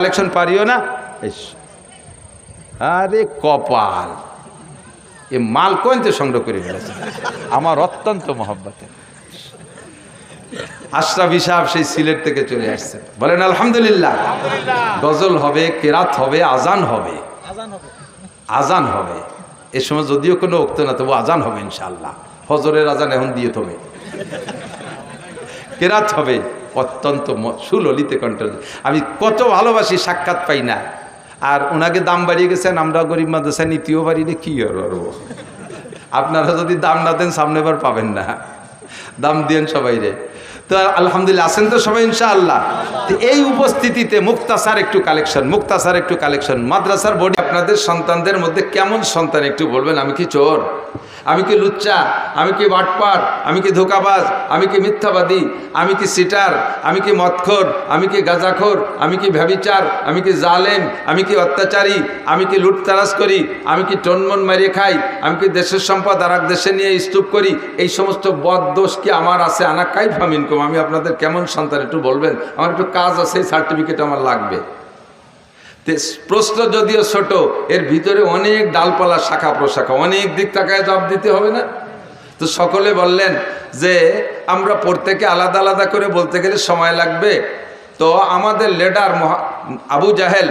Collection পারিও না। আরে কপাল, এ মাল কোনতে সংগ্রহ করে ফেলেছে আমার অত্যন্ত মহব্বতে। আশরাফি সাহেব সেই সিলেট থেকে চলে আসছে, বলেন আলহামদুলিল্লাহ। গজল হবে, কেরাত হবে, আজান হবে, আজান হবে। এ সময় যদিও কোনো উক্ত না, তবু আজান হবে ইনশাআল্লাহ। ফজরের আজান এখন দিয়ে তবে কেরাত হবে অত্যন্ত সুললিত কণ্ঠ। আমি কত ভালোবাসি, সাক্ষাৎ পাই না। আর ওনাকে দাম বাড়িয়ে গেছেন, আমরা গরিব মাদ্রাসা নিতেও পারি না, কি করবো। আপনারা যদি দাম না দেন সামনে বার পাবেন না, দাম দিয়েন সবাই রে। তো আলহামদুলিল্লাহ আছেন তো সবাই ইনশাআল্লাহ। তো এই উপস্থিতিতে মুক্তাসার একটু কালেকশন, মুক্তাসার একটু কালেকশন। মাদ্রাসার বোর্ডে আপনাদের সন্তানদের মধ্যে কেমন সন্তান একটু বলবেন। আমি কি চোর, আমি কি লুচ্চা, আমি কি বাটপার, আমি কি ধোকাবাজ, আমি কি মিথ্যাবাদী, আমি কি সিটার, আমি কি মদখোর, আমি কি গাঁজাখোর, আমি কি ব্যভিচার, আমি কি জালেম, আমি কি অত্যাচারী, আমি কি লুটতারাজ করি, আমি কি টনমন মারিয়ে খাই, আমি কি দেশের সম্পদ আর এক দেশে নিয়ে স্তূপ করি। এই সমস্ত বদ দোষ কি আমার আছে? আনা কাইফা মিনকুম। আমি আপনাদের কেমন সন্তান একটু বলবেন। আমার একটু কাজ আছে, সার্টিফিকেট আমার লাগবে। প্রশ্ন যদিও ছোট, এর ভিতরে অনেক ডালপালা, শাখা প্রশাখা, অনেক দিক তাকায় জবাব দিতে হবে না। তো সকলে বললেন যে আমরা প্রত্যেকে আলাদা আলাদা করে বলতে গেলে সময় লাগবে। তো আমাদের লিডার আবু জাহেল,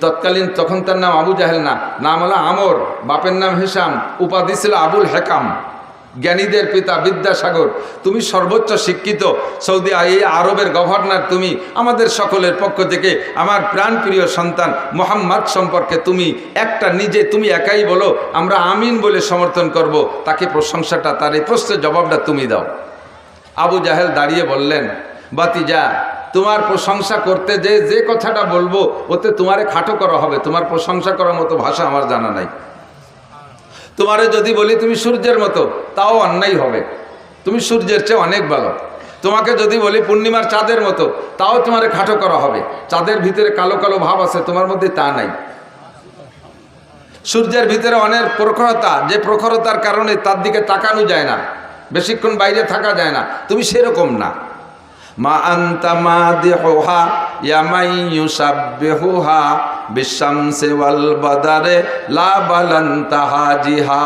তৎকালীন, তখন তার নাম আবু জাহেল না, নাম হলো আমর, বাপের নাম হিসাম, উপাধি ছিল আবুল হেকাম, জ্ঞানীদের পিতা, বিদ্যাসাগর। তুমি সর্বোচ্চ শিক্ষিত সৌদি আরবের গভর্নর। তুমি আমাদের সকলের পক্ষ থেকে আমার প্রাণপ্রিয় সন্তান মোহাম্মদ সম্পর্কে তুমি একটা নিজে তুমি একাই বলো, আমরা আমিন বলে সমর্থন করব। তাকে প্রশংসাটা, তার এই প্রশ্নের জবাবটা তুমি দাও। আবু জাহেল দাঁড়িয়ে বললেন, বাতিজা, তোমার প্রশংসা করতে যে কথাটা বলবো ওতে তোমারে খাটো করা হবে। তোমার প্রশংসা করার মতো ভাষা আমার জানা নাই। তোমারে যদি বলি তুমি সূর্যের মতো, তাও অন্যায় হবে। তুমি সূর্যের চেয়ে অনেক ভালো। তোমাকে যদি বলি পূর্ণিমার চাঁদের মতো, তাও তোমারে খাটো করা হবে। চাঁদের ভিতরে কালো কালো ভাব আছে, তোমার মধ্যে তা নাই। সূর্যের ভিতরে অনেক প্রখরতা, যে প্রখরতার কারণে তার দিকে তাকানো যায় না, বেশিক্ষণ বাইরে থাকা যায় না, তুমি সেরকম না। মা আনতা মাদিহুহা ইয়া মান ইউসাব্বিহুহা বিশামসি ওয়াল বাদারে লা বালান্তা হাজিহা।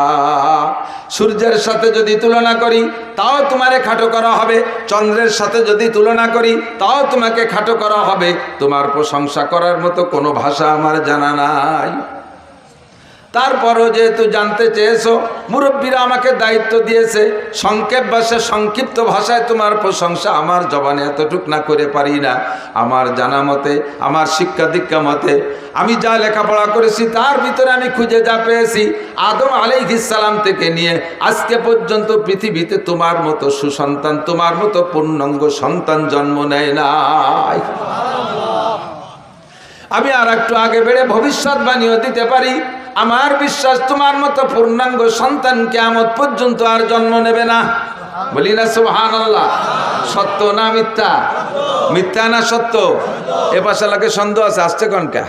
সূর্যের সাথে যদি তুলনা করি তাও তোমারে খাটো করা হবে, চন্দ্রের সাথে যদি তুলনা করি তাও তোমাকে খাটো করা হবে। তোমার প্রশংসা করার মতো কোনো ভাষা আমার জানা নাই। তারপরও যেহেতু জানতে চেয়েছো, মুরব্বীরা আমাকে দায়িত্ব দিয়েছে, সংক্ষেপ ভাষায়, সংক্ষিপ্ত ভাষায় তোমার প্রশংসা আমার জবানে এতটুক না করে পারি না। আমার জানা মতে, আমার শিক্ষা দীক্ষা মতে, আমি যা লেখাপড়া করেছি তার ভিতরে আমি খুঁজে যা পেয়েছি, আদম আলাইহিস সালাম থেকে নিয়ে আজকে পর্যন্ত পৃথিবীতে তোমার মতো সুসন্তান, তোমার মতো পূর্ণাঙ্গ সন্তান জন্ম নেয় নাই। আমি আর একটু আগে বেড়ে ভবিষ্যৎবাণীও দিতে পারি, আমার বিশ্বাস তোমার মতো পূর্ণাঙ্গ সন্তান কিয়ামত পর্যন্ত আর জন্ম নেবে না। বলি না সুবহানাল্লাহ। সত্য না মিথ্যা? মিথ্যা না সত্য? এ পাশে লাগে সন্দেহ আছে, আসছে কনকা।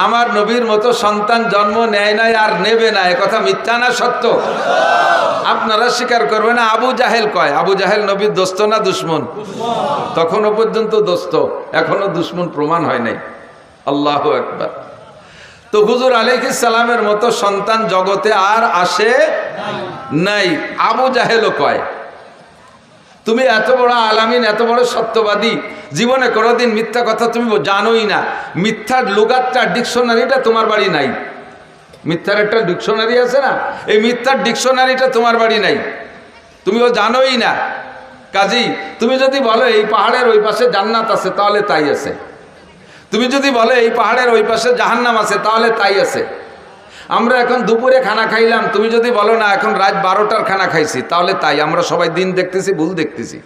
আমার নবীর মতো সন্তান জন্ম নেয় নাই আর নেবে না, এ কথা মিথ্যা না সত্য? আপনারা স্বীকার করবেন না। আবু জাহেল কয়, আবু জাহেল নবীর দোস্ত না দুশ্মন? তখনও পর্যন্ত দোস্ত, এখনো দুশ্মন প্রমাণ হয় নাই। আল্লাহু আকবার। তো হুজুর আলাইহিস সালামের মতো সন্তান জগতে আর আসে নাই। আবু জাহেলও কয়, তুমি এত বড় আলামিন, এত বড় সত্যবাদী, জীবনে কোনোদিন মিথ্যা কথা তুমি জানোই না। মিথ্যার লুগাতটা, ডিকশনারিটা তোমার বাড়ি নাই। মিথ্যার একটা ডিকশনারি আছে না, এই মিথ্যার ডিকশনারিটা তোমার বাড়ি নাই, তুমিও জানোই না। কাজেই তুমি যদি বলো এই পাহাড়ের ওই পাশে জান্নাত আছে, তাহলে তাই আছে। তুমি যদি বলো এই পাহাড়ের ওই পাশে জাহান্নাম আছে, তাহলে তাই আছে। আমরা এখন দুপুরে খানা খাইলাম, তুমি যদি বলো না এখন রাত 12টার খানা খাইছি, তাহলে তাই। আমরা সবাই দিন দেখতেছি, ভুল দেখতেছি।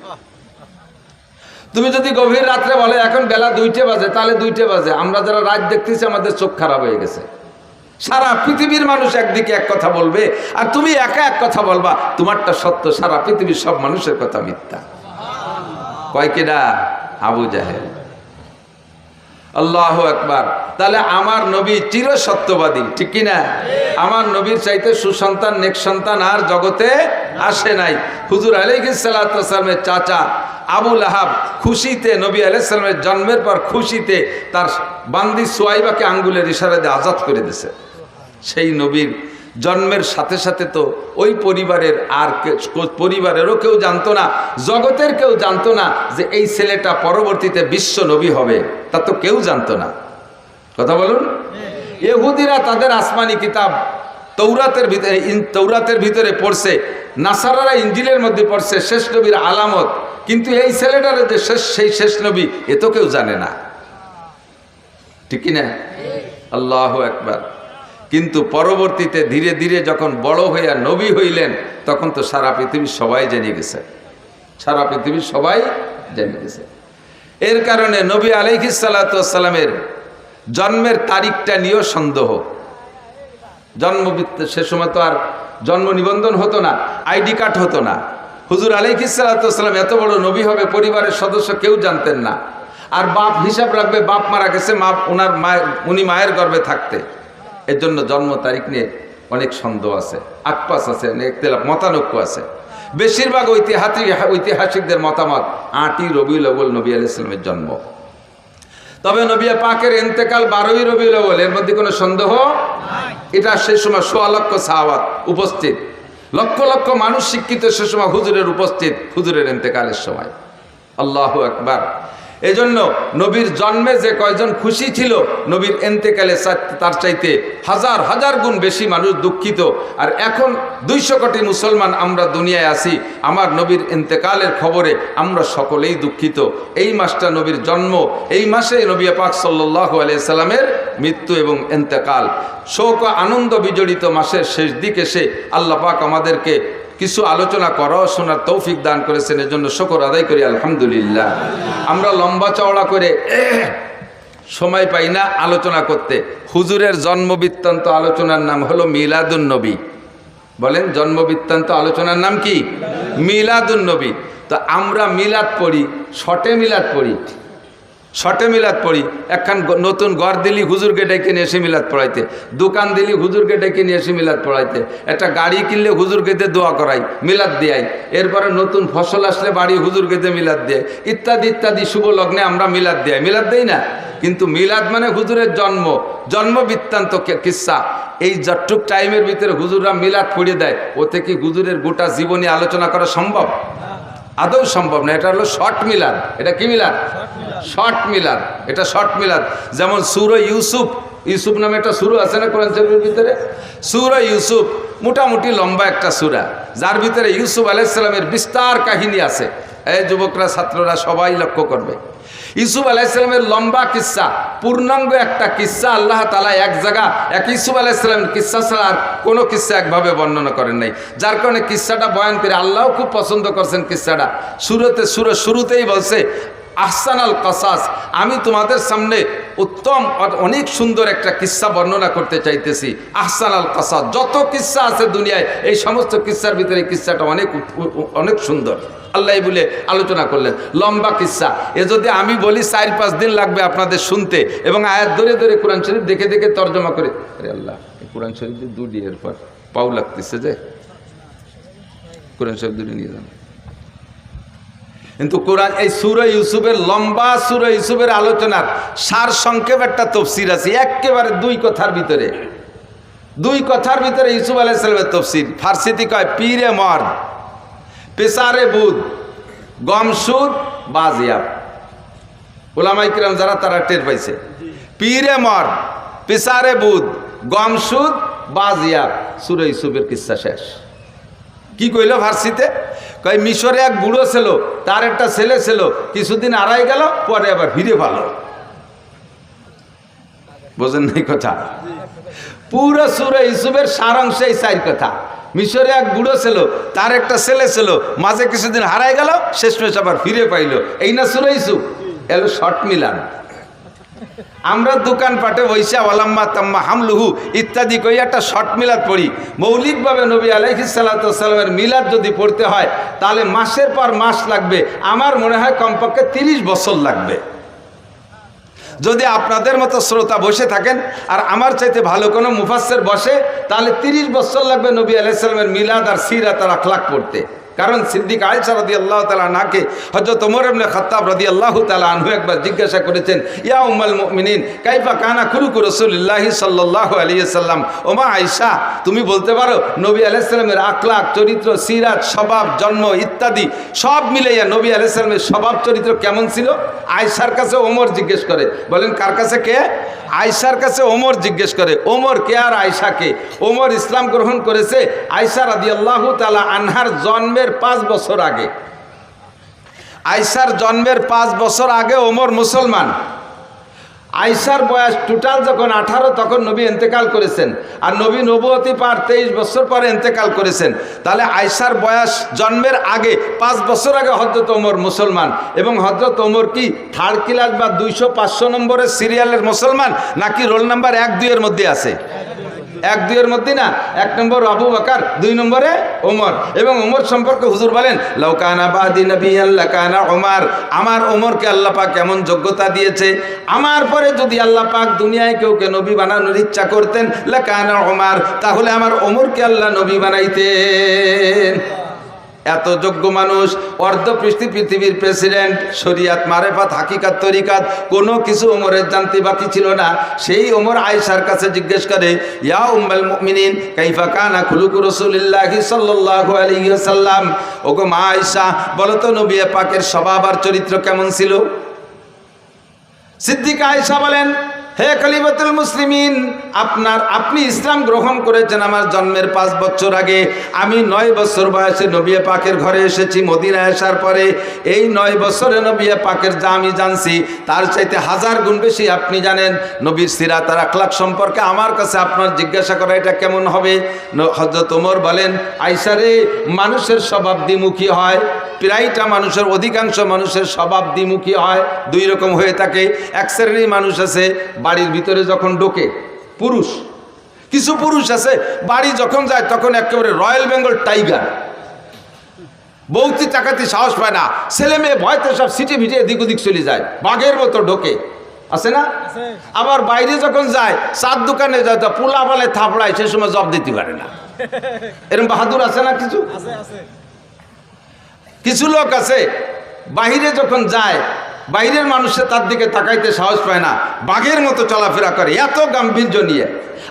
তুমি যদি গভীর রাত্রে বলো এখন বেলা 2টে বাজে, তাহলে 2টে বাজে। আমরা যারা রাত দেখতেছি আমাদের চোখ খারাপ হয়ে গেছে। সারা পৃথিবীর মানুষ একদিকে এক কথা বলবে, আর তুমি একা এক কথা বলবা, তোমারটা সত্য, সারা পৃথিবীর সব মানুষের কথা মিথ্যা। কয় কেডা? আবু জাহেল। আল্লাহু আকবার। তাহলে আমার নবী চির সত্যবাদী, ঠিক কি না? আমার নবীর চাইতে সুসন্তান নেক সন্তান আর জগতে আসে নাই। হুজুর আলাইহিস সালাতু ওয়াস সালামের চাচা আবু লাহাব খুশিতে নবী আলাইহিস সালামের জন্মের পর খুশিতে তার বান্দি সুয়াইবাকে আঙ্গুলের ইশারা দিয়ে আজাদ করে দিয়েছে। সেই নবীর জন্মের সাথে সাথে তো ওই পরিবারের আর পরিবারেরও কেউ জানতো না, জগতের কেউ জানতো না যে এই ছেলেটা পরবর্তীতে বিশ্ব নবী হবে, তা তো কেউ জানতো না। কথা বলুন। ইহুদিরা তাদের আসমানি কিতাব তৌরাতের ভিতরে পড়ছে, নাসারারা ইঞ্জিলের মধ্যে পড়ছে শেষ নবীর আলামত, কিন্তু এই ছেলেটার যে সেই শেষ নবী এ তো কেউ জানে না, ঠিক কি না? আল্লাহু আকবার। কিন্তু পরবর্তীতে ধীরে ধীরে যখন বড় হইয়া নবী হইলেন তখন তো সারা পৃথিবীর সবাই জেনে গেছে, সারা পৃথিবীর সবাই জেনে গেছে। এর কারণে নবী আলাইহিস সালাতু ওয়াস সালামের জন্মের তারিখটা নিয়েও সন্দেহ। সে সময় তো আর জন্ম নিবন্ধন হতো না, আইডি কার্ড হতো না। হুজুর আলাইহিস সালাতু ওয়াস সালাম এত বড় নবী হবে পরিবারের সদস্য কেউ জানতেন না। আর বাপ হিসাব রাখবে, বাপ মারা গেছে, উনি মায়ের গর্ভে থাকতে। এর জন্য জন্ম তারিখ নিয়ে অনেক সন্দেহ আছে, আকপাস আছে, ইখতিলাফ মতানৈক্য আছে। বেশিরভাগ ঐতিহাসিকদের মতামত 8ই রবিউল আউয়াল নবী আলাইহিস সালামের জন্ম। তবে নবী পাকের ইন্তেকাল 12ই রবিউল আউয়াল, এর মধ্যে কোনো সন্দেহ নাই। এটা সেই সময় 16 লক্ষ সাহাবাত উপস্থিত, লক্ষ লক্ষ মানুষ শিক্ষিত সে সময় হুজুরের উপস্থিত, হুজুরের ইন্তেকালের সময়। আল্লাহু আকবার। এজন্য নবীর জন্মে যে কয়জন খুশি ছিল, নবীর ইন্তেকালে তার চাইতে হাজার হাজার গুণ বেশি মানুষ দুঃখিত। আর এখন 200 কোটি মুসলমান আমরা দুনিয়ায় আছি, আমার নবীর ইন্তেকালের খবরে আমরা সকলেই দুঃখিত। এই মাসটা নবীর জন্ম, এই মাসে নবী পাক সাল্লাল্লাহু আলাইহি সাল্লামের মৃত্যু এবং ইন্তেকাল। শোক ও আনন্দ বিজড়িত মাসের শেষ দিকে এসে আল্লাহ পাক আমাদেরকে কিছু আলোচনা করা শোনার তৌফিক দান করেছেন, এর জন্য শুকর আদায় করি আলহামদুলিল্লাহ। আমরা লম্বা চওড়া করে সময় পাই না আলোচনা করতে। হুজুরের জন্ম বৃত্তান্ত আলোচনার নাম হলো মিলাদুন নবী। বলেন, জন্ম বৃত্তান্ত আলোচনার নাম কি? মিলাদুন নবী। তো আমরা মিলাদ পড়ি, শর্টে মিলাদ পড়ি, শর্টে মিলাদ পড়ি। একখান নতুন ঘর দিলি হুজুরকে ডেকে নিয়ে এসে মিলাদ পড়াইতে, দোকান দিলি হুজুরকে ডেকে নিয়ে এসে মিলাদ পড়াইতে, একটা গাড়ি কিনলে হুজুরকে দিয়ে দোয়া করাই, মিলাদ দেয়াই। এরপরে নতুন ফসল আসলে বাড়ি হুজুরকে দিয়ে মিলাদ দেয়, ইত্যাদি ইত্যাদি শুভ লগ্নে আমরা মিলাদ দেয়, মিলাদ দেই না? কিন্তু মিলাদ মানে হুজুরের জন্ম বৃত্তান্ত কিসসা। এই যতটুক টাইমের ভিতরে হুজুররা মিলাদ পড়িয়ে দেয়, ওতে কি হুজুরের গোটা জীবনী আলোচনা করা সম্ভব? আদৌ সম্ভব না। এটা হলো শর্ট মিলাদ। এটা কি মিলাদ? শর্ট মিলাদ। এটা শর্ট মিলাদ। যেমন সূরা ইউসুফ, ইউসুফ নামে একটা সূরা আছে না কোরআন শরীফের ভিতরে? সূরা ইউসুফ মোটামুটি লম্বা একটা সূরা, যার ভিতরে ইউসুফ আলাইহিস সালামের বিস্তার কাহিনী আছে। এই যুবকরা, ছাত্ররা সবাই লক্ষ্য করবে। ইউসুফ আলাইহিস সালামের লম্বা কিসসা, পূর্ণাঙ্গ একটা কিসসা আল্লাহ তাআলা এক জায়গা এক ইউসুফ আলাইহিস সালামের কিসসা ছাড়া আর কোনো কিসসা একভাবে বর্ণনা করেন নাই। যার কারণে কিসসাটা বয়ান করে আল্লাহও খুব পছন্দ করছেন কিসসাটা। শুরুতেই বলছে আহসানাল কাসাস, আমি তোমাদের সামনে উত্তম অনেক সুন্দর একটা কিসসা বর্ণনা করতে চাইতেছি। আহসানাল কাসাস, যত কিসসা আছে দুনিয়ায় এই সমস্ত কিসসার ভিতরে কিসসাটা অনেক সুন্দর। আল্লাহ বলে আলোচনা করলেন লম্বা কিসসা। এ যদি আমি বলি 4-5 দিন লাগবে আপনাদের শুনতে, এবং আয়াত ধরে ধরে কোরআন শরীফ দেখে দেখে তর্জমা করে। আরে আল্লাহ, কোরআন শরীফ দুটি এরপর পাও লাগতেছে যে কোরআন শরীফ দুটি নিয়ে যান। কিন্তু কোরআন এই সূরা ইউসুফের লম্বা সূরা ইউসুফের আলোচনার সার সংক্ষেপ একটা তাফসীর আছে, একেবারে 2 কথার ভিতরে। 2 কথার ভিতরে ইউসুফ আলাইহিস সালামের তাফসীর। ফার্সিতে কয় পীরে মর্দ, পেশারে বুদ, গমসুদ, বাজিয়াব। উলামায়ে কিরাম যারা তারা টের পাইছে। পীরে মর্দ, পেশারে বুদ, গমসুদ, বাজিয়াব। সূরা ইউসুফের কিসসা শেষ। কি কইল ফার্সিতে? কয় মিশরে এক বুড়ো ছিল, তার একটা ছেলে ছিল, কিছুদিন আড়াই গেল, পরে আবার ফিরে ভালো। বোঝেন নাই কথা? পুরো সূরা ইউসুফের সারাংশ এই 4 কথা। মিশরে এক বুড়ো ছিল, তার একটা ছেলে ছিল, মাঝে কিছুদিন হারাই গেল, শেষমেশ আবার ফিরে পাইল। এই না সূরা ইউসুফ? এলো শর্ট মিলাদ। আমরা দোকানপাটে বৈশা ওয়ালাম্মা তাম্মা হামলুহু ইত্যাদি কই একটা শর্ট মিলাদ পড়ি। মৌলিকভাবে নবী আলাইহিস সালাতু ওয়াস সালামের মিলাদ যদি পড়তে হয় তাহলে মাসের পর মাস লাগবে। আমার মনে হয় কমপক্ষে 30 বছর লাগবে। যদি আপনাদের মতো শ্রোতা বসে থাকেন আর আমার চাইতে ভালো কোনো মুফাসসির বসে, তাহলে 30 বছর লাগবে নবী আলাইহিস সালামের মিলাদ আর সিরাত আর আখলাক পড়তে। কারণ সিদ্দিক আয়েশা রাদিয়াল্লাহু তাআলা আনহাকে হযরত ওমর ইবনে খাত্তাব রাদিয়াল্লাহু তাআলা আনহু একবার জিজ্ঞাসা করেছেন, ইয়া উম্মুল মুমিনিন কাইফা কানা খুলুকু রাসূলিল্লাহি সাল্লাল্লাহু আলাইহি ওয়াসাল্লাম, ওমা আয়েশা তুমি বলতে পারো নবী আলাইহিস সালামের আখলাক, চরিত্র, সিরাত, স্বভাব, জন্ম ইত্যাদি সব মিলাইয়া নবী আলাইহিস সালামের স্বভাব চরিত্র কেমন ছিল? আয়েশার কাছে ওমর জিজ্ঞেস করে। বলেন কার কাছে? কে? আয়েশার কাছে ওমর জিজ্ঞেস করে। ওমর কে আর আয়েশা কে? ওমর ইসলাম গ্রহণ করেছে আয়েশা রাদিয়াল্লাহু তাআলা আনহার জন্মের 5 বছর আগে। আয়েশার জন্মের 5 বছর আগে ওমর মুসলমান। আয়েশার বয়স টোটাল যখন 18 তখন নবী ইন্তেকাল করেছেন, আর নবী নবুয়তি পার 23 বছর পরে ইন্তেকাল করেছেন। তাহলে আয়েশার বয়স জন্মের আগে 5 বছর আগে হযরত ওমর মুসলমান। এবং হযরত ওমর কি 3rd ক্লাস বা 200-500 নম্বরের সিরিয়ালের মুসলমান, নাকি রোল নাম্বার 1-2 এর মধ্যে আছে? 1-2 এর মধ্যে না, 1 নম্বর আবু বকর, 2 নম্বরে ওমর। এবং ওমর সম্পর্কে হুজুর বলেন, লাউ কানা বাদি নবিয়ান লাকানা ওমর, আমার ওমরকে আল্লাহ পাক কেমন যোগ্যতা দিয়েছে, আমার পরে যদি আল্লাহ পাক দুনিয়ায় কেউকে নবী বানানোর ইচ্ছা করতেন লাকানা ওমর, তাহলে আমার ওমরকে আল্লাহ নবী বানাইতেন। এত যোগ্য মানুষ, অর্ধ পৃথিবীর প্রেসিডেন্ট, শরিয়াত, মারেফাত, হাকিকাত, তরিকাত কোনো কিছু ওমরের জানতে বাকি ছিল না। সেই ওমর আয়েশার কাছে জিজ্ঞেস করে, ইয়া উম্মুল মুমিনিন কাইফা কানা খুলুকু রাসূলিল্লাহি সাল্লাল্লাহু আলাইহি ওয়াসাল্লাম, ওগো মা আয়েশা বলো তো নবী পাকের স্বভাব আর চরিত্র কেমন ছিল? সিদ্দিকা আয়েশা বলেন, হে খলিফাতুল মুসলিমিন, আপনি ইসলাম গ্রহণ করেছেন আমার জন্মের 5 বছর আগে। আমি 9 বছর বয়সে নবী পাকের ঘরে এসেছি মদিনায় আসার পরে। এই 9 বছরে নবী পাকের যা আমি জানছি তার চাইতে 1000 গুণ বেশি আপনি জানেন। নবীর সিরাত আর আখলাক সম্পর্কে আমার কাছে আপনার জিজ্ঞাসা করা এটা কেমন হবে? হযরত ওমর বলেন, আয়েশা রে, মানুষের স্বভাব দ্বিমুখী হয়। প্রায়টা মানুষের, অধিকাংশ মানুষের স্বভাব দ্বিমুখী হয়, 2 রকম হয়ে থাকে। এক শ্রেণীর মানুষ আছে বাড়ির ভিতরে যখন ঢোকে পুরুষ, কিছু পুরুষ আছে বাড়ি যখন যায় তখন একেবারে রয়্যাল বেঙ্গল টাইগার, বৌতি টাকাতে সাহস পায় না, ছেলে মেয়ে ভয়তে সব সিটে ভিটে এদিক ওদিক চলে যায়, বাঘের মতো ঢোকে, আছে না? আবার বাইরে যখন যায়, চার দোকানে যায় তো পোলা বালে থাপড়ায়, সে সময় জব দিতে পারে না। এরকম বাহাদুর আছে না? কিছু লোক আছে বাহিরে যখন যায়, বাইরের মানুষে তার দিকে তাকাইতে সাহস পায় না, বাঘের মতো চলাফেরা করে, এত গাম্ভীর্য নিয়ে।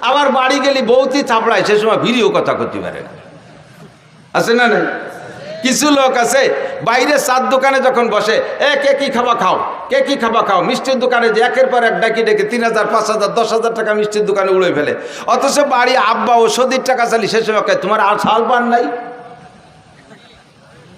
আবার বাড়ি গেলে বউতি চাপড়ায়, সে সময় ভিড়িও কথা করতে পারে না, আছে না? নাই কিছু লোক আছে বাইরে চার দোকানে যখন বসে, কে কি খাবা খাও, কে কি খাবা খাও, মিষ্টির দোকানে যে একের পর এক ডাকি ডেকে 3000, 5000, 10,000 টাকা মিষ্টির দোকানে উড়ে ফেলে। অথচ বাড়ি আব্বা ওষুধের টাকা চালি, সে সময় তোমার আর শাল পান নাই,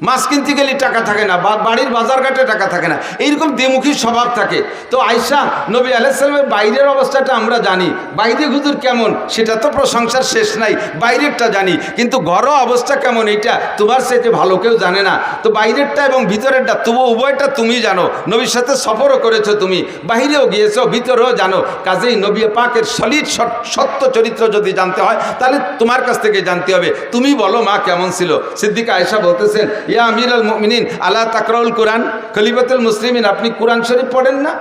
মাছ কিনতে গেলে টাকা থাকে না, বাড়ির বাজার ঘাটে টাকা থাকে না, এইরকম দ্বিমুখী স্বভাব থাকে। তো আয়েশা নবী আলাইহিস সালামের বাইরের অবস্থাটা আমরা জানি, বাইরে হুজুর কেমন সেটা তো প্রশংসার শেষ নাই, বাইরেরটা জানি, কিন্তু ঘরোয়া অবস্থা কেমন এটা তোমার চাইতে ভালো কেউ জানে না। তো বাইরেরটা এবং ভিতরেরটা তবু উভয়টা তুমি জানো, নবীর সাথে সফরও করেছো তুমি, বাইরেও গিয়েছো, ভিতরেও জানো। কাজেই নবী পাকের সলিড সত্য চরিত্র যদি জানতে হয় তাহলে তোমার কাছ থেকে জানতে হবে। তুমি বলো মা কেমন ছিল? সিদ্দিকা আয়েশা বলতেছেন, ইয়া আমিরুল মুমিনিন আলা তাকরাউল কোরআন, খলিফাতুল মুসলিমিন আপনি কোরআন শরীফ পড়েন না?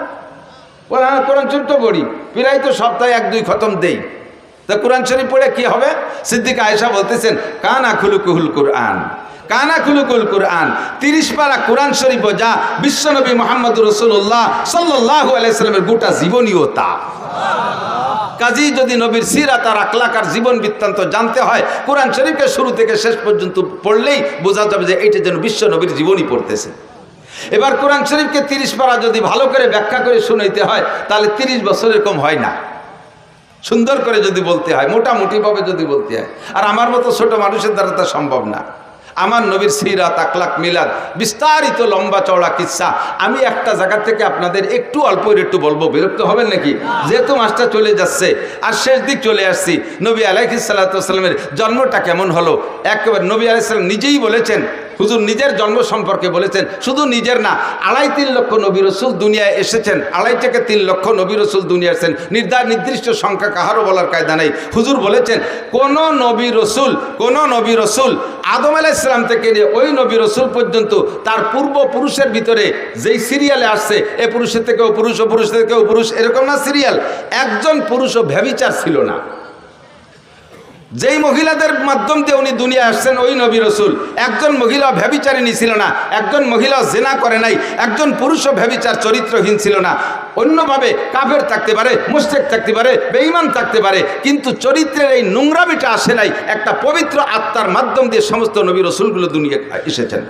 কোরআন শরীফ তো পড়ি, প্রায় তো সপ্তাহে 1-2 খতম দেই, তা কোরআন শরীফ পড়ে কি হবে? সিদ্দিকা আয়েশা বলতেছেন, কানা খুলুকুল কোরআন, কানা খুলুকুল কোরআন, 30 পারা কোরআন শরীফ যা বিশ্বনবী মুহাম্মদুর রাসূলুল্লাহ সাল্লাল্লাহু আলাইহি সাল্লামের গোটা জীবনীয়তা। কাজী যদি নবীর সিরাত আর আখলাক আর জীবন বৃত্তান্ত জানতে হয়, কোরআন শরীফকে শুরু থেকে শেষ পর্যন্ত পড়লেই বোঝা যাবে যে এইটা যেন বিশ্ব নবীর জীবনী পড়তেছে। এবার কোরআন শরীফকে 30 পারা যদি ভালো করে ব্যাখ্যা করে শুনাইতে হয় তাহলে 30 বছরের কম হয় না। সুন্দর করে যদি বলতে হয়, মোটামুটিভাবে যদি বলতে হয়, আর আমার মতো ছোট মানুষের দ্বারা তা সম্ভব না। আমার নবীর সিরাত, আখলাক, মিলাদ বিস্তারিত লম্বা চওড়া কিচ্ছা আমি একটা জায়গা থেকে আপনাদের একটু অল্প একটু বলবো, বিরক্ত হবেন নাকি? যেহেতু মাসটা চলে যাচ্ছে আর শেষ দিক চলে আসছি, নবী আলাইহিস সালাতু ওয়াস সালামের জন্মটা কেমন হলো একেবারে নবী আলাইহিস সালাম নিজেই বলেছেন, হুজুর নিজের জন্ম সম্পর্কে বলেছেন, শুধু নিজের না, 2.5-3 লক্ষ নবী রসুল দুনিয়ায় এসেছেন, 2.5 থেকে 3 লক্ষ নবী রসুল দুনিয়া এসেছেন, নির্দিষ্ট সংখ্যা কাহারও বলার কায়দা নেই। হুজুর বলেছেন কোন নবী রসুল আদম আলাইহিস সালাম থেকে নিয়ে ওই নবী রসুল পর্যন্ত তার পূর্বপুরুষের ভিতরে যেই সিরিয়ালে আসছে, এ পুরুষের থেকে ও পুরুষ, ও পুরুষের থেকে ও পুরুষ, এরকম না সিরিয়াল, একজন পুরুষও ব্যভিচার ছিল না। যেই মহিলাদের মাধ্যম দিয়ে উনি দুনিয়া আসছেন ওই নবী রসুল, একজন মহিলা ব্যভিচারিণী ছিল না, একজন মহিলা জেনা করে নাই, একজন পুরুষও ব্যভিচার চরিত্রহীন ছিল না। অন্যভাবে কাফের থাকতে পারে, মুশরিক থাকতে পারে, বেঈমান থাকতে পারে, কিন্তু চরিত্রের এই নোংরামিটা আসে নাই। একটা পবিত্র আত্মার মাধ্যম দিয়ে সমস্ত নবী রসুলগুলো দুনিয়া এসেছেন।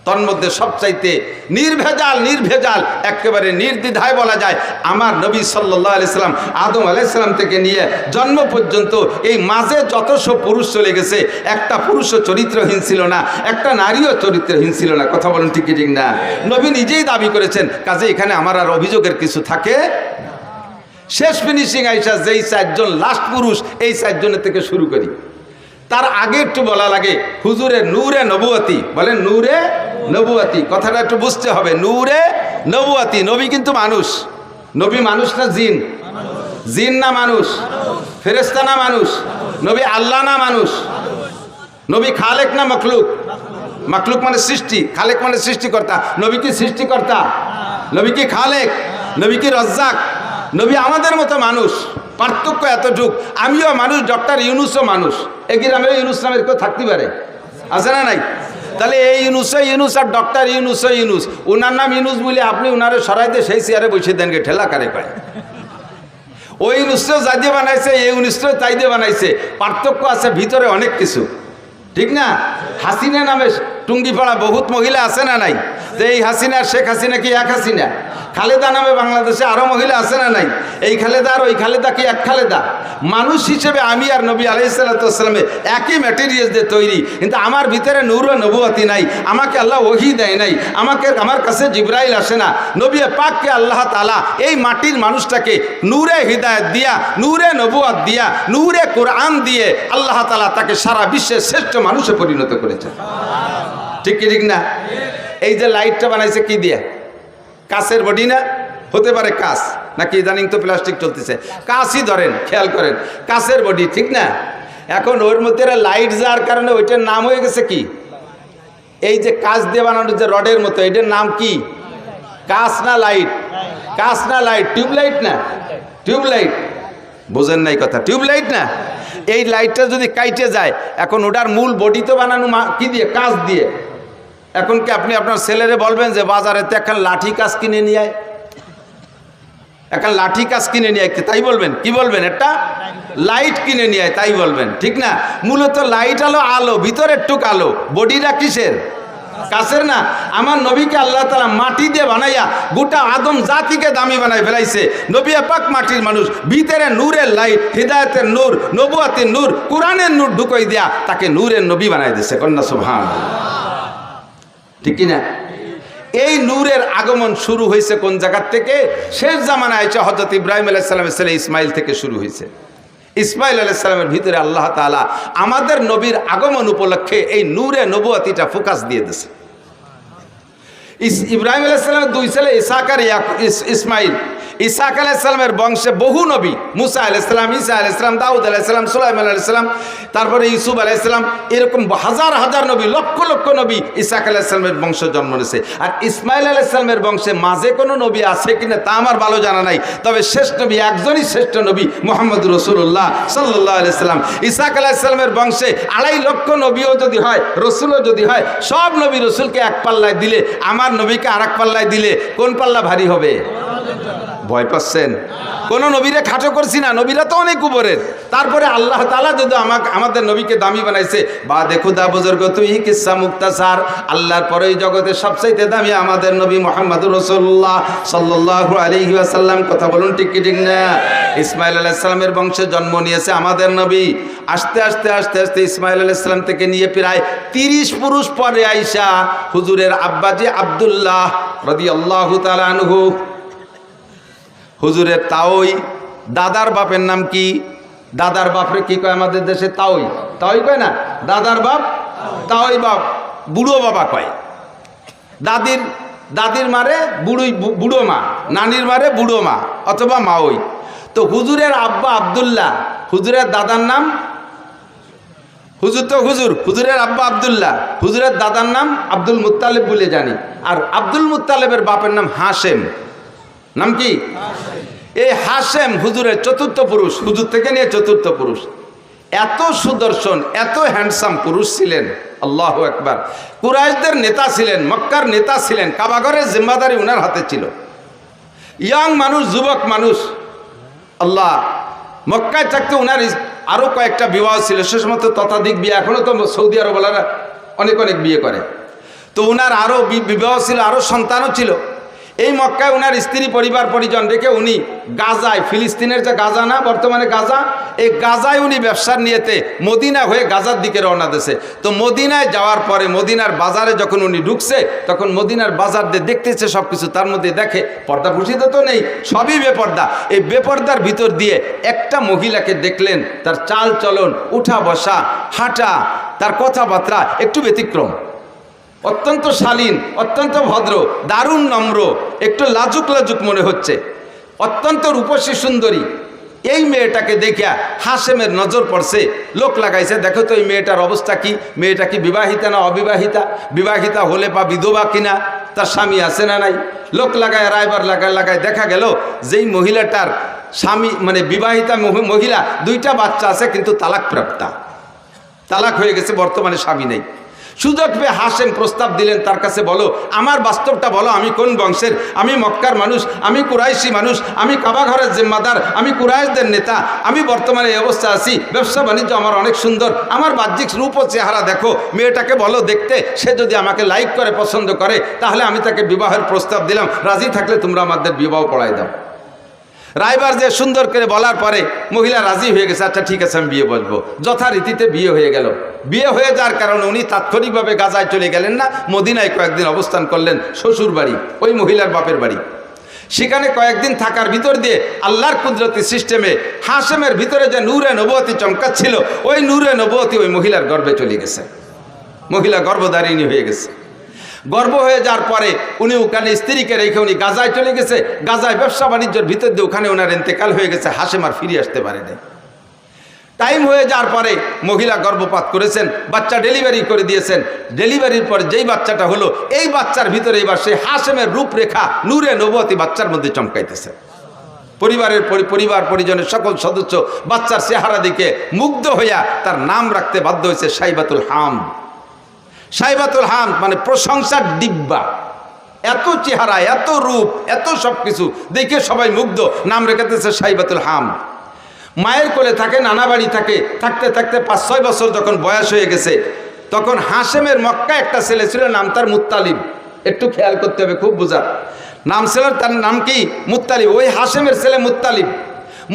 তন্মধ্যে সবচাইতে নির্ভেজাল একেবারে নির্দ্বিধায় বলা যায় আমার নবী সাল্লাল্লাহু আলাইহি সাল্লাম আদম আলাইহিস সালাম থেকে নিয়ে জন্ম পর্যন্ত এই মাঝে যতশো পুরুষ চলে গেছে, একটা পুরুষও চরিত্রহীন ছিল না, একটা নারীও চরিত্রহীন ছিল না। কথা বলেন ঠিক ঠিক না? নবী নিজেই দাবি করেছেন, কাজে এখানে আমার আর অভিযোগের কিছু থাকে। শেষ ফিনিশিং আইসা যেই 4 জন লাস্ট পুরুষ, এই 4 জনের থেকে শুরু করি। তার আগে একটু বলা লাগে হুজুরের নূরে নবুয়তি, বলেন নূরে নবুয়তি, কথাটা একটু বুঝতে হবে। নূরে নবুয়তি, নবী কিন্তু মানুষ। নবী মানুষ না জিন? জিন না মানুষ? ফেরেশতা না মানুষ? নবী আল্লাহ না মানুষ? নবী খালেক না মখলুক? মখলুক মানে সৃষ্টি, খালেক মানে সৃষ্টিকর্তা। নবী কি সৃষ্টিকর্তা? নবী কি খালেক? নবী কি রজ্জাক? নবী আমাদের মতো মানুষ, পার্থক্য এতটুক। আমিও মানুষ, ডক্টর ইউনুসও মানুষ। এই গ্রামে ইউনুস নামের কেউ থাকতে পারে? আছে না নাই? তাহলে এই ইউনুস আর ডক্টর ইউনুস, ওনার নাম ইউনুস বলে আপনি ওনারে সরাই দিয়ে সেই চেয়ারে বসে দেন গে, ঠেলা কারে পায়। ওই ইউনুসটাও যাই দিয়ে বানাইছে, এই ইউনুসটাও তাই দিয়ে বানাইছে, পার্থক্য আছে ভিতরে অনেক কিছু, ঠিক না? হাসিনা নামে টুঙ্গিপাড়া বহুত মহিলা আছে না নাই? যে এই হাসিনা আর শেখ হাসিনা কি এক হাসিনা? খালেদা নামে বাংলাদেশে আরো মহিলা আছে না নাই? এই খালেদা আর ওই খালেদা কি এক খালেদা? মানুষ হিসেবে আমি আর নবী আলাইহিস সালাতু ওয়াস সালামের একই ম্যাটেরিয়ালস দিয়ে তৈরি, কিন্তু আমার ভিতরে নূর ও নবুয়তি নাই। আমাকে আল্লাহ ওহী দেয় নাই, আমার কাছে জিবরাইল আসে না। নবী পাককে আল্লাহ তাআলা এই মাটির মানুষটাকে নূরে হিদায়াত দিয়া, নূরে নবুয়ত দিয়া, নূরে কোরআন দিয়ে আল্লাহ তাআলা তাকে সারা বিশ্বের শ্রেষ্ঠ মানুষে পরিণত করেছেন। ঠিক কি ঠিক না? এই যে লাইটটা বানাইছে কি দিয়ে? কাঁচের বডি না? হতে পারে কাঁচ, নাকি ইদানিং তো প্লাস্টিক চলতেছে, কাঁচই ধরেন, খেয়াল করেন, কাঁচের বডি, ঠিক না? এখন ওর মধ্যে লাইট যাওয়ার কারণে ওইটার নাম হয়ে গেছে কি? এই যে কাঁচ দিয়ে বানানো যে রডের মতো, এটার নাম কি? কাঁচ না লাইট? কাঁচ না লাইট? টিউবলাইট না? টিউবলাইট। বোঝেন নাই কথা? টিউবলাইট না? এই লাইটটা যদি কাইটে যায়, এখন ওটার মূল বডি তো বানানো কি দিয়ে? কাঁচ দিয়ে। এখন কি আপনি আপনার ছেলেরে বলবেন যে বাজারে তো এখন লাঠি কাজ কিনে নিয়ে আয়, এখন লাঠি কাজ কিনে নিয়ে আয়, তাই বলবেন? কি বলবেন? একটা লাইট কিনে নিয়ে আয়, তাই বলবেন, ঠিক না? মূলত লাইট হলো আলো, ভিতরের টুক আলো, বডিটা কিসের? কাছের না? আমার নবীকে আল্লাহ তাআলা মাটি দিয়ে বানাইয়া গোটা আদম জাতিকে দামি বানাই ফেলাইছে। নবী পাক মাটির মানুষ, ভিতরে নূরের লাইট, হিদায়াতের নূর, নবুয়তের নূর, কোরআনের নূর ঢুকাই দিয়া তাকে নূরের নবী বানাই দিয়েছে। কন্যা সুবহানাল্লাহ, ঠিক কিনা? এই নূরের আগমন শুরু হয়েছে কোন জায়গার থেকে? শেষ জামানায় এসে হযরত ইব্রাহিম আলাইহিস সালামের ছেলে ইসমাইল থেকে শুরু হয়েছে। ইসমাইল আলাইহিস সালামের ভিতরে আল্লাহ তাআলা আমাদের নবীর আগমন উপলক্ষে এই নূরে নবুয়তিটা ফোকাস দিয়ে দিয়েছে। ইব্রাহিম আলাইহিস সালামের 2 ছেলে ইসহাক আর ইসমাইল। ইসহাক আলাইহিস সালামের বংশে বহু নবী, মুসা আলাইহিস সালাম, ঈসা আলাইহিস সালাম, দাউদ আলাইহিস সালাম, সুলাইমান আলাইহিস সালাম, তারপরে ইউসুফ আলাইহিস সালাম, এরকম হাজার হাজার নবী, লক্ষ লক্ষ নবী ইসহাক আলাইহিস সালামের বংশ জন্ম নিয়েছে। আর ইসমাইল আলাইহিস সালামের বংশে মাঝে কোনো নবী আছে কিনা তা আমার ভালো জানা নাই, তবে শেষ নবী একজনই শ্রেষ্ঠ নবী, মুহাম্মদ রাসূলুল্লাহ সাল্লাল্লাহু আলাইহি সাল্লাম। ইসহাক আলাইহিস সালামের বংশে 2.5 লক্ষ নবীও যদি হয়, রসুলও যদি হয়, সব নবী রসুলকে এক পাল্লায় দিলে, আমার নবীকে আর এক পাল্লায় দিলে কোন পাল্লা ভারী হবে? ভয় পাচ্ছেন? কোন নবীরে খাটো করছি না, নবীরা তো অনেক উপরের। তারপরে আল্লাহ তাআলা যদি আমাদের নবীকে দামি বানাইছে, বা দেখো দা বুজুর্গ তুই কিসসা মুক্তাসার, আল্লাহর পরে এই জগতের সবচাইতে দামি আমাদের নবী মুহাম্মদুর রাসূলুল্লাহ সাল্লাল্লাহু আলাইহি ওয়াসাল্লাম। কথা বলুন ঠিক কি ঠিক না? ইসমাইল আলাইহিস সালামের বংশে জন্ম নিয়েছে আমাদের নবী। আস্তে আস্তে আস্তে আস্তে ইসমাইল আলাইহিস সালাম থেকে নিয়ে প্রায় 30 পুরুষ পরে আইসা হুজুরের আব্বাজি আব্দুল্লাহ রাদিয়াল্লাহু তাআলা আনহু, হুজুরের তাওই, দাদার বাপের নাম কি? দাদার বাপরে কি কয় আমাদের দেশে? তাওই। তাওই কয় না? দাদার বাপ তাওই বাপ। বুড়ো বাবা কয়। দাদির মারে বুড়ো মা, নানির মারে বুড়ো মা অথবা মা ওই। তো হুজুরের আব্বা আব্দুল্লাহ, হুজুরের দাদার নাম হুজুর, তো হুজুরের আব্বা আব্দুল্লাহ, হুজুরের দাদার নাম আব্দুল মুত্তালিব বলে জানি। আর আব্দুল মুত্তালিবের বাপের নাম হাশেম। নাম কি? এই হাশেম হুজুরের চতুর্থ পুরুষ, হুজুর থেকে নিয়ে চতুর্থ পুরুষ। এত সুদর্শন, এত হ্যান্ডসাম পুরুষ ছিলেন, আল্লাহু আকবার। কুরাইশদের নেতা ছিলেন, মক্কার নেতা ছিলেন, কাবাঘরের জিম্মাদারি উনার হাতে ছিল। ইয়াং মানুষ, যুবক মানুষ, আল্লাহ। মক্কায় থাকতে উনার আরও কয়েকটা বিবাহ ছিল, সে সময় তো ততাধিক বিয়ে, এখনও তো সৌদি আরবওয়ালারা অনেক বিয়ে করে। তো উনার আরও বিবাহ ছিল, আরও সন্তানও ছিল। এই মক্কায় উনার স্ত্রী পরিবার পরিজন রেখে উনি গাজায়, ফিলিস্তিনের যে গাজা না বর্তমানে গাজা, এই গাজায় উনি ব্যবসার নিয়েতে মদিনা হয়ে গাজার দিকে রওনা দিয়েছে। তো মদিনায় যাওয়ার পরে মদিনার বাজারে যখন উনি ঢুকছে, তখন মদিনার বাজার দিয়ে দেখতেছে সব কিছু, তার মধ্যে দেখে পর্দা ফুসিতে তো নেই, সবই বেপর্দা। এই বেপর্দার ভিতর দিয়ে একটা মহিলাকে দেখলেন, তার চাল চলন, উঠা বসা, হাঁটা, তার কথাবার্তা একটু ব্যতিক্রম, অত্যন্ত শালীন, অত্যন্ত ভদ্র, দারুণ নম্র, একটু লাজুক লাজুক মনে হচ্ছে, অত্যন্ত রূপসী সুন্দরী। এই মেয়েটাকে দেখিয়া হাশেমের নজর পড়ছে, লোক লাগাইছে, দেখো তো এই মেয়েটার অবস্থা কি, মেয়েটা কি বিবাহিতা না অবিবাহিতা, বিবাহিতা হলে বা বিধবা কিনা, তার স্বামী আছে না নাই। লোক লাগায় রায়বার লাগায় দেখা গেল যেই মহিলাটার স্বামী মানে বিবাহিতা মহিলা, 2টা বাচ্চা আছে, কিন্তু তালাকপ্রাপ্তা, তালাক হয়ে গেছে, বর্তমানে স্বামী নেই। সুযোগ পেয়ে হাশেম প্রস্তাব দিলেন, তার কাছে বলো, আমার বাস্তবটা বলো, আমি কোন বংশের, আমি মক্কার মানুষ, আমি কুরাইশি মানুষ, আমি কাবাঘরের জিম্মাদার, আমি কুরাইশদের নেতা, আমি বর্তমানে এই অবস্থা আছি, ব্যবসা বাণিজ্য আমার অনেক সুন্দর, আমার বাহ্যিক রূপ ও চেহারা দেখো, মেয়েটাকে বলো দেখতে, সে যদি আমাকে লাইক করে, পছন্দ করে, তাহলে আমি তাকে বিবাহের প্রস্তাব দিলাম, রাজি থাকলে তোমরা আমাদের বিবাহ পড়াই দাও। রায়বার যে সুন্দর করে বলার পরে মহিলা রাজি হয়ে গেছে, আচ্ছা ঠিক আছে আমি বিয়ে বলবো। যথারীতিতে বিয়ে হয়ে গেল। বিয়ে হয়ে যাওয়ার কারণে উনি তাৎক্ষণিকভাবে গাজায় চলে গেলেন না, মদিনায় কয়েকদিন অবস্থান করলেন, শ্বশুর বাড়ি, ওই মহিলার বাপের বাড়ি। সেখানে কয়েকদিন থাকার ভিতর দিয়ে আল্লাহর কুদরতি সিস্টেমে হাশেমের ভিতরে যে নূরে নবুয়তি চমকাচ্ছিল, ওই নূরে নবুয়তি ওই মহিলার গর্ভে চলে গেছে, মহিলা গর্ভধারিণী হয়ে গেছে। গর্ভ হয়ে যাওয়ার পরে উনি ওখানে স্ত্রীকে রেখে উনি গাজায় চলে গেছে। গাজায় ব্যবসা বাণিজ্যের ভিতর দিয়ে ওখানে ওনার ইন্তেকাল হয়ে গেছে, হাশেম আর ফিরে আসতে পারেনি। টাইম হয়ে যাওয়ার পরে মহিলা গর্ভপাত করেছেন, বাচ্চা ডেলিভারি করে দিয়েছেন। ডেলিভারির পরে যেই বাচ্চাটা হলো, এই বাচ্চার ভিতরে এবার সেই হাশেমের রূপরেখা নূরে নবুয়তি বাচ্চার মধ্যে চমকাইতেছে। পরিবার পরিজনের সকল সদস্য বাচ্চার চেহারা দিকে মুগ্ধ হইয়া তার নাম রাখতে বাধ্য হয়েছে সাইবাতুল হামদ। সাইবাতুল হামদ মানে প্রশংসার ডিব্বা। এত চেহারা, এত রূপ, এত সব কিছু দেখে সবাই মুগ্ধ, নাম রেখেতেছে সাইবাতুল হামদ। মায়ের কোলে থাকে, নানা বাড়ি থাকে, থাকতে থাকতে 5-6 বছর যখন বয়স হয়ে গেছে, তখন হাশেমের মক্কা একটা ছেলে ছিল, নাম তার মুত্তালিব। একটু খেয়াল করতে হবে, খুব বোঝা নাম ছিল, তার নাম কি? মুত্তালিব। ওই হাশেমের ছেলে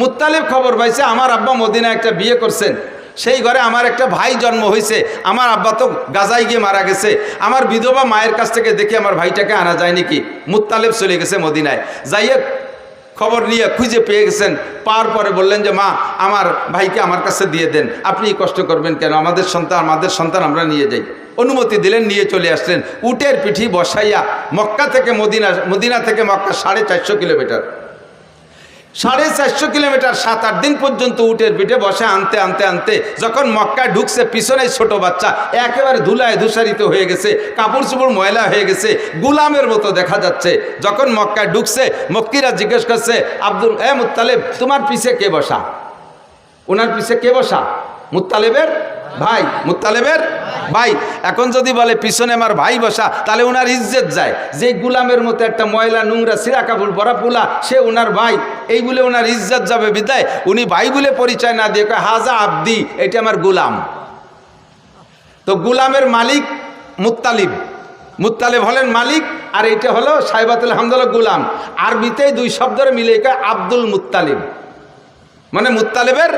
মুত্তালিব খবর পাইছে আমার আব্বা মদিনায় একটা বিয়ে করছেন, সেই ঘরে আমার একটা ভাই জন্ম হয়েছে, আমার আব্বা তো গাজায় গিয়ে মারা গেছে, আমার বিধবা মায়ের কাছ থেকে দেখে আমার ভাইটাকে আনা যায় নাকি। মুত্তালিব চলে গেছে মদিনায়, যাইয়ে খবর নিয়ে খুঁজে পেয়ে গেছেন। পাওয়ার পরে বললেন যে মা, আমার ভাইকে আমার কাছে দিয়ে দেন, আপনি কষ্ট করবেন কেন, আমাদের সন্তান আমরা নিয়ে যাই। অনুমতি দিলেন, নিয়ে চলে আসলেন। উটের পিঠি বসাইয়া মক্কা থেকে মদিনা থেকে মক্কা 450 কিলোমিটার, 450 কিলোমিটার 7-8 দিন পর্যন্ত উটের পিঠে বসে আনতে আনতে আনতে যখন মক্কায় ঢুকছে, পিছনে ছোট বাচ্চা একেবারে ধুলায় ধূসারিত হয়ে গেছে, কাপড় চোপড় ময়লা হয়ে গেছে, গুলামের মতো দেখা যাচ্ছে। যখন মক্কায় ঢুকছে, মক্কিরা জিজ্ঞেস করছে, মুত্তালিব তোমার পিছে কে বসা? ওনার পিছে কে বসা? মুত্তালিবের ভাই, মুত্তালিবের ভাই। এখন যদি বলে পিছনে আমার ভাই বসা, তাহলে ওনার ইজ্জত যায়। যে গুলামের মতো একটা ময়লা নোংরা সিরা কাপড় বড়া পোলা, সে ওনার ভাই, এই বলে ওনার ইজ্জত যাবে বিদায়। উনি ভাই বলে পরিচয় না দিয়ে কয় হাজা আব্দি, এটা আমার গুলাম। তো গুলামের মালিক মুত্তালিব হলেন মালিক, আর এইটা হলো সাইবাতুল হামদ হলো গুলাম। আরবিতে 2 শব্দের মিলে কয় আব্দুল মুত্তালিব, মানে মুত্তালিবের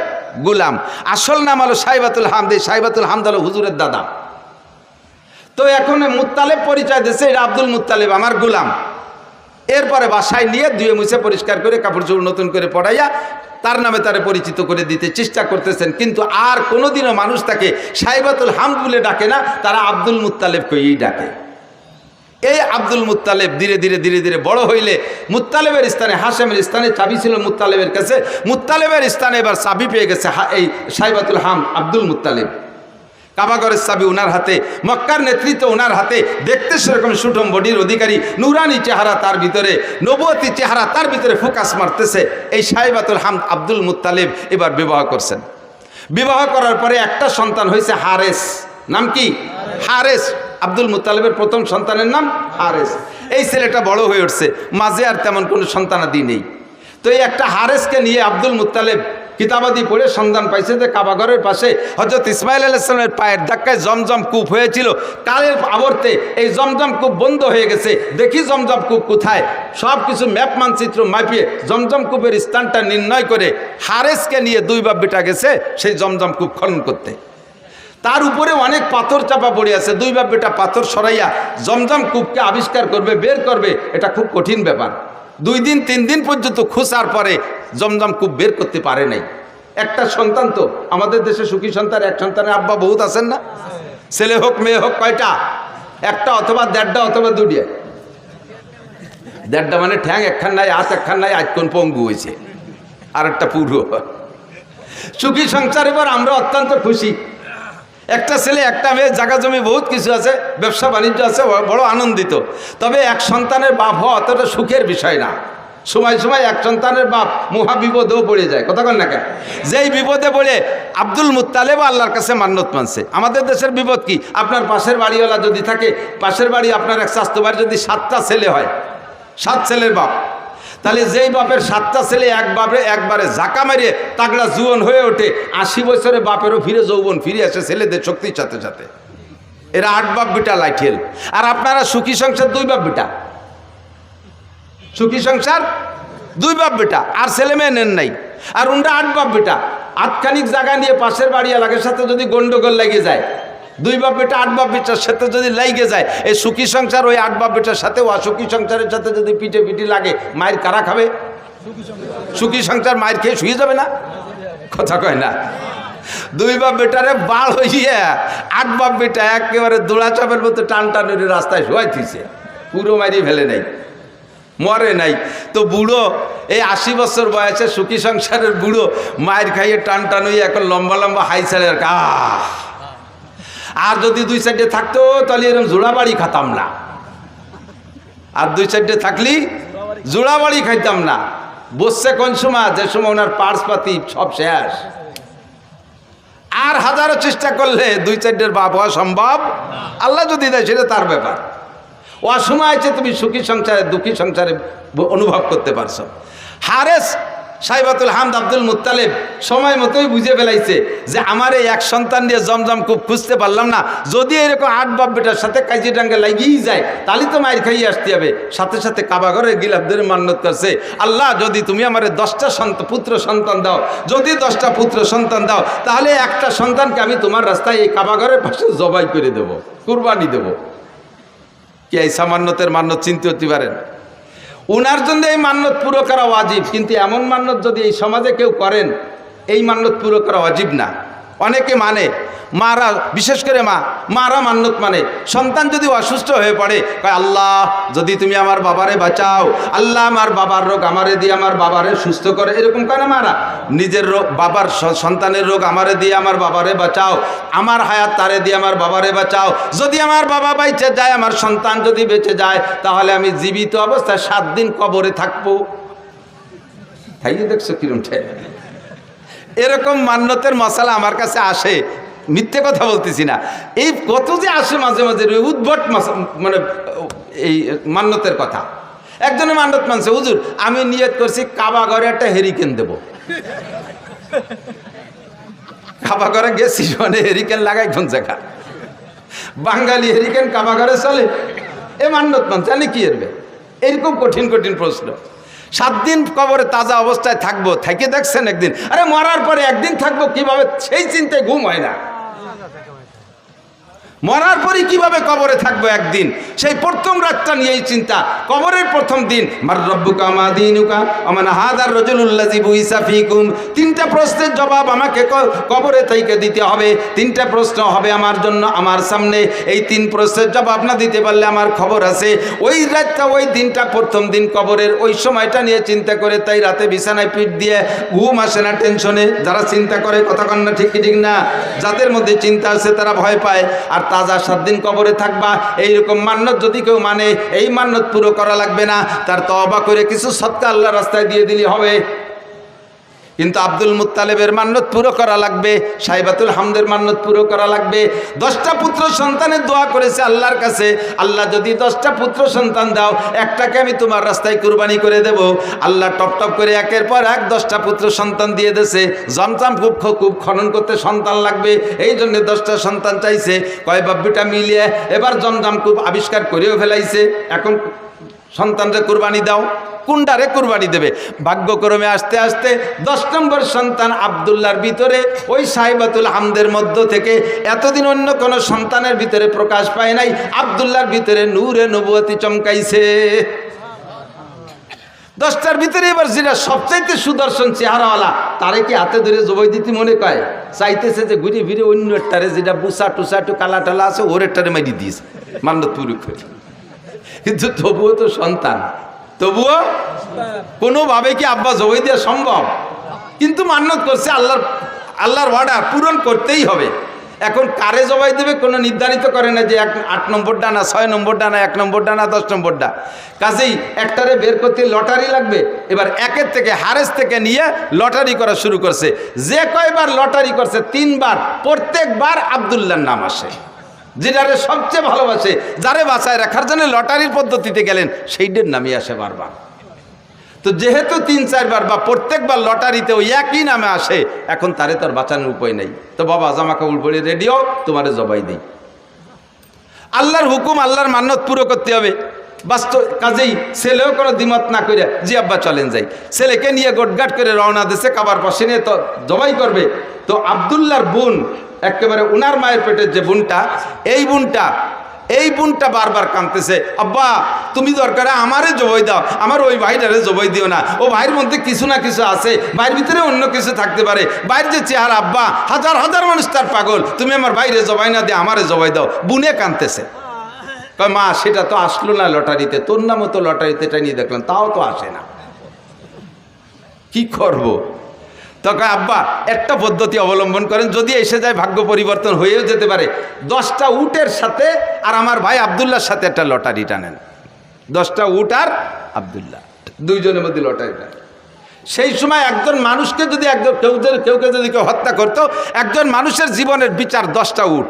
গুলাম। আসল নাম হলো সাইবাতুল হামদ। সাইবাতুল হামদ হলো হুজুরের দাদা। তো এখন মুত্তালিব পরিচয় দিচ্ছে, এটা আব্দুল মুত্তালিব আমার গুলাম। এরপরে বাসায় নিয়ে ধুয়ে মুছে পরিষ্কার করে কাপড় চোপড় নতুন করে পড়াইয়া তার নামে তারে পরিচিত করে দিতে চেষ্টা করতেছেন। কিন্তু আর কোনোদিনও মানুষ তাকে সাইবাতুল হামদ বলে ডাকে না, তারা আব্দুল মুত্তালেব কইই ডাকে। এই আব্দুল মুত্তালেব ধীরে ধীরে ধীরে ধীরে বড় হইলে মুত্তালেবের স্থানে, হাশেমের স্থানে চাবি ছিল মুত্তালেবের কাছে, মুত্তালেবের স্থানে এবার চাবি পেয়ে গেছে এই সাইবাতুল হামদ আব্দুল মুত্তালেব। কাবাগরের চাবি ওনার হাতে, মক্কার নেতৃত্ব ওনার হাতে, দেখতে সেরকম সুঠম বডির অধিকারী, নুরানি চেহারা তার ভিতরে, নবুয়তি চেহারা তার ভিতরে ফোকাস মারতেছে। এই সাইবাতুল হামদ আব্দুল মুত্তালেব এবার বিবাহ করছেন। বিবাহ করার পরে একটা সন্তান হয়েছে হারেস। নাম কি? হারেস। আব্দুল মুত্তালেবের প্রথম সন্তানের নাম হারেস। এই ছেলেটা বড় হয়ে উঠছে, মাঝে আর তেমন কোনো সন্তানাদি নেই। তো এই একটা হারেসকে নিয়ে আব্দুল মুত্তালেব কিতাবাদি পড়ে সন্ধান পাইছে যে কাবাগরের পাশে হযরত ইসমাইল আলাইহিস সালামের পায়ের ধাক্কায় জমজম কূপ হয়েছিল। কালের আবর্তে এই জমজম কূপ বন্ধ হয়ে গেছে। দেখি জমজম কূপ কোথায়, সব কিছু ম্যাপ মানচিত্র মাপিয়ে জমজম কূপের স্থানটা নির্ণয় করে হারেসকে নিয়ে দুই বাপ বেটা গেছে সেই জমজম কূপ খনন করতে। তার উপরে অনেক পাথর চাপা পড়ে আছে। দুই বাপ বেটা পাথর সরাইয়া জমজম কূপকে আবিষ্কার করবে, বের করবে, এটা খুব কঠিন ব্যাপার। 2 দিন 3 দিন পর্যন্ত খোঁজার পরে জমজম কূপ বের করতে পারে নাই। একটা সন্তান, তো আমাদের দেশে সুখী সন্তান, এক সন্তানের আব্বা বহুত আছেন না? ছেলে হোক মেয়ে হোক কয়টা? একটা অথবা 1.5টা অথবা 2টা। 1.5টা মানে ঠ্যাং একখান নাই, হাত একখান নাই, আজ কোন পঙ্গু হয়েছে, আর একটা পুরো। সুখী সংসার এবার আমরা অত্যন্ত খুশি। একটা ছেলে একটা মেয়ে, জায়গা জমি বহুত কিছু আছে, ব্যবসা বাণিজ্য আছে, বড় আনন্দিত। তবে এক সন্তানের বাপ হওয়া অতটা সুখের বিষয় না। সময় সময় এক সন্তানের বাপ মহা বিপদেও পড়ে যায়। কথা কন না কেন? যেই বিপদে পড়ে আব্দুল মুত্তালেব আল্লাহর কাছে মান্নত মানছে। আমাদের দেশের বিপদ কি? আপনার পাশের বাড়িওয়ালা যদি থাকে, পাশের বাড়ি আপনার এক স্বাস্থ্য বাড়ি যদি 7টা ছেলে হয়, 7 ছেলের বাপ, তাহলে যেই বাপের 7টা ছেলে একবারে ঝাঁকা মারিয়ে তাগড়া জুয়ন হয়ে ওঠে, 80 বছরে বাপেরও ফিরে যৌবন ফিরে আসে ছেলেদের শক্তির সাথে সাথে। এরা 8 বাপ বেটা লাইঠেল। আর আপনারা সুখী সংসার 2 বাপ বেটা, সুখী সংসার 2 বাপ বেটা, আর ছেলে মেয়ে নেন নাই। আর উনরা 8 বাপ বেটা, আটখানিক জায়গা নিয়ে পাশের বাড়ি এলাকার সাথে যদি গন্ডগোল লেগে যায়, 2 বাপ বেটা 8 বাপ বেটার সাথে যদি লাগে যায়, এই সুখী সংসার ওই 8 বাপ বেটার সাথে অসুখী সংসারের সাথে যদি পিঠে পিঠি লাগে, মায়ের কারা খাবে? সুখী সংসার মায়ের খেয়ে শুয়ে যাবে না? কথা কয় না? 2 বাপ বেটারে বাল হইয়া 8 বাপ বেটা একেবারে দোড়াচাপের মতো টান টানের রাস্তায় শোয়াই দিছে, পুরো মারিয়ে ফেলে নাই, মরে নাই। তো বুড়ো এই 80 বছর বয়সে সুখী সংসারের বুড়ো মায়ের খাইয়ে টান টান হইয়া এখন লম্বা লম্বা হাই ছাড়ে। আর যদি 2 সাইডে থাকতো তাহলে এরকম জোড়া বাড়ি খাতাম না। আর 2 সাইডে থাকলি জোড়া বাড়ি খাইতাম না। বসছে কোন সময়? যে সময় ওনার পার্স পাতি সব শেষ। আর হাজারো চেষ্টা করলে 2 সাইডের বাপ হওয়া সম্ভব। আল্লাহ যদি দেয় সেটা তার ব্যাপার। অসময় আছে তুমি সুখী সংসারে দুঃখী সংসারে অনুভব করতে পারছো। হারেস সাইবাতুল হামদ আব্দুল মুত্তালেব সময় মতোই বুঝে ফেলাইছে যে আমার এই এক সন্তান দিয়ে জমজম কূপ খুঁজতে পারলাম না, যদি এরকম 8 বাপ বেটার সাথে কাজী ডাঙ্গে লাগিয়েই যায় তাহলে তো মায়ের খাইয়ে আসতে হবে। সাথে সাথে কাবাগরের গিলাফ ধরে মান্নত করছে, আল্লাহ যদি তুমি আমার 10টা পুত্র সন্তান দাও, যদি 10টা পুত্র সন্তান দাও, তাহলে একটা সন্তানকে আমি তোমার রাস্তায় এই কাবাগরের পাশে জবাই করে দেব, কুরবানি দেব। কি এই সামান্যতের মান্যত চিনতে হতে পারেন? উনার জন্য এই মান্যত পুরো করা ওয়াজিব, কিন্তু এমন মান্যত যদি এই সমাজে কেউ করেন, এই মান্যত পুরো করা ওয়াজিব না। অনেকে মানে, মারা, বিশেষ করে মারা মান্যত মানে সন্তান যদি অসুস্থ হয়ে পড়ে, কয় আল্লাহ যদি তুমি আমার বাবারে বাঁচাও, আল্লাহ আমার বাবার রোগ আমারে দিয়ে আমার বাবারে সুস্থ করে, এরকম করে মারা। নিজের রোগ, বাবার সন্তানের রোগ আমারে দিয়ে আমার বাবারে বাঁচাও, আমার হায়াত তারে দিয়ে আমার বাবারে বাঁচাও। যদি আমার বাবা বেঁচে যায়, আমার সন্তান যদি বেঁচে যায়, তাহলে আমি জীবিত অবস্থায় 7 দিন কবরে থাকবো। তাই দেখছো কিরম ঠেক। এরকম মান্যতের মশালা আমার কাছে আসে, মিথ্যে কথা বলতেছি না। এই কত যে আসে মাঝে মাঝে উদ্ভট মানে এই মান্যতের কথা। একজনে মান্যত মানছে, হুজুর আমি নিয়ত করছি কাবাগরে একটা হেরিকেন দেব। কাবাগরে গেছি মানে হেরিকেন লাগাই কোন জায়গা? বাঙালি হেরিকেন কাবাগরে চলে? এ মান্যত মানছে, জানি কি এরবে? এরকম কঠিন কঠিন প্রশ্ন। 7 দিন কবরে তাজা অবস্থায় থাকবো, থেকে দেখছেন একদিন? আরে মরার পরে একদিন থাকবো কিভাবে, সেই চিন্তায় ঘুম হয় না। মরার পরই কিভাবে কবরে থাকবো একদিন, সেই প্রথম রাতটা নিয়েই চিন্তা। কবরের প্রথম দিন, মার রব্বুকা মা দীনুকা ওমান হাদার রাজুলুল্লাযী বুইসা ফীকুম, তিনটা প্রশ্নের জবাব আমাকে কবরে থেকে দিতে হবে। তিনটা প্রশ্ন হবে আমার জন্য, আমার সামনে। এই তিন প্রশ্নের জবাব না দিতে পারলে আমার খবর আছে। ওই রাতটা, ওই দিনটা, প্রথম দিন কবরের ওই সময়টা নিয়ে চিন্তা করে তাই রাতে বিছানায় পিঠ দিয়ে ঘুম আসে না টেনশনে। যারা চিন্তা করে, কথা কন না ঠিক কি ঠিক না? যাদের মধ্যে চিন্তা আছে তারা ভয় পায়। আর তাজা 7 দিন কবরে থাকবা, এইরকম মান্যত যদি কেউ মানে, এই মান্যত পুরো করা লাগবে না, তার তওবা করে কিছু সদকা আল্লাহ রাস্তায় দিয়ে দিলে হবে। কিন্তু আব্দুল মুত্তালিবের মান্যত পুরো করা লাগবে, সাইবাতুল হামদের মান্যত পুরো করা লাগবে। 10টা পুত্র সন্তানের দোয়া করেছে আল্লাহর কাছে, আল্লাহ যদি 10টা পুত্র সন্তান দাও, একটাকে আমি তোমার রাস্তায় কুরবানি করে দেব। আল্লাহ টপ টপ করে একের পর এক 10টা পুত্র সন্তান দিয়ে দিয়েছে। জমজম খুব খনন করতে সন্তান লাগবে, এই জন্য 10টা সন্তান চাইছে। কয় বাব্বিটা মিলিয়ে এবার জমজম খুব আবিষ্কার করেও ফেলাইছে। এখন সন্তানরে কুরবানি দাও, কুন্ডারে কুরবানি দেবে। ভাগ্যক্রমে আস্তে আস্তে 10 নম্বর সন্তান আব্দুল্লাহর ভিতরে, ওই সাইবাতুল হামদের মধ্য থেকে এতদিন অন্য কোন সন্তানের ভিতরে প্রকাশ পায় নাই, আব্দুল্লাহর ভিতরে নূরে নবুয়তি চমকাইছে। 10টার ভিতরে এবার যেটা সবচাইতে সুদর্শন চেহারাওয়ালা, তারে কি হাতে ধরে জবাই দিতে মনে কয়? চাইতেছে যে ঘুরে ফিরে অন্য একটারে, যেটা বুসা টুসা একটু কালা টালা আছে, ওর একটারে মারি দিয়েছে মান্যত পুরো করে। কিন্তু তবুও তো সন্তান, তবুও কোনোভাবে কি আব্বা জবাই দেওয়া সম্ভব? কিন্তু মান্যত করছে, আল্লাহর ওয়াদা পূরণ করতেই হবে। এখন কারে জবাই দেবে কোনো নির্ধারিত করে না যে 8 নম্বর ডানা, 6 নম্বর ডানা, 1 নম্বর ডানা, 10 নম্বর ডা। কাজেই একটারে বের করতে লটারি লাগবে। এবার একের থেকে হারেস থেকে নিয়ে লটারি করা শুরু করছে। যে কয়বার লটারি করছে 3 বার, প্রত্যেকবার আব্দুল্লাহর নাম আসে। যেটারে সবচেয়ে ভালোবাসে, যারে বাঁচায় রাখার জন্য লটারির পদ্ধতিতে গেলেন, সেইটার নামই আসে বারবার। তো যেহেতু 3-4 বার বা প্রত্যেকবার লটারিতে ওই একই নামে আসে, এখন তারে তার বাঁচানোর উপায় নেই। তো বাবা জামা কাপড় পরে রেডিও, তোমারে জবাই দেই। আল্লাহর হুকুম, আল্লাহর মান্যত পুরো করতে হবে। বাস্তব কাজেই ছেলেও কোনো দ্বিমত না করে, জি আব্বা চলেন যাই। ছেলেকে নিয়ে গোটগাট করে রওনা দিয়েছে, কাবার পাশে নিয়ে তো জবাই করবে। তো আব্দুল্লাহর বোন, একেবারে উনার মায়ের পেটের যে বোনটা, এই বোনটা বারবার কাঁদতেছে, আব্বা তুমি দরকারে আমারে জবাই দাও, আমার ওই ভাইটারে জবাই দিও না। ও ভাইয়ের মধ্যে কিছু না কিছু আছে, ভাইয়ের ভিতরে অন্য কিছু থাকতে পারে। ভাইয়ের যে চেহারা, আব্বা হাজার হাজার মানুষ তার পাগল, তুমি আমার ভাইরে জবাই না দিয়ে আমারে জবাই দাও। বুনে কাঁদতেছে। কয় মা সেটা তো আসলো না লটারিতে, তোর নামও তো লটারিতে টানিয়ে দেখলাম, তাও তো আসে না, কি করব? তখন আব্বা একটা পদ্ধতি অবলম্বন করেন, যদি এসে যায় ভাগ্য পরিবর্তন হয়েও যেতে পারে। 10টা উটের সাথে আর আমার ভাই আব্দুল্লাহর সাথে একটা লটারি টানেন। 10টা উট আর আব্দুল্লাহ, দুইজনের মধ্যে লটারি টানেন। সেই সময় একজন মানুষকে যদি কেউকে যদি কেউ হত্যা করতো, একজন মানুষের জীবনের বিচার 10টা উট।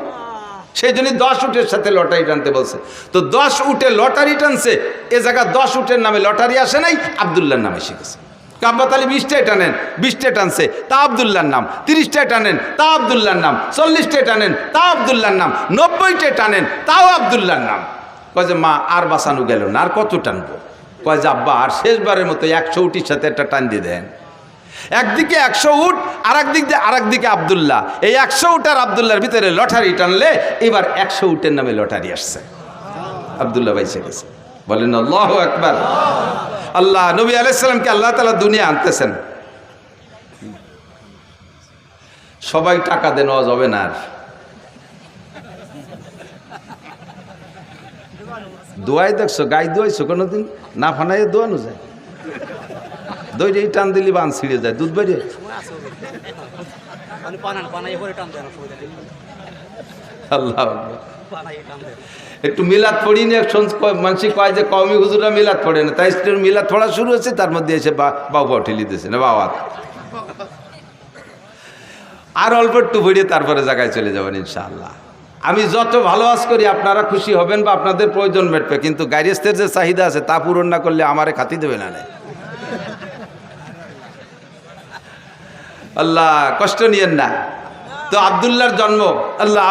সেই জন্য 10 উটের সাথে লটারি টানতে বলছে। তো 10 উটে লটারি টানছে, এ জায়গায় 10 উটের নামে লটারি আসে নাই, আব্দুল্লাহর নামে শিখেছে। কাব্বা তালি 20টায় টানেন, 20টে টানছে, তা আব্দুল্লাহর নাম। 30টায় টানেন, তা আব্দুল্লাহর নাম। 40টায় টানেন, তা আব্দুল্লাহর নাম। 90টায় টানেন, তাও আব্দুল্লাহর নাম। কয় যে মা আর বাঁচানো গেল না, আর কত টানবো? কয় যে আব্বা আর শেষবারের মতো 100 উটির সাথে একটা টান দিয়ে দেন। একদিকে 100 উট, আরেকদিকে আব্দুল্লাহ। এই 100 উট আর আব্দুল্লাহর ভিতরে লটারি টানলে এবার 100 উটের নামে লটারি আসছে। আব্দুল্লাহ বাইসে গেছে। বলেন আল্লাহু আকবার। আল্লাহ নবী আলাইহিস সালামকে আল্লাহ তাআলা দুনিয়া আনতেছেন। সবাই টাকা দেন, নেওয়া যাবে না। আর দোয়াই দেখছো, গাই দোয়াইছো কোনোদিন? না ফানাই দোয়ানো যায়? দইটা টান দিলি বান ছিঁড়ে যায়, দুধ বেরিয়ে। আল্লাহ একটু মিলাদ পড়ি না, মানুষ কয় যে কওমি হুজুরা মিলাদ পড়ে না, তাই মিলাদ পড়া শুরু হচ্ছে, তার মধ্যে এসে বাবা ঠেলি দিয়েছে না বাবা। আর অল্প একটু পড়িয়ে তারপরে জায়গায় চলে যাবেন ইনশাআল্লাহ। আমি যত ভালো আজ করি আপনারা খুশি হবেন বা আপনাদের প্রয়োজন মেটবে, কিন্তু গাইরেস্তের যে চাহিদা আছে তা পূরণ না করলে আমারে খাতি দেবে না। আল্লাহ কষ্ট নিয়েন না। তো আব্দুল্লাহর জন্ম,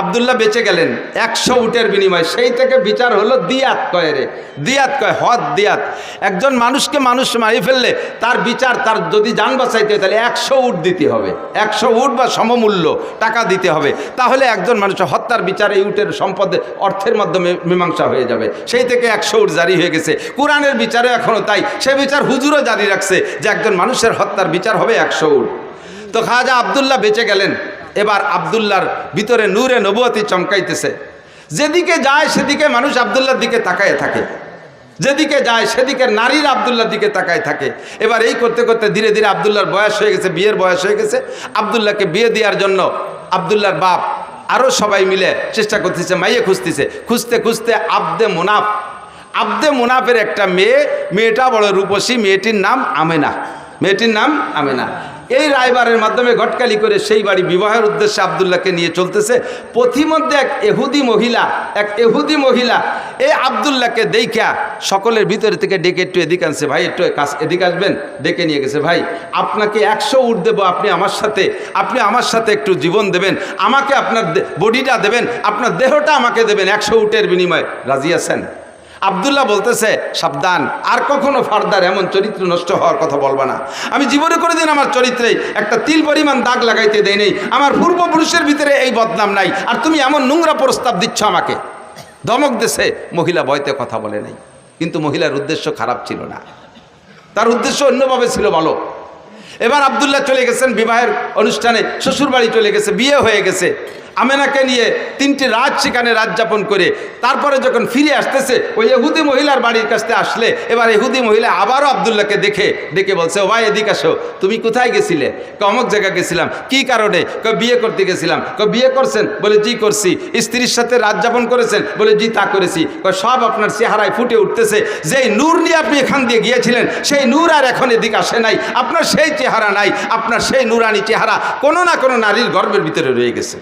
আব্দুল্লাহ বেঁচে গেলেন 100 উটের বিনিময়ে। সেই থেকে বিচার হলো দিয়াত কয় রে, দিয়াত কয়, হদ দিয়াত। একজন মানুষকে মানুষ মারি ফেললে তার বিচার, তার যদি জান বাঁচাইতে হয় তাহলে 100 উট দিতে হবে, 100 উট বা সমমূল্য টাকা দিতে হবে। তাহলে একজন মানুষের হত্যার বিচার এই উটের সম্পদে অর্থের মাধ্যমে মীমাংসা হয়ে যাবে। সেই থেকে 100 উট জারি হয়ে গেছে। কোরআনের বিচারে এখনও তাই, সে বিচার হুজুরও জারি রাখছে যে একজন মানুষের হত্যার বিচার হবে 100 উট। তো খাজা আব্দুল্লাহ বেঁচে গেলেন। এবার আব্দুল্লাহর ভিতরে নূরে নবুয়তি চমকাইতেছে। যেদিকে যায় সেদিকে মানুষ আব্দুল্লাহর দিকে তাকায় থাকে, যেদিকে যায় সেদিকে নারীর আব্দুল্লাহর দিকে তাকায় থাকে। এবার এই করতে করতে ধীরে ধীরে আব্দুল্লাহর বয়স হয়ে গেছে, বিয়ের বয়স হয়ে গেছে। আব্দুল্লাহকে বিয়ে দেওয়ার জন্য আব্দুল্লাহর বাপ আরও সবাই মিলে চেষ্টা করতেছে, মাইয়ে খুঁজতেছে। খুঁজতে খুঁজতে আব্দে মুনাফের একটা মেয়েটা বড় রূপসী, মেয়েটির নাম আমেনা, মেয়েটির নাম আমেনা। এই রায়বারের মাধ্যমে ঘটকালি করে সেই বাড়ি বিবাহের উদ্দেশ্যে আব্দুল্লাহকে নিয়ে চলতেছে। পথিমধ্যে এক এহুদি মহিলা এই আব্দুল্লাহকে দেখা সকলের ভিতরে থেকে ডেকে একটু এদিকে আনছে। ভাই একটু এদিকে আসবেন, ডেকে নিয়ে গেছে। ভাই আপনাকে 100 উট দেবো, আপনি আমার সাথে একটু জীবন দেবেন, আমাকে আপনার বডিটা দেবেন, আপনার দেহটা আমাকে দেবেন 100 উটের বিনিময়ে, রাজি আছেন? আব্দুল্লাহ বলতেছে, সাবধান, আর কখনো ফার্দার এমন চরিত্র নষ্ট হওয়ার কথা বলবা না। আমি জীবনে কোনোদিন আমার চরিত্রে একটা তিল পরিমাণ দাগ লাগাইতে দেই নেই, আমার পূর্বপুরুষের ভিতরে এই বদনাম নাই, আর তুমি এমন নোংরা প্রস্তাব দিচ্ছ আমাকে। ধমক দেশে মহিলা ভয়তে কথা বলে নাই, কিন্তু মহিলার উদ্দেশ্য খারাপ ছিল না, তার উদ্দেশ্য অন্যভাবে ছিল ভালো। এবার আব্দুল্লাহ চলে গেছেন বিবাহের অনুষ্ঠানে, শ্বশুরবাড়ি চলে গেছে, বিয়ে হয়ে গেছে। আমেনাকে নিয়ে 3টি রাত সেখানে রাত যাপন করে তারপরে যখন ফিরে আসতেছে ওই ইহুদি মহিলার বাড়ির কাছে আসলে, এবার ইহুদি মহিলা আবারও আব্দুল্লাহকে ডেকে বলছে, ও ভাই এদিকে আসো, তুমি কোথায় গেছিলে? অমুক জায়গা গেছিলাম। কি কারণে? বিয়ে করতে গেছিলাম। বিয়ে করছেন? বলে জি করছি। স্ত্রীর সাথে রাত যাপন করেছেন? বলে জি তা করেছি। সব আপনার চেহারায় ফুটে উঠতেছে, যেই নূর নিয়ে আপনি এখান দিয়ে গিয়েছিলেন সেই নূর আর এখন এদিকে আসে নাই, আপনার সেই চেহারা নাই, আপনার সেই নূরানি চেহারা কোনো না কোনো নারীর গর্ভের ভিতরে রয়ে গেছে।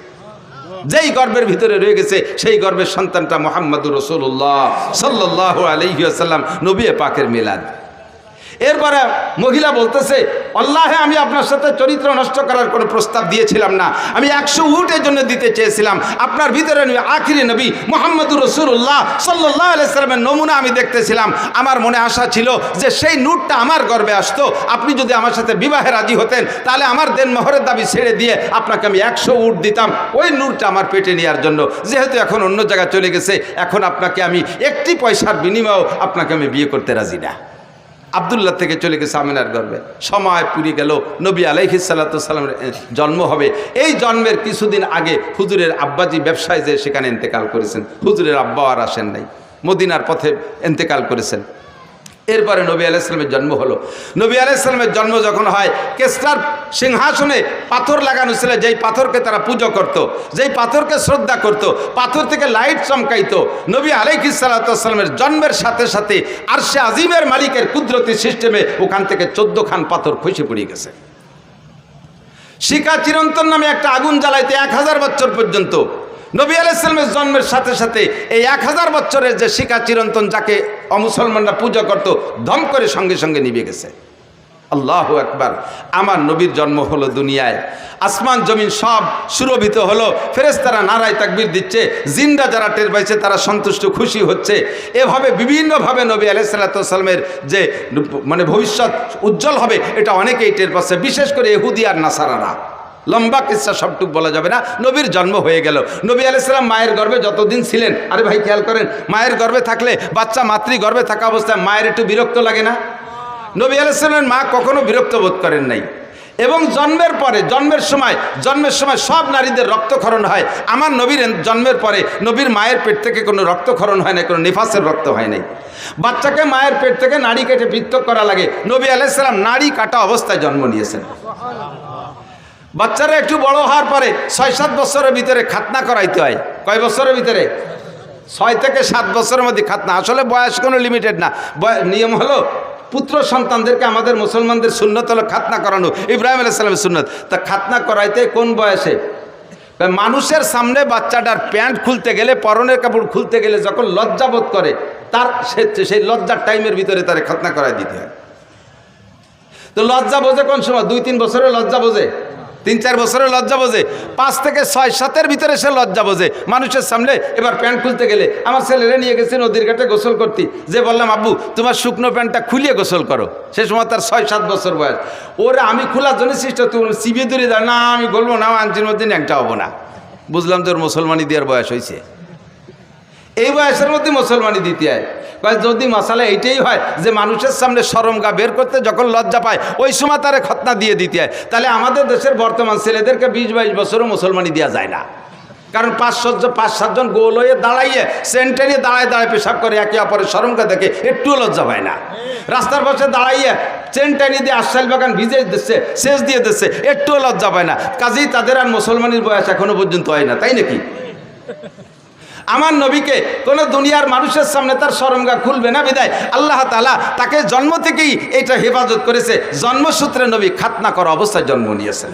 যেই গর্ভের ভিতরে রয়ে গেছে সেই গর্ভের সন্তানটা মুহাম্মদুর রাসূলুল্লাহ সাল্লাল্লাহু আলাইহি ওয়াসাল্লাম, নবী পাকের মিলাদ। এরপরে মহিলা বলতেছে, আল্লাহে আমি আপনার সাথে চরিত্র নষ্ট করার কোনো প্রস্তাব দিয়েছিলাম না, আমি 100 উটের জন্য দিতে চেয়েছিলাম। আপনার ভিতরে আখিরি নবী মুহাম্মদুর রাসূলুল্লাহ সাল্লাল্লাহু আলাইহি ওয়াসাল্লামের নমুনা আমি দেখতেছিলাম। আমার মনে আশা ছিল যে সেই নূরটা আমার গর্ভে আসতো, আপনি যদি আমার সাথে বিবাহে রাজি হতেন তাহলে আমার দেন মোহরের দাবি ছেড়ে দিয়ে আপনাকে আমি 100 উট দিতাম ওই নূরটা আমার পেটে নেওয়ার জন্য। যেহেতু এখন অন্য জায়গায় চলে গেছে, এখন আপনাকে আমি একটি পয়সার বিনিময়েও আপনাকে আমি বিয়ে করতে রাজি না। আব্দুল্লাহ থেকে চলে গেছে আমিনার গর্ভে। সময় পুরিয়ে গেল, নবী আলাইহিস সালাতু ওয়াস সালামের জন্ম হবে। এই জন্মের কিছুদিন আগে হুজুরের আব্বাজি ব্যবসায় যে সেখানে ইন্তেকাল করেছেন। হুজুরের আব্বা আর আসেন নাই, মদিনার পথে ইন্তেকাল করেছেন। এরপরে নবী আলাইহিস সালামের জন্ম হলো। নবী আলাইহিস সালামের জন্ম যখন হয়, কেসরার সিংহাসনে পাথর লাগানো ছিল, যেই পাথরকে তারা পুজো করত, যেই পাথরকে শ্রদ্ধা করত, পাথর থেকে লাইট চমকাইতো। নবী আলাইহিস সালাতু ওয়াস সালামের জন্মের সাথে সাথে আরশে আজিমের মালিকের কুদরতি সিস্টেমে ওখান থেকে 14 খান পাথর খসে পড়ে গেছে। শিখা চিরন্তন নামে একটা আগুন জ্বালাইতে 1000 বছর পর্যন্ত। নবী আলাইহিস সালামের জন্মের সাথে সাথে এই 1000 বছরের যে শিখা চিরন্তন, যাকে অমুসলমানরা পূজা করত, ধম করে সঙ্গে সঙ্গে নিভে গেছে। আল্লাহু আকবার। আমার নবীর জন্ম হলো দুনিয়ায়, আসমান জমিন সব সুরভিত হলো, ফেরেশতারা নারায় তাকবীর দিচ্ছে, জিন্দা যারা টের পাইছে তারা সন্তুষ্ট খুশি হচ্ছে। এভাবে বিভিন্নভাবে নবী আলাইহিস সালাতু ওয়াস সালামের যে ভবিষ্যৎ উজ্জ্বল হবে এটা অনেকেই টের পাচ্ছে, বিশেষ করে ইহুদি আর নাসারারা। লম্বা কিসসা সবটুক বলা যাবে না। নবীর জন্ম হয়ে গেল। নবী আলাইহিস সালাম মায়ের গর্ভে যতদিন ছিলেন, আরে ভাই খেয়াল করেন, মায়ের গর্ভে থাকলে বাচ্চা মাতৃ গর্ভে থাকা অবস্থায় মায়ের একটু বিরক্ত লাগে না? নবী আলাইহিস সালামের মা কখনো বিরক্ত বোধ করেন নাই। এবং জন্মের পরে, জন্মের সময় সব নারীদের রক্তক্ষরণ হয়। আমার নবীর জন্মের পরে নবীর মায়ের পেট থেকে কোনো রক্তক্ষরণ হয় না, কোনো নিফাসের রক্ত হয় নাই। বাচ্চাকে মায়ের পেট থেকে নাড়ি কেটে পৃথক করা লাগে, নবী আলাইহিস সালাম নাড়ি কাটা অবস্থায় জন্ম নিয়েছেন। বাচ্চারা একটু বড় হওয়ার পরে 6-7 বছরের ভিতরে খাতনা করাইতে হয়। কয় বছরের ভিতরে? 6 থেকে 7 বছরের মধ্যে খাতনা। আসলে বয়স কোনো লিমিটেড না, নিয়ম হলো পুত্র সন্তানদেরকে আমাদের মুসলমানদের সুন্নত হলো খাতনা করানো, ইব্রাহিম আলাইহিস সালামের সুন্নত। তা খাতনা করাইতে কোন বয়সে? মানুষের সামনে বাচ্চাটার প্যান্ট খুলতে গেলে, পরনের কাপড় খুলতে গেলে যখন লজ্জা বোধ করে, তার সেই লজ্জার টাইমের ভিতরে তার খাতনা করাই দিতে হয়। তো লজ্জা বোঝে কোন সময়? 2-3 বছরে লজ্জা বোঝে। 3-4 বছরের লজ্জা বোঝে, 5 থেকে 6-7-এর ভিতরে সে লজ্জা বোঝে মানুষের সামনে। এবার প্যান্ট খুলতে গেলে আমার ছেলেরা নিয়ে গেছে নদীর ঘাটে গোসল করতে, যে বললাম আব্বু তোমার শুকনো প্যান্টটা খুলিয়ে গোসল করো, সে সময় তার 6-7 বছর বয়স। ওরে আমি খোলার জন্য চেষ্টা, তুমি চিবিয়ে দূরে দাঁড়, না আমি বলবো না, আংটির মধ্যে ন্যাংটা হবো না। বুঝলাম যে ওর মুসলমানি দেওয়ার বয়স হয়েছে, এই বয়সের মধ্যে মুসলমানি দিতে হয়। যদি মশালা এইটাই হয় যে মানুষের সামনে শরমগা বের করতে যখন লজ্জা পায় ওই সময় তারে খতনা দিয়ে দিতে হয়, তাহলে আমাদের দেশের বর্তমান ছেলেদেরকে 20-22 বছরও মুসলমানি দেওয়া যায় না। কারণ 5-7 জন গোল হয়ে দাঁড়াইয়ে সেন্টে নিয়ে দাঁড়ায় পেশাব করে, একে অপরের শরমগা দেখে একটুও লজ্জা পায় না। রাস্তার পাশে দাঁড়াইয়ে চেনটানি দিয়ে আশাইল বাগান ভিজে দিচ্ছে, সেচ দিয়ে দিচ্ছে, একটুও লজ্জা পায় না। কাজেই তাদের আর মুসলমানের বয়স এখনো পর্যন্ত হয় না, তাই নাকি? আমার নবীকে কোন দুনিয়ার মানুষের সামনে তার শরমগা খুলবে না, বিদায় আল্লাহ তাআলা তাকে জন্ম থেকেই এটা হেফাজত করেছে। জন্মসূত্রে নবী খাতনা করা অবস্থায় জন্ম নিয়েছেন।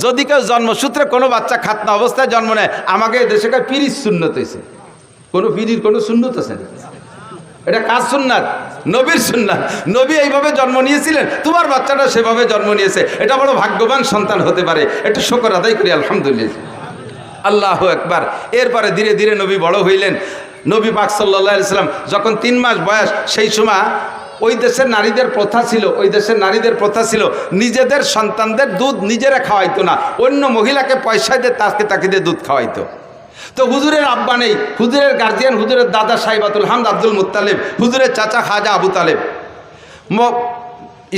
যদি কেউ জন্মসূত্রে কোনো বাচ্চা খাতনা অবস্থায় জন্ম নেয়, আমাকে দেশে পিরির সুন্নত হয়েছে। কোনো পিরির কোনো সুন্নত আছে না, এটা কাজ সুন্নাত, নবীর সুন্নাত। নবী এইভাবে জন্ম নিয়েছিলেন, তোমার বাচ্চাটা সেভাবে জন্ম নিয়েছে। এটা বড় ভাগ্যবান সন্তান হতে পারে, একটু শুকর আদায় করি আলহামদুলিল্লাহ। আল্লাহু আকবার। এরপরে ধীরে ধীরে নবী বড় হইলেন। নবী পাক সাল্লাল্লাহু আলাইহি সাল্লাম যখন 3 মাস বয়স, সেই সময় ওই দেশের নারীদের প্রথা ছিল নিজেদের সন্তানদের দুধ নিজেরা খাওয়াইতো না, অন্য মহিলাকে পয়সা দিয়ে তাকে দিয়ে দুধ খাওয়াইতো। তো হুজুরের আব্বা নেই, হুজুরের গার্জিয়ান হুজুরের দাদা সাইবাতুল হামদ আব্দুল মুত্তালিব, হুজুরের চাচা খাজা আবু তালেব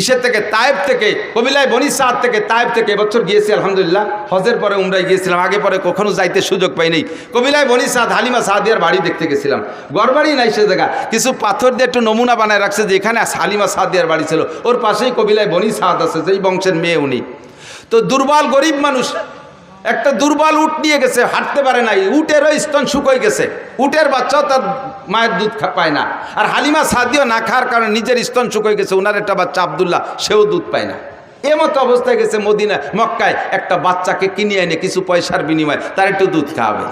ইসের থেকে তায়েব থেকে, কবিলায় বনি সাদ থেকে, তায়েব থেকে এবছর গিয়েছি আলহামদুলিল্লাহ। হজের পরে উমরায় গিয়েছিলাম, আগে পরে কখনো যাইতে সুযোগ পাই নাই। কবিলায় বনি সাদ হালিমা সাদিয়ার বাড়ি দেখতে গেছিলাম। গড়বাড়ি নাই সে জায়গা, কিছু পাথর দিয়ে একটু নমুনা বানায় রাখছে যে এখানে হালিমা সাদিয়ার বাড়ি ছিল। ওর পাশেই কবিলায় বনি সাদ আছে, যেই বংশের মেয়ে উনি। তো দুর্বল গরিব মানুষ, একটা দুর্বল উট নিয়ে গেছে, হাঁটতে পারে নাই, উটেরও স্তন শুকিয়ে গেছে, উটের বাচ্চাও তার মায়ের দুধ পায় না। আর হালিমা সাদিও না খাওয়ার কারণে নিজের স্তন শুকিয়ে গেছে, ওনার একটা বাচ্চা আব্দুল্লাহ, সেও দুধ পায় না। এমতো অবস্থায় গেছে মদিনা মক্কায় একটা বাচ্চাকে কিনে এনে কিছু পয়সার বিনিময়ে তার একটু দুধ খাওয়াবে।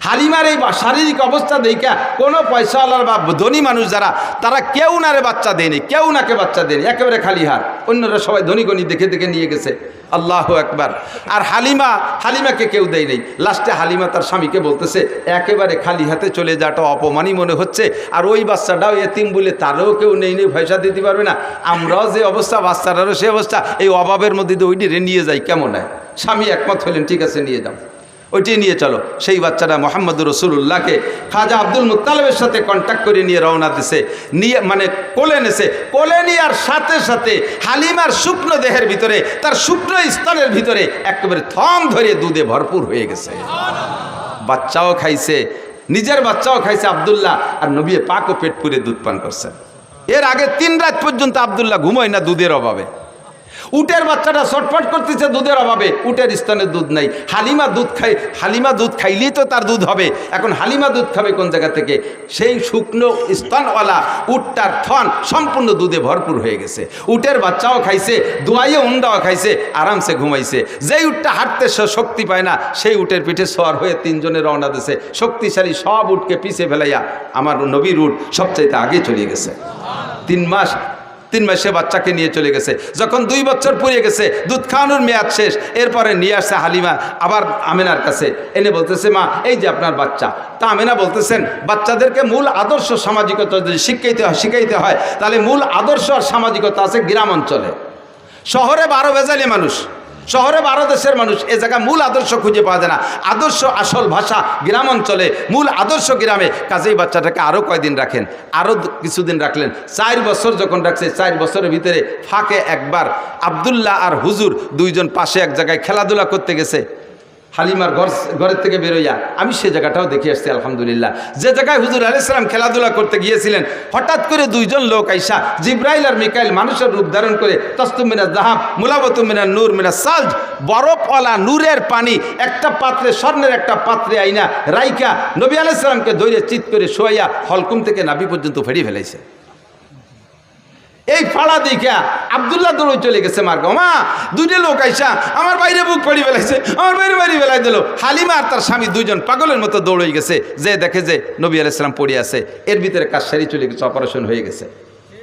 হালিমার এই শারীরিক অবস্থা দেখা কোনো পয়সাওয়ালার বা ধনী মানুষ যারা, তারা কেউ নারে বাচ্চা দেয়নি, কেউ নাকে বাচ্চা দেয়নি, একেবারে খালি হাত। অন্যরা সবাই ধনী গণী দেখে দেখে নিয়ে গেছে। আল্লাহু আকবার। আর হালিমাকে কেউ দেয় নেই। লাস্টে হালিমা তার স্বামীকে বলতেছে, একেবারে খালি হাতে চলে যাওয়াটা অপমানই মনে হচ্ছে, আর ওই বাচ্চাটাও এতিম বলে তারও কেউ নেই পয়সা দিতে পারবে না, আমরাও যে অবস্থা বাচ্চাটারও সে অবস্থা, এই অভাবের মধ্যে দিয়ে ওইটি নিয়ে যাই, কেমন হয়? স্বামী একমত হলেন, ঠিক আছে নিয়ে যাও, ওইটি নিয়ে চলো। সেই বাচ্চাটা মোহাম্মদুর রাসূলুল্লাহকে খাজা আব্দুল মুত্তালিবের সাথে কন্ট্যাক্ট করে নিয়ে রওনা দিছে, নিয়ে মানে কোলে নেছে। কোলে নিয়ে আর সাথে সাথে হালিমার শুকনো দেহের ভিতরে, তার শুকনো স্তনের ভিতরে একেবারে থম ধরে দুধে ভরপুর হয়ে গেছে। বাচ্চাও খাইছে, নিজের বাচ্চাও খাইছে আব্দুল্লাহ, আর নবী পাকও পেট পুরে দুধ পান করছে। এর আগে 3 রাত পর্যন্ত আব্দুল্লাহ ঘুমোয় না দুধের অভাবে। উটের বাচ্চাটা ছটফট করতেছে দুধের অভাবে, উটের স্তনের দুধ নাই। হালিমা দুধ খাইলেই তো তার দুধ হবে। এখন হালিমা দুধ খাবে কোন জায়গা থেকে? সেই শুকনো স্তনওয়ালা উটটার থন সম্পূর্ণ দুধে ভরপুর হয়ে গেছে। উটের বাচ্চাও খাইছে, দোয়াইয়ে উন্ডাও খাইছে, আরামসে ঘুমাইছে। যেই উটটা হাঁটতে শক্তি পায় না, সেই উটের পিঠে সওয়ার হয়ে 3 জনে রওনা দিছে। শক্তিশালী সব উটকে পিছে ফেলাইয়া আমার নবীর উট সবচাইতে আগে চলে গেছে। 3 মাসে বাচ্চাকে নিয়ে চলে গেছে। যখন 2 বছর পুড়িয়ে গেছে, দুধ খাওয়ানোর মেয়াদ শেষ, এরপরে নিয়ে আসছে হালিমা আবার আমেনার কাছে, এনে বলতেছে, মা এই যে আপনার বাচ্চা। তা আমেনা বলতেছেন, বাচ্চাদেরকে মূল আদর্শ সামাজিকতা যদি শিখাইতে হয়, তাহলে মূল আদর্শ আর সামাজিকতা আছে গ্রাম অঞ্চলে। শহরে 12 ভেজালি মানুষ, শহরে 12 দেশের মানুষ, এ জায়গায় মূল আদর্শ খুঁজে পাওয়া যায় না। আদর্শ আসল ভাষা গ্রাম অঞ্চলে, মূল আদর্শ গ্রামে। কাজেই বাচ্চাটাকে আরও কয়দিন রাখেন, আরও কিছুদিন রাখলেন। 4 বছর যখন রাখছে, 4 বছরের ভিতরে ফাঁকে একবার আব্দুল্লাহ আর হুজুর 2 জন পাশে এক জায়গায় খেলাধুলা করতে গেছে। হালিমার ঘরের থেকে বেরোইয়া আমি সে জায়গাটাও দেখে আসছি আলহামদুলিল্লাহ। যে জায়গায় হুজুর আলাইহিস সালাম খেলাধুলা করতে গিয়েছিলেন, হঠাৎ করে 2 জন লোক আইসা, জিব্রাইল আর মিকাইল, মানুষের রূপ ধারণ করে, তসতুম মিনাজ যাহাব মুলাবাতুম মিনান নূর মিনাস সালজ, বরফওয়ালা নূরের পানি একটা পাত্রে, স্বর্ণের একটা পাত্রে আইনা রাইকা নবী আলাইহিস সালামকে ধরে চিৎ করে শোয়াইয়া হলকুম থেকে নাভি পর্যন্ত ফেরিয়ে ফেলাইছে। এই ফাড়া দেখা আব্দুল্লাহ দৌড়ে চলে গেছে, মার গো মা, 2 লোক আইসা আমার বাইরে বুক পড়ি ফেলাইছে, আমার বাইরে ফেলাই দিল। হালিমা আর তার স্বামী 2 জন পাগলের মতো দৌড়ে গেছে, যে দেখে যে নবী আলাইহিস সালাম পড়ে আছে। এর ভিতরে কাজ সারি চলে গেছে, অপারেশন হয়ে গেছে।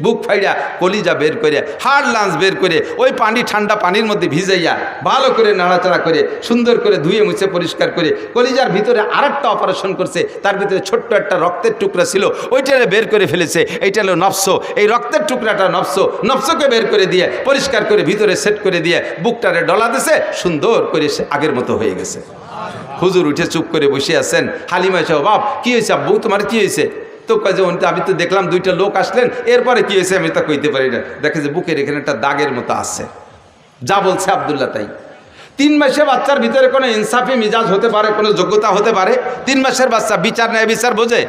বুক ফাইড়া কলিজা বের করে হাড় লাঞ্চ বের করে ওই পানি ঠান্ডা পানির মধ্যে ভিজাইয়া ভালো করে নাড়াচাড়া করে সুন্দর করে ধুয়ে মুছে পরিষ্কার করে কলিজার ভিতরে আরেকটা অপারেশন করছে, তার ভিতরে ছোট্ট একটা রক্তের টুকরা ছিল, ওইটারে বের করে ফেলেছে। এইটা হলো নফস, এই রক্তের টুকরাটা নফসকে বের করে দিয়ে পরিষ্কার করে ভিতরে সেট করে দিয়ে বুকটারে ডলা দিছে, সুন্দর করে সে আগের মতো হয়ে গেছে। হুজুর উঠে চুপ করে বসে আছেন। হালিমা এসে, বাপ কি হয়েছে আব্বু, তোমার কি হয়েছে? তো কাজে আমি তো দেখলাম দুইটা লোক আসলেন, এরপরে কি হয়েছে আমি তা কইতে পারি না। দেখে যে বুকের এখানে একটা দাগের মতো আছে। যা বলছে আব্দুল্লাহ তাই। 3 মাসের বাচ্চার ভিতরে কোনো ইনসাফি মিজাজ হতে পারে, কোনো যোগ্যতা হতে পারে? 3 মাসের বাচ্চা বিচার ন্যায় বিচার বোঝে?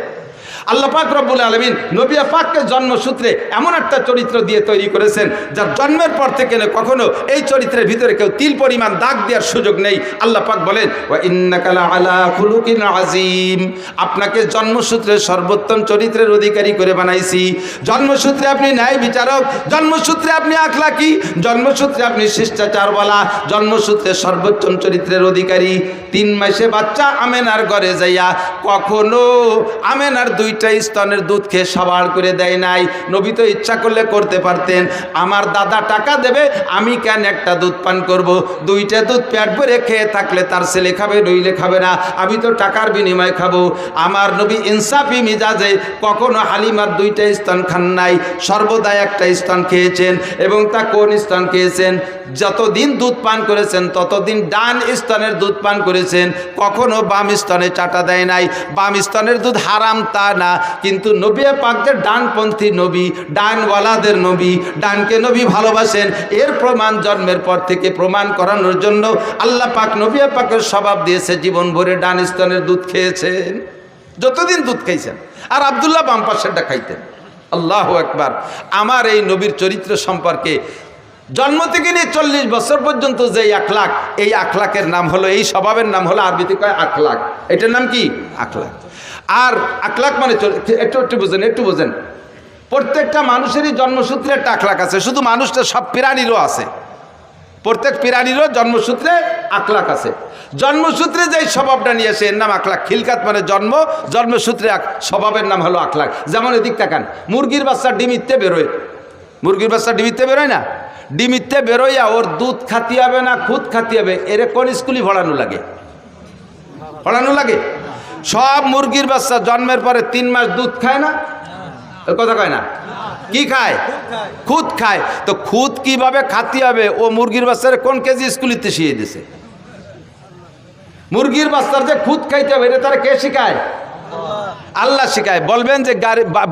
আল্লাহ পাক রব্বুল আলামিন নবী পাককে জন্মসূত্রে এমন একটা চরিত্র দিয়ে তৈরি করেছেন, যার জন্মের পর থেকে কখনো এই চরিত্রের ভিতরে কেউ তিল পরিমাণ দাগ দেওয়ার সুযোগ নেই। আল্লাহ পাক বলেন, ওয়া ইন্নাকা লাআলা খুলুকিন আযীম, আপনাকে জন্মসূত্রে সর্বোত্তম চরিত্রের অধিকারী করে বানাইছি। জন্মসূত্রে আপনি ন্যায় বিচারক, জন্মসূত্রে আপনি আখলাকি, জন্মসূত্রে আপনি শিষ্টাচারওয়ালা, জন্মসূত্রে সর্বোত্তম চরিত্রের অধিকারী। 3 মাসে বাচ্চা আমেনার ঘরে যাইয়া কখনো আমেনার 2টা স্তনের দুধ খেয়ে সাবাড় করে দেয় নাই। নবী তো ইচ্ছা করলে করতে পারতেন, আমার দাদা টাকা দেবে, আমি কেন একটা দুধ পান করব? 2টা দুধ পেট ভরে খেয়ে থাকলে তার ছেলে খাবে, নইলে খাবে না, আমি তো টাকার বিনিময়ে খাবো। আমার নবী ইনসাফি মিজাজে কখনো হালিমার 2টা স্তন খান নাই, সর্বদা একটা স্তন খেয়েছেন। এবং তা কোন স্তন খেয়েছেন? যতদিন দুধ পান করেছেন ততদিন ডান স্তনের দুধ পান করেছেন, কখনো বাম স্তনে চাটা দেয় নাই। বাম স্তনের দুধ হারাম তা না, কিন্তু নবী পাক যে ডানপন্থী নবী, ডানওয়ালাদের নবী, ডানকে নবী ভালোবাসেন, এর প্রমাণ জন্মের পর থেকে প্রমাণ করানোর জন্য আল্লাহ পাক নবী পাকের স্বভাব দিয়েছে জীবন ভরে ডান স্তনের দুধ খেয়েছেন, যতদিন দুধ খাইছেন। আর আব্দুল্লাহ বাম পাশেরটা খাইতেন। আল্লাহু আকবার। আমার এই নবীর চরিত্র সম্পর্কে জন্ম থেকে নিয়ে 40 বছর পর্যন্ত যে আখলাক, এই আখলাকের নাম হলো, এই স্বভাবের নাম হলো আরবিতে কয় আখলাক। এটার নাম কি? আখলাক। আর আখলাক মানে একটু বোঝেন, প্রত্যেকটা মানুষেরই জন্মসূত্রে একটা আখলাক আছে। শুধু মানুষটা, সব প্রাণীরও আছে, প্রত্যেক প্রাণীরও জন্মসূত্রে আখলাক আছে। জন্মসূত্রে যে স্বভাবটা নিয়ে আসে এর নাম আখলাক। খিলকাত মানে জন্মসূত্রে স্বভাবের নাম হলো আখলাক। যেমন এদিক তাকান, মুরগির বাচ্চা ডিমিতে বেরোয়, মুরগির বাচ্চা ডিমিতে বেরোয় না? ডিমিতে বেরোইয়া ওর দুধ খাতি হবে না খুদ খাতি হবে, এর কোন স্কুলই পড়ানো লাগে? পড়ানো লাগে? সব মুরগির বাচ্চা জন্মের পরে 3 মাস দুধ খায় না? কথা কয় না? কি খায়? খুদ খায়। তো খুদ কিভাবে খাতি হবে ও মুরগির বাচ্চার কোন কেজি স্কুলিতে শিখিয়ে দিছে? মুরগির বাচ্চার যে খুদ খাইতে হবে এটা তারা কে শিখায়? আল্লাহ শিখায়। বলবেন যে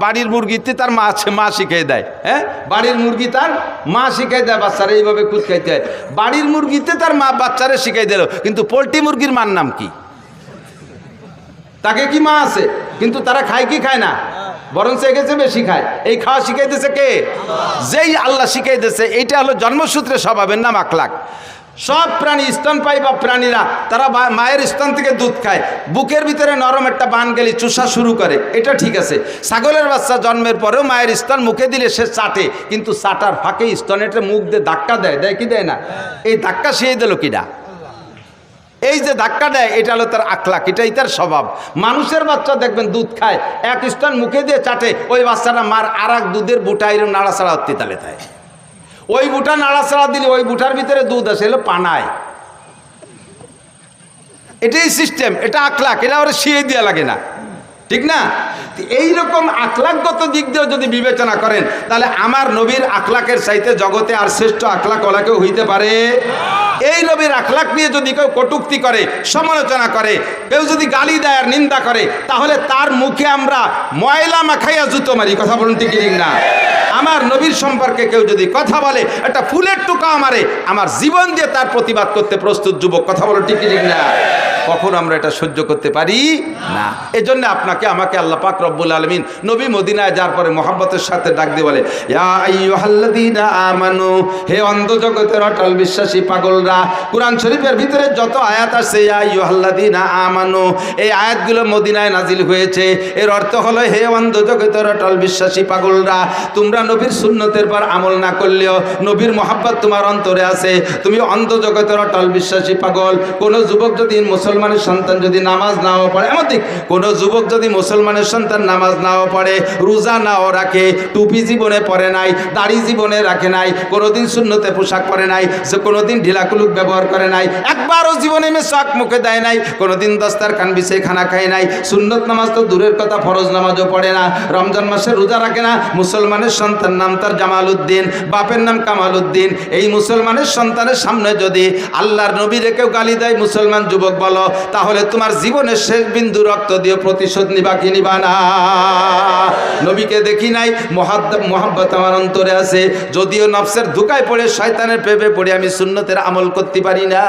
বাড়ির মুরগিতে তার মা শিখাই দেয়? হ্যাঁ, বাড়ির মুরগি তার মা শিখাই দেয় বাচ্চারা এইভাবে খুদ খাইতে হয়। বাড়ির মুরগিতে তার মা বাচ্চারা শিখাই দিল, কিন্তু পোলট্রি মুরগির মার নাম কি? তাকে কি মা আছে? কিন্তু তারা খায় কি খায় না? বরং গেছে বেশি খায়। এই খাওয়া শিখাইতেছে কে? যেই আল্লাহ শিখাইতেছে। এইটা হলো জন্মসূত্রে স্বভাবের নাম আখলাক। সব প্রাণী স্তনপায়ী বা প্রাণীরা তারা মায়ের স্তন থেকে দুধ খায়, বুকের ভিতরে নরম একটা বান গেলে চুষা শুরু করে, এটা ঠিক আছে। ছাগলের বাচ্চা জন্মের পরেও মায়ের স্তন মুখে দিলে সে চাটে, কিন্তু চাটার ফাঁকে স্তনেটা মুখ দিয়ে ধাক্কা দেয়, দেয় কি দেয় না? এই ধাক্কা সে দিল কিনা? এই যে ধাক্কা দেয় এটা হলো তার আখলাক, এটাই তার স্বভাব। মানুষের বাচ্চা দেখবেন দুধ খায়, এক স্তন মুখে দিয়ে চাটে, ওই বাচ্চাটা মার আর এক দুধের বুটা এরকম নাড়াচাড়া হতে তালে তাই, ওই বুটা নাড়াচাড়া দিলে ওই বুটার ভিতরে দুধ আসে, এলো পানায়। এটাই সিস্টেম, এটা আখলাক, এটা ওরা শিয়ে দেওয়া লাগে না, ঠিক না? এইরকম আখলাকগত দিক দিয়েও যদি বিবেচনা করেন, তাহলে আমার নবীর আখলাকের চাইতে জগতে আর শ্রেষ্ঠ আখলাক ওলা কেউ হইতে পারে? এই নবীর আখলাক নিয়ে যদি কেউ কটূক্তি করে, সমালোচনা করে, কেউ যদি গালি দেয় আর নিন্দা করে, তাহলে তার মুখে আমরা ময়লা মাখাইয়া জুতো মারি। কথা বলুন ঠিক না? আমার নবীর সম্পর্কে কেউ যদি কথা বলে, একটা ফুলের টুকা মারে, আমার জীবন দিয়ে তার প্রতিবাদ করতে প্রস্তুত যুবক। কথা বলুন ঠিক না? কখন আমরা এটা সহ্য করতে পারি না। এজন্য আপনাকে আমাকে আল্লাহ পাক রব্বুল আলামিন নবী মদিনায় যাওয়ার পরে মহব্বতের সাথে ডাক দিয়ে বলে, ইয়া আইয়ুহাল্লাযীনা আমানু, হে অন্ধ জগতের অটল বিশ্বাসী পাগলরা। কুরআন শরীফের ভিতরে যত আয়াত আছে ইয়া আইয়ুহাল্লাযীনা আমানু, এই আয়াতগুলো মদিনায় নাজিল হয়েছে। এর অর্থ হলো, হে অন্ধ জগতের অটল বিশ্বাসী পাগলরা, তোমরা নবীর সুন্নতের পর আমল না করলেও নবীর মহব্বত তোমার অন্তরে আছে। তুমি অন্ধ জগতের অটল বিশ্বাসী পাগল। কোন যুবক যদি মুসলমান মুসলমানের সন্তান যদি নামাজ নাও পড়ে, এমনকি কোনো যুবক যদি মুসলমানের সন্তান নামাজ নাও পড়ে, রোজা নাও রাখে, টুপি জীবনে পরে নাই, দাড়ি জীবনে রাখে নাই, কোনোদিন সুন্নতে পোশাক পরে নাই, সে কোনোদিন ঢিলাকুলুক ব্যবহার করে নাই, একবারও জীবনে মেশাক মুখে দেয় নাই, কোনোদিন দস্তারখান বিছিয়ে খানা খায় নাই, সুন্নত নামাজ তো দূরের কথা ফরজ নামাজও পড়ে না, রমজান মাসে রোজা রাখে না, মুসলমানের সন্তান নাম তার জামাল উদ্দিন, বাপের নাম কামাল উদ্দিন, এই মুসলমানের সন্তানের সামনে যদি আল্লাহর নবী রেখেও গালি দেয় মুসলমান যুবক বলো, তাহলে তোমার জীবনের শেষ বিন্দু রক্ত দিয়ে প্রতিশোধ নিবা কি নিবা না? নবীকে দেখি নাই, মোহাব্বত আমার অন্তরে আছে, যদিও নফসের ধোঁকায় পড়ে শয়তানের প্রেমে পড়ে আমি সুন্নতের আমল করতে পারি না।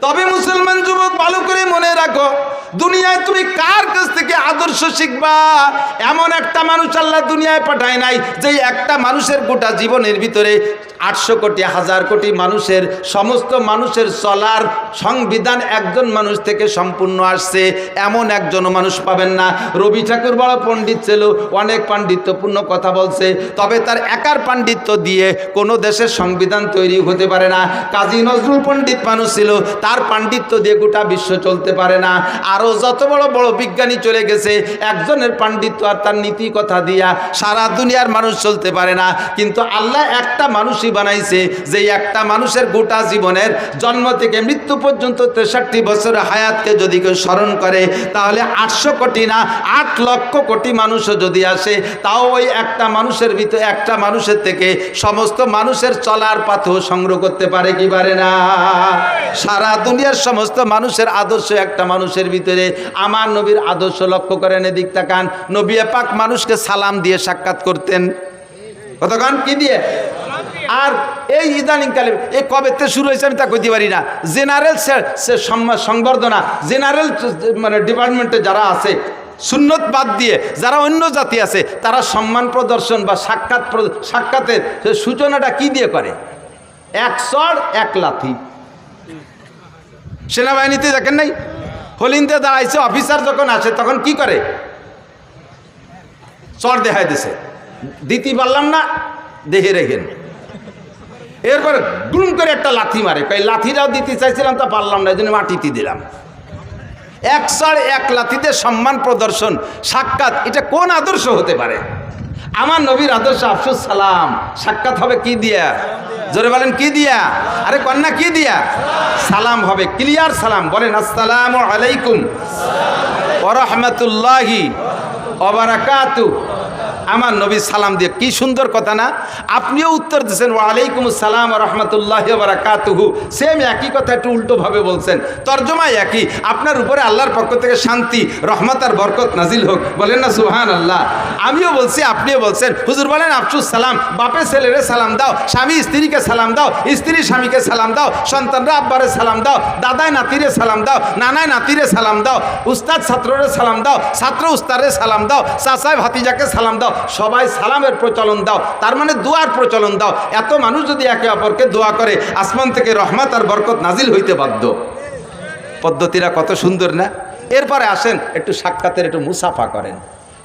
তবে মুসলমান যুবক ভালো করে মনে রাখো, দুনিয়ায় তুমি কার কাছ থেকে আদর্শ শিখবা? এমন একটা মানুষ আল্লাহ দুনিয়ায় পাঠায় নাই যে একটা মানুষের গোটা জীবনের ভিতরে 800 কোটি 1000 কোটি মানুষের সমস্ত মানুষের চলার সংবিধান একজন মানুষ থেকে সম্পূর্ণ আসছে, এমন একজনও মানুষ পাবেন না। রবি ঠাকুর বড় পণ্ডিত ছিল, অনেক পাণ্ডিত্যপূর্ণ কথা বলছে, তবে তার একার পাণ্ডিত্য দিয়ে কোনো দেশের সংবিধান তৈরি হতে পারে না। কাজী নজরুল পণ্ডিত মানুষ ছিল, তার পাণ্ডিত্য দিয়ে গোটা বিশ্ব চলতে পারে না। আরও যত বড় বড় বিজ্ঞানী চলে গেছে, একজনের পাণ্ডিত্য আর তার নীতি কথা দিয়া সারা দুনিয়ার মানুষ চলতে পারে না। কিন্তু আল্লাহ একটা মানুষই বানাইছে, যে একটা মানুষের গোটা জীবনের জন্ম থেকে মৃত্যু পর্যন্ত 63 বছরের হায়াতকে যদি কেউ স্মরণ করে, তাহলে 800 কোটি না 8 লক্ষ কোটি মানুষও যদি আসে, তাও ওই একটা মানুষের ভিতরে, একটা মানুষের থেকে সমস্ত মানুষের চলার পাথও সংগ্রহ করতে পারে কি পারে না? সারা দুনিয়ার সমস্ত মানুষের আদর্শ একটা মানুষের ভিতরে। আমার নবীর আদর্শ লক্ষ্য করেন, এদিক তাকান। নবী পাক মানুষকে সালাম দিয়ে সাক্ষাৎ করতেন। কতক্ষণ কি দিয়ে? আর এই ইদানিংকালে এই কবেতে শুরু হয়েছে আমি তা কইতে পারি না। জেনারেল সংবর্ধনা, জেনারেল মানে ডিপার্টমেন্টে যারা আছে, সুন্নত বাদ দিয়ে যারা অন্য জাতি আছে, তারা সম্মান প্রদর্শন বা সাক্ষাতের সূচনাটা কি দিয়ে করে? 1 চড় 1 লাথি। সেনাবাহিনীতে দেখেন নাই, হলিনতে দাঁড়াইছে, অফিসার যখন আসে তখন কি করে? চড় দেখাই দিছে, দিতে পারলাম না দেখে রেখেন, এরপরে গুম করে একটা লাথি মারে, কই লাথিটাও দিতে চাইছিলাম তা পারলাম না, এই জন্য মাটিতে দিলাম। 1 চড় 1 লাথিতে সম্মান প্রদর্শন, সাক্ষাৎ, এটা কোন আদর্শ হতে পারে? আমার নবীর আদর্শ আফসুস সালাম। সাক্ষাৎ হবে কি দিয়া? জোরে বলেন কি দিয়া? আরে কন্যা কি দিয়া? সালাম হবে, ক্লিয়ার সালাম। বলেন আসসালামু আলাইকুম ওয়া রাহমাতুল্লাহি ওয়া বারাকাতুহু। আমার নবী সালাম দিয়ে, কি সুন্দর কথা না? আপনিও উত্তর দিচ্ছেন ওয়ালাইকুম আসসালাম ওয়া রাহমাতুল্লাহি ওয়া বারাকাতুহু, সেম একই কথা, একটু উল্টোভাবে বলছেন, তর্জমা একই। আপনার উপরে আল্লাহর পক্ষ থেকে শান্তি, রহমত আর বরকত নাজিল হোক, বলেন না সুবহানাল্লাহ। আমিও বলছি, আপনিও বলছেন। হুজুর বলেন আফসুস সালাম, বাপে ছেলেরে সালাম দাও, স্বামী স্ত্রীকে সালাম দাও, স্ত্রী স্বামীকে সালাম দাও, সন্তানরা আব্বারে সালাম দাও, দাদায় নাতিরে সালাম দাও, নানায় নাতিরে সালাম দাও, উস্তাদ ছাত্ররে সালাম দাও, ছাত্র উস্তাদে সালাম দাও, চাচায় ভাতিজাকে সালাম দাও, সবাই সালামের প্রচলন দাও, তার মানে দোয়ার প্রচলন দাও। এত মানুষ যদি একে অপরকে দোয়া করে, আসমান থেকে রহমত আর বরকত নাজিল হইতে বাধ্য। পদ্ধতিরা কত সুন্দর না? এরপরে আসেন একটু সাক্ষাতের, একটু মুসাফা করেন,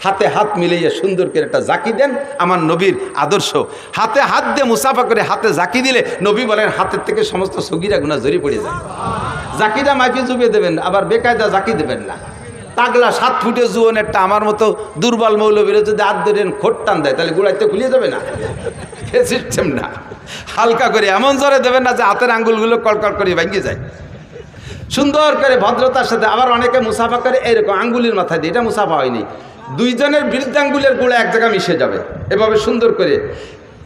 হাতে হাত মিলিয়ে সুন্দর করে একটা জাকি দেন। আমার নবীর আদর্শ, হাতে হাত দিয়ে মুসাফা করে হাতে জাকি দিলে নবী বলেন হাতের থেকে সমস্ত সগীরা গুনাহ ঝরে পড়ে যায়। জাকিটা মাইকে জুবিয়ে দেবেন, আবার বেকায়দা জাকি দেবেন না। তাগলা 7 ফুটে জুয়ন একটা আমার মতো দুর্বল মৌলবীরা যদি হাত ধরেন খোট টান দেয়, তাহলে গুড়াইতে খুলিয়ে যাবে না, সিস্টেম না। হালকা করে এমন জোরে দেবেন না যে হাতের আঙ্গুলগুলো কলকল করে ভেঙে যায়। সুন্দর করে ভদ্রতার সাথে। আবার অনেকে মুসাফা করে এরকম আঙ্গুলির মাথায় দিয়ে, এটা মুসাফা হয়নি, দুইজনের বৃদ্ধাঙ্গুলের গোড়া এক জায়গায় মিশে যাবে, এভাবে সুন্দর করে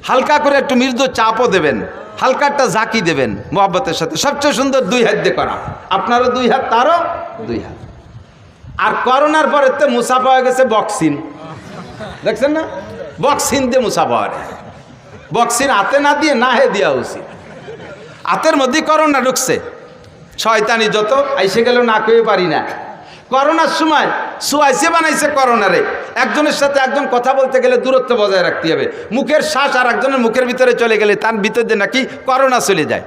হালকা করে একটু মৃদু চাপও দেবেন, হালকা একটা জাকি দেবেন মোহাব্বতের সাথে। সবচেয়ে সুন্দর 2 হাত দিয়ে করা, আপনারও 2 হাত, তারও 2 হাত। আর করোনার পরে তো মুসাফা হয়ে গেছে বক্সিন, দেখছেন না? বক্সিন দিয়ে মুসাফা হয়, বক্সিন হাতে না দিয়ে না হে দেওয়া উচিত। হাতের মধ্যে করোনা ঢুকছে, শয়তানি যত আইসে গেল না কয়ে পারি না। করোনার সময় সুয়াইসে বানাইছে করোনারে, একজনের সাথে একজন কথা বলতে গেলে দূরত্ব বজায় রাখতে হবে। মুখের শ্বাস আর একজনের মুখের ভিতরে চলে গেলে তার ভিতর দিয়ে নাকি করোনা চলে যায়।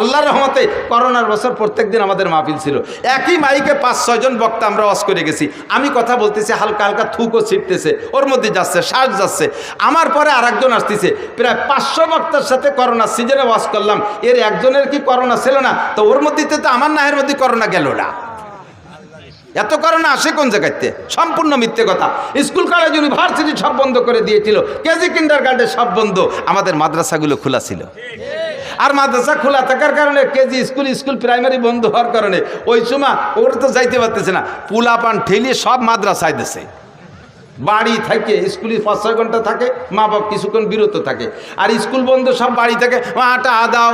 আল্লাহর রহমতে করোনার বছর প্রত্যেক দিন আমাদের মাহফিল ছিল, একই মাইকে 5-6 জন বক্তা আমরা ওয়াজ করে গেছি। আমি কথা বলতেছি, হালকা হালকা থুকও ছিটতেছে, ওর মধ্যে যাচ্ছে, শ্বাস যাচ্ছে। আমার পরে আরেকজন আসতেছে, প্রায় 500 বক্তার সাথে করোনা সিজনে ওয়াজ করলাম, এর একজনের কি করোনা ছিল না? তো ওর মধ্যে তো আমার নাহের মধ্যে করোনা গেল না। এত করোনা আসে কোন জায়গাতে? সম্পূর্ণ মিথ্যে কথা। স্কুল কলেজ ইউনিভার্সিটি সব বন্ধ করে দিয়েছিল, কেজি কিন্ডারগার্টেন সব বন্ধ, আমাদের মাদ্রাসাগুলো খোলা ছিল। আর মাদ্রাসা খোলা থাকার কারণে কেজি স্কুল প্রাইমারি বন্ধ হওয়ার কারণে ওই সময় ওরা তো যাইতে পারতেছে না, পোলাপান ঠেলিয়ে সব মাদ্রাসায় দিছে। বাড়ি থাকে স্কুলে 5-6 ঘন্টা থাকে, মা বাপ কিছুক্ষণ বিরত থাকে। আর স্কুল বন্ধ, সব বাড়ি থেকে, মা আটা আদাও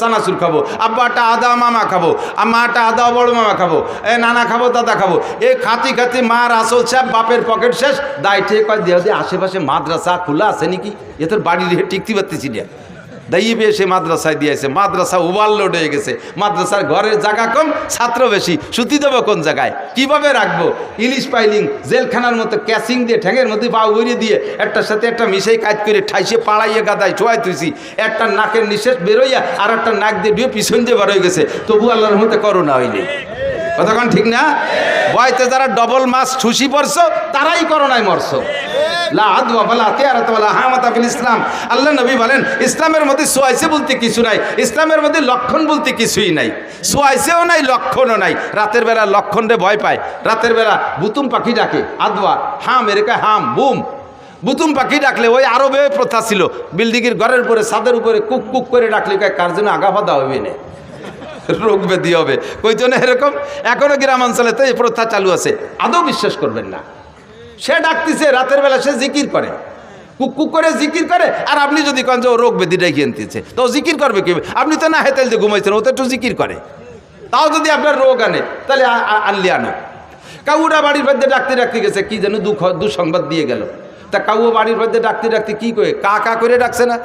চানাচুর খাবো, আব্বা আটা আদাও মামা খাবো, মা আটা আদাও বড় মামা খাবো, নানা খাবো দাদা খাবো। এই খাতি মার আসল সাহেব, বাপের পকেট শেষ, দায় ঠিক কয় দিয়ে আশেপাশে মাদ্রাসা খোলা আছে নাকি, এ তোর বাড়ি রেখে টিকতে পারতেছি না। দাইয়ে এসে মাদ্রাসায় দিয়েছে, মাদ্রাসা ওভারলোড হয়ে গেছে, মাদ্রাসার ঘরের জায়গা কম, ছাত্র বেশি, সুতি দেবো কোন জায়গায়, কিভাবে রাখবো? ইলিশ পাইলিং জেলখানার মতো ক্যাসিং দিয়ে ঠ্যাঙের মধ্যে পা উড়িয়ে দিয়ে একটার সাথে একটা মিশাই কাজ করে ঠাইসে পাড়াইয়ে গাদায় ছোঁয়াই তুইছি, একটা নাকের নিঃশ্বাস বেরোইয়া আর একটা নাক দিয়ে ডুয়ে পিছন দিয়ে বার হয়ে গেছে, তবু আল্লাহর মধ্যে করোনা হয়নি। কতক্ষণ ঠিক না? বয়তে যারা ডবল মাস ছুসি পড়ছো তারাই করোনায় মরছো। ইসলাম, আল্লাহ নবী বলেন ইসলামের মধ্যে সোয়াইছে বলতে কিছু নাই, ইসলামের মধ্যে লক্ষণ বলতে কিছুই নাই, সোয়াইছেও নাই, লক্ষণও নাই। রাতের বেলা লক্ষণ রে ভয় পায়, রাতের বেলা বুতুম পাখি ডাকে, আদওয়া হাম এরেকা হাম বুম, বুতুম পাখি ডাকলে ওই আরবে প্রথা ছিল, বিল্ডিংয়ের ঘরের উপরে ছাদের উপরে কুক কুক করে ডাকলে কার জন্য আগাফাদা হইবে না, রোগ ব্যাধি হবে, কই জন্য এরকম। এখনো গ্রামাঞ্চলে তো এই প্রথা চালু আছে, আদৌ বিশ্বাস করবেন না। সে ডাকতেছে রাতের বেলা, সে জিকির করে, কুক করে জিকির করে। আর আপনি যদি কন যে ও রোগ ব্যাধি ডেকে আনতেছে, তো ও জিকির করবে কি? আপনি তো না হেতেল যে ঘুমাইছেন, ও তো একটু জিকির করে। তাও যদি আপনার রোগ আনে তাহলে আনলি আনো। কাউরা বাড়ির মধ্যে ডাকতে গেছে, কি যেন দুঃসংবাদ দিয়ে গেল। তা কাউও বাড়ির মধ্যে ডাকতে কি করে কা করে ডাকছে না?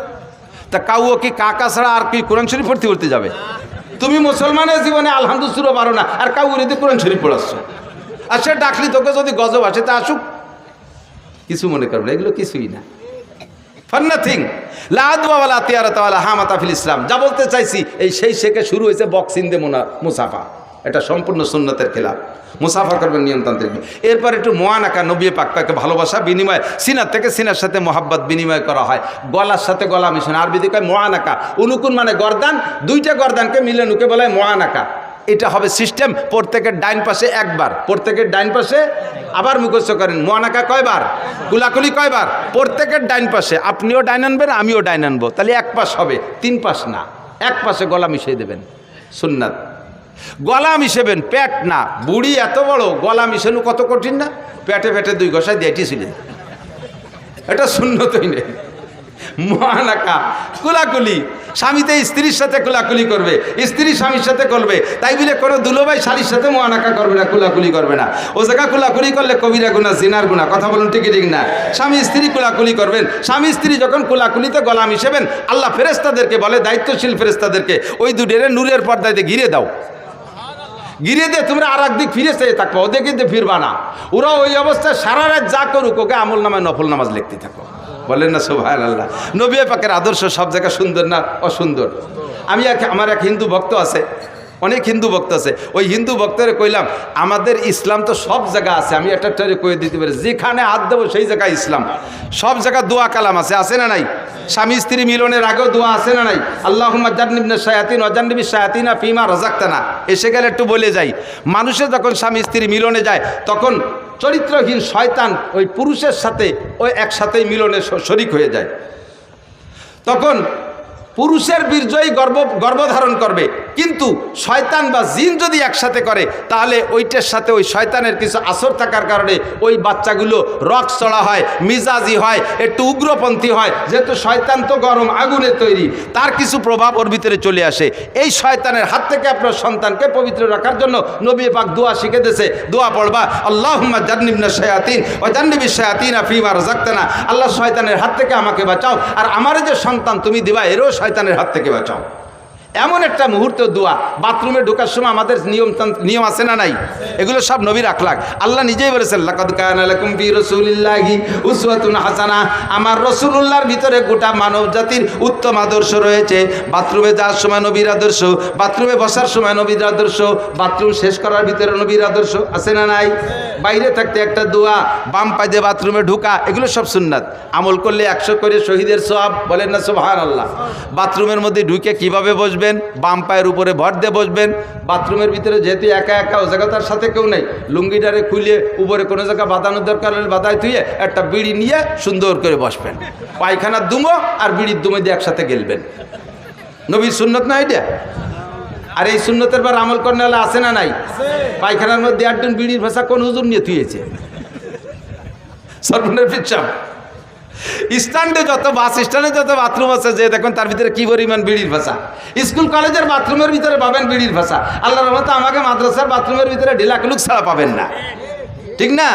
তা কাউও কি কাকা ছাড়া আর কি কোরআন শরীফ পড়তে যাবে? তুমি মুসলমানের জীবনে আলহামদুলিল্লাহ পারো না, আর কাউরিতে কোরআন শরীফ পড়াচ্ছ। আর সে ডাকলি তোকে যদি গজব আসে তা আসুক, কিছু মনে করবে না, এগুলো কিছুই না, ফর নাথিং। ইসলাম যা বলতে চাইছি, এই সেই শেখে শুরু হয়েছে বক্সিং দে মুসাফা, এটা সম্পূর্ণ সুন্নতের খেলাফ। মুসাফা করবেন নিয়মতান্ত্রিক। এরপর একটু মোয়ানাকা, নবী পাককে ভালোবাসা বিনিময়, সিনার থেকে সিনার সাথে মোহাব্বত বিনিময় করা হয়, গলার সাথে গলা মিশন, আরবিতে কয় মোয়ানাকা। উনুকুন মানে গর্দান, দুইটা গর্দানকে মিলে নুকে বলা হয় মোয়ানাকা। এটা হবে সিস্টেম, প্রত্যেকের ডাইন পাশে একবার, প্রত্যেকের ডাইন পাশে আবার মুখস্থ করেন, মোয়ানাকা কয়বার, কুলাকুলি কয়বার, প্রত্যেকের ডাইন পাশে। আপনিও ডাইন আনবেন, আমিও ডাইন আনবো, তাহলে এক পাশ হবে, 3 পাশ না, এক পাশে গলা মিশিয়ে দেবেন, সুন্নাত। গলা মিশেবেন, পেট না। বুড়ি এত বড়, গলা মিশানো কত কঠিন না? পেটে 2 ঘষায় দিয়েছিলেন, এটা সুন্নতই নেই। মোয়ানাকা কুলাকুলি, স্বামীতে স্ত্রীর সাথে কুলাকুলি করবে, স্ত্রী স্বামীর সাথে করবে, তাই বলে কোনো দুলোভাই শালীর সাথে মোয়ানাকা করবে না, কুলাকুলি করবে না। ও জায়গা কুলাকুলি করলে কবিরা গুনাহ, জিনার গুনাহ। কথা বলুন ঠিক না? স্বামী স্ত্রী কুলাকুলি করবেন, স্বামী স্ত্রী যখন কুলাকুলিতে গলা মিশেবেন, আল্লাহ ফেরেশতাদেরকে বলে, দায়িত্বশীল ফেরেশতাদেরকে, ওই দুডেরে নূরের পর্দায় ঘিরে দাও, ঘিরে দিয়ে তোমরা আর একদিক ফিরে চেয়ে থাকবো, ওদের কিন্তু ফিরবা না। ওরা ওই অবস্থায় সারা রাত যা করুক, ওকে আমল নামায় নফল নামাজ লিখতে থাকো। বলেন না সুবহানাল্লাহ? নবী পাকের আদর্শ সব জায়গায় সুন্দর না অসুন্দর? আমার এক হিন্দু ভক্ত আছে, অনেক হিন্দু ভক্ত আছে, ওই হিন্দু ভক্তরে কইলাম আমাদের ইসলাম তো সব জায়গা আছে, আমি একটা কয়ে দিতে পারি, যেখানে হাত দেবো সেই জায়গায় ইসলাম। সব জায়গায় দোয়া কালাম আছে না নাই? স্বামী স্ত্রী মিলনের আগেও দোয়া আছে না নাই? আল্লাহুম্মা জান্নিবনা শায়াতিন ওয়া জান্নিবিশ শায়াতিনা ফিমা রাযাকতানা। এসে গেলে একটু বলে যাই, মানুষের যখন স্বামী স্ত্রী মিলনে যায়, তখন চরিত্রহীন শয়তান ওই পুরুষের সাথে ওই একসাথেই মিলনে শরিক হয়ে যায়। তখন পুরুষের বীর্যই গর্ভধারণ করবে, কিন্তু শয়তান বা জিন যদি একসাথে করে, তাহলে ওইটার সাথে ওই শয়তানের কিছু আসর থাকার কারণে ওই বাচ্চাগুলো রক চড়া হয়, মিজাজি হয়, একটু উগ্রপন্থী হয়। যেহেতু শয়তান তো গরম আগুনে তৈরি, তার কিছু প্রভাব ওর ভিতরে চলে আসে। এই শয়তানের হাত থেকে আপনার সন্তানকে পবিত্র রাখার জন্য নবী পাক দোয়া শিখে দিয়েছে। দোয়া পড়বা, আল্লাহুম্মা জান্নিবনা শায়াতিন ওয়া জান্নিবিশ শায়াতিনা ফিমা রাযাকতানা। আল্লাহ শয়তানের হাত থেকে আমাকে বাঁচাও, আর আমার যে সন্তান তুমি দিবা এরও শয়তানের হাত থেকে বাঁচাও। এমন একটা মুহূর্ত দোয়া, বাথরুমে ঢোকার সময় আমাদের নিয়ম আছে না নাই? এগুলো সব নবীর আখলাক। আল্লাহ নিজেই বলেছেন, লাকাদ কানা লাকুম ফি রাসূলিল্লাহি উসওয়াতুন হাসানাহ, আমার রাসূলুল্লাহর ভিতরে গোটা মানব জাতির উত্তম আদর্শ রয়েছে। বাথরুমে যাওয়ার সময় নবীর আদর্শ, বাথরুমে বসার সময় নবীর আদর্শ, বাথরুম শেষ করার ভিতরে নবীর আদর্শ আছে না নাই? বাইরে থাকতে একটা দোয়া, বাম পায়ে দিয়ে বাথরুমে ঢোকা, এগুলো সব সুন্নাত। আমল করলে 100 করে শহীদের সওয়াব, বলেন না সুবহানাল্লাহ। বাথরুমের মধ্যে ঢুকে কিভাবে বসবেন? বাম পায়ের উপরে ভর দিয়ে বসবেন। বাথরুমের ভিতরে যেহেতু একা একা, ও জায়গা তার সাথে কেউ নেই, লুঙ্গিটারে খুলে উপরে কোনো জায়গা বাঁধানোর দরকার হলে বাঁধায় থুয়ে একটা বিড়ি নিয়ে সুন্দর করে বসবেন। পায়খানার দুমো আর বিড়ির দুমো দিয়ে একসাথে গেলবেন। নবীর সুন্নত না এটা? আর এই সুন্নতের বার আমল করলে হলে আছে না নাই? পায়খানার মধ্যে একজন বিড়ির ভাষা কোন হুজুর নিয়ে থুয়েছে? সর্বনের পিছাম স্ট্যান্ডে যত, বাস স্ট্যান্ডে যত বাথরুম আছে, যে দেখুন তার ভিতরে কি পরিমাণ বিড়ির ভাষা। স্কুল কলেজের বাথরুমের ভিতরে পাবেন বিড়ির ভাষা। আল্লাহর রহমতে আমাকে মাদ্রাসার বাথরুমের ভিতরে ঢিলাকুলুক ছাড়া পাবেন না, ঠিক না?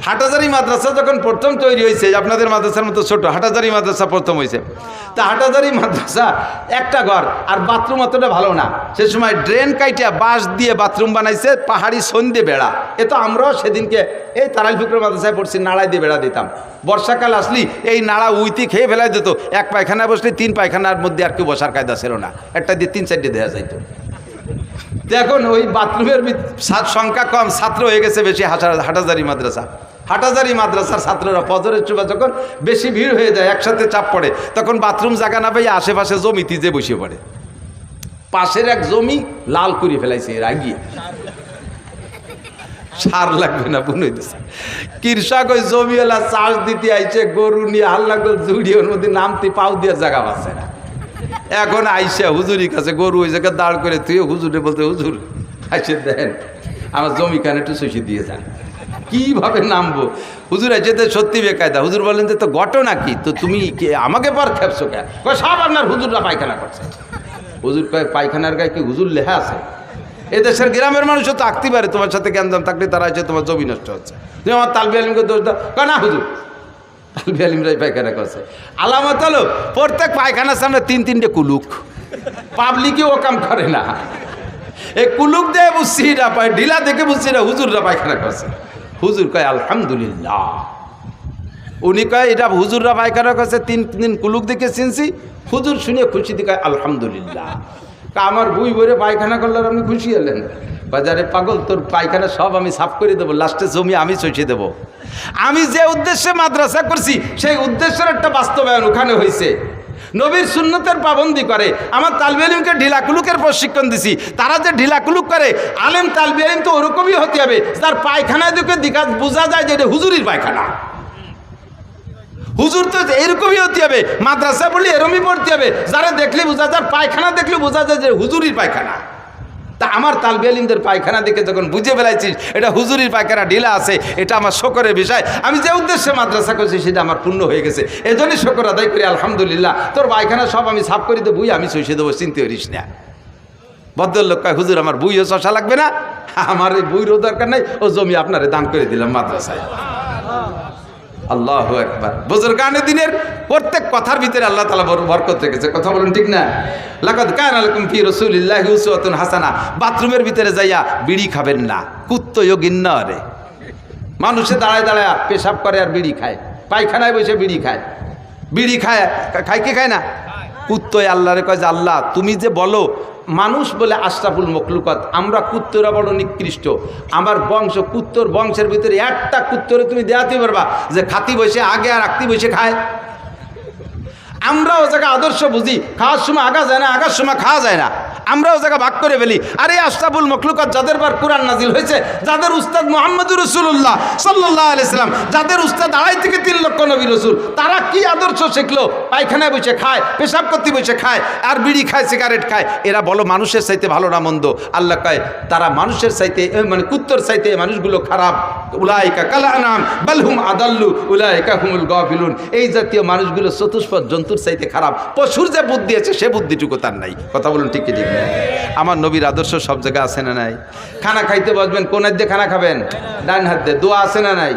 হাটাজারি মাদ্রাসা যখন প্রথম তৈরি হয়েছে, আপনাদের মাদ্রাসার মতো ছোট হাটাজারি মাদ্রাসা প্রথম হয়েছে, তা হাটাজারি মাদ্রাসা একটা ঘর, আর বাথরুম অতটা ভালো না। সে সময় ড্রেন কাইটিয়া বাঁশ দিয়ে বাথরুম বানাইছে, পাহাড়ি সন্ধে বেড়া। এ তো আমরাও সেদিনকে এই তারাইল ফিকর মাদ্রাসায় পড়ছি, নাড়াই দিয়ে বেড়া দিতাম। বর্ষাকাল আসলি এই নাড়া উইতি খেয়ে ফেলাই দিত। এক পায়খানায় বসলে 3 পায়খানার মধ্যে আর কেউ বসার কায়দা ছিল না, একটা দিয়ে 3-4টে দেওয়া যাইত। এখন ওই বাথরুমের সংখ্যা কম, ছাত্র হয়ে গেছে বেশি। হাটাজারি মাদ্রাসা, হাটাজারি মাদ্রাসার ছাত্ররা ফজরের সময় যখন বেশি ভিড় হয়ে যায়, একসাথে চাপ পড়ে, তখন বাথরুম জায়গা না পেয়ে আশেপাশে জমিতে যে বসে পড়ে। পাশের এক জমি লাল করে ফেলাইছে রাগিয়ে, সার লাগবে না বুনে দিছে। কৃষক ওই জমিওয়ালা চাষ দিতে আইছে, গরু নিয়ে হাল্লা করে জুড়ি, ওর মধ্যে নামতে পাও দিয়ে জায়গা পাচ্ছে না। এখন আইসা হুজুরির কাছে গরু ওই জায়গায় দাঁড় করে তুই হুজুরে বলতে, হুজুর আইসে দেন আমার জমি কানে একটু শশী দিয়ে যান। কিভাবে নামবো? হুজুর আছে তো সত্যি বেকায়দা। হুজুর বলেন যে তো ঘটনা কি, তো তুমি আমাকে পর খেপছো কেন? সব আপনার হুজুররা পায়খানা করছে। হুজুর কয় পায়খানার গায়ে কি হুজুর লেখা আছে? এদেশের গ্রামের মানুষও তো আঁকতে পারে, তোমার সাথে জ্ঞানদাম থাকলে তারা আছে তোমার জমি নষ্ট হচ্ছে, তুমি আমার তালবি আলিমকে দোষ দাও। না হুজুর, তালবি আলিমরাই পায়খানা করছে। আলামত হলো প্রত্যেক পায়খানার সামনে 3-3টে কুলুক। পাবলিকে ও কাম করে না, এই কুলুক দিয়ে বুঝছি না, পায় ঢিলা দেখে বুঝছি না হুজুররা পায়খানা করছে। হুজুর কয় আলহামদুলিল্লাহ। উনি কয় এটা হুজুররা পায়খানা করছে, 3 দিন কুলুক দেখে চিনছি। হুজুর শুনে খুশি দিকে আলহামদুলিল্লাহ। আমার বুই ভরে পায়খানা করলে আপনি খুশি হলেন? বাজারে পাগল, তোর পায়খানা সব আমি সাফ করে দেবো, লাস্টে জমি আমি চষে দেবো। আমি যে উদ্দেশ্যে মাদ্রাসা করছি সেই উদ্দেশ্যের একটা বাস্তবায়ন ওখানে হয়েছে। নবীর সুন্নতের পাবন্দি করে। আমার তালবি আলিমকে ঢিলাকুলুকের প্রশিক্ষণ দিছি, তারা যে ঢিলাকুলুক করে, আলেম তালবি আলিম তো ওরকমই হতে হবে, তার পায়খানায় দেখে দিঘা বোঝা যায় যে এটা হুজুরির পায়খানা। হুজুর তো এরকমই হতে হবে, মাদ্রাসা বললে এরকমই পড়তে হবে, যারা দেখলে বোঝা যায়, পায়খানা দেখলে বোঝা যায় যে হুজুরির পায়খানা। তা আমার তালবি আলিমদের পায়খানা দেখে যখন বুঝে ফেলাইছিস এটা হুজুরির পায়খানা, ঢিলা আছে, এটা আমার শকরের বিষয়। আমি যে উদ্দেশ্যে মাদ্রাসা করছি সেটা আমার পূর্ণ হয়ে গেছে, এজন্যই শকর আদায় করি আলহামদুলিল্লাহ। তোর পায়খানা সব আমি সাফ করে দেবো, বুই আমি চষে দেবো, চিনতে পারিস না। ভদ্রলোক কয় হুজুর আমার বুইও চষা লাগবে না, আমার এই বুইরও দরকার নাই, ও জমি আপনারে দান করে দিলাম মাদ্রাসায়। আল্লাহু আকবার। বুজুরগানে দিনের প্রত্যেক কথার ভিতরে আল্লাহ তাআলা বরকত রেখেছে, কথা বলুন ঠিক না? লাকাদ কানা লাকুম ফি রাসূলিল্লাহি উসওয়াতুন হাসানাহ। বাথরুমের ভিতরে যাইয়া বিড়ি খাবেন না, কুত্তয়ও গিন্না রে। মানুষে দাঁড়ায় দাঁড়ায় পেশাব করে আর বিড়ি খায়, পায়খানায় বসে বিড়ি খায়। বিড়ি খায়, খায় কি খায় না? কুত্তয় আল্লাহরে কয় যে আল্লাহ তুমি যে বলো মানুষ বলে আশরাফুল মখলুকাত, আমরা কুত্তরা বড় নিকৃষ্ট, আমার বংশ কুত্তর বংশের ভিতরে একটা কুত্তরে তুমি দেখাতে পারবা যে খাতি বসে আগে আর আঁকতি বসে খায়? আমরা ও জায়গা আদর্শ বুঝি, খাওয়ার সময় আগা যায় না, আগার সময় খাওয়া যায় না, আমরা ও জায়গা ভাগ করে ফেলি। আরে আশরাফুল মখলুকাত যাদের বার কোরআন নাজিল হয়েছে, যাদের উস্তাদ মুহাম্মদুর রাসূলুল্লাহ সাল্লাল্লাহু আলাইহি সাল্লাম, যাদের উস্তাদ 2.5 থেকে 3 লক্ষ নবী রাসূল, তারা কি আদর্শ শিখলো? পায়খানায় বসে খায়, পেশাব করতে বসে খায়, আর বিড়ি খায়, সিগারেট খায়। এরা বলো মানুষের চাইতে ভালো না মন্দ? আল্লাহ কয় তারা মানুষের চাইতে, মানে কুত্তর চাইতে মানুষগুলো খারাপ। উলাইকা কাল আনাম বাল হুম আদাল্লু উলাইকা হুমুল গাফিলুন। এই জাতীয় মানুষগুলো চতুষ্পদ জন্তুর চাইতে খারাপ। পশুর যে বুদ্ধি আছে সে বুদ্ধিটুকু তার নাই, কথা বলুন ঠিক কি ঠিক না? আমার নবীর আদর্শ সব জায়গায় আছে না নাই? খানা খাইতে বসবেন কোন হাত দিয়ে খানা খাবেন? ডান হাত দিয়ে। দোয়া আছে না নাই?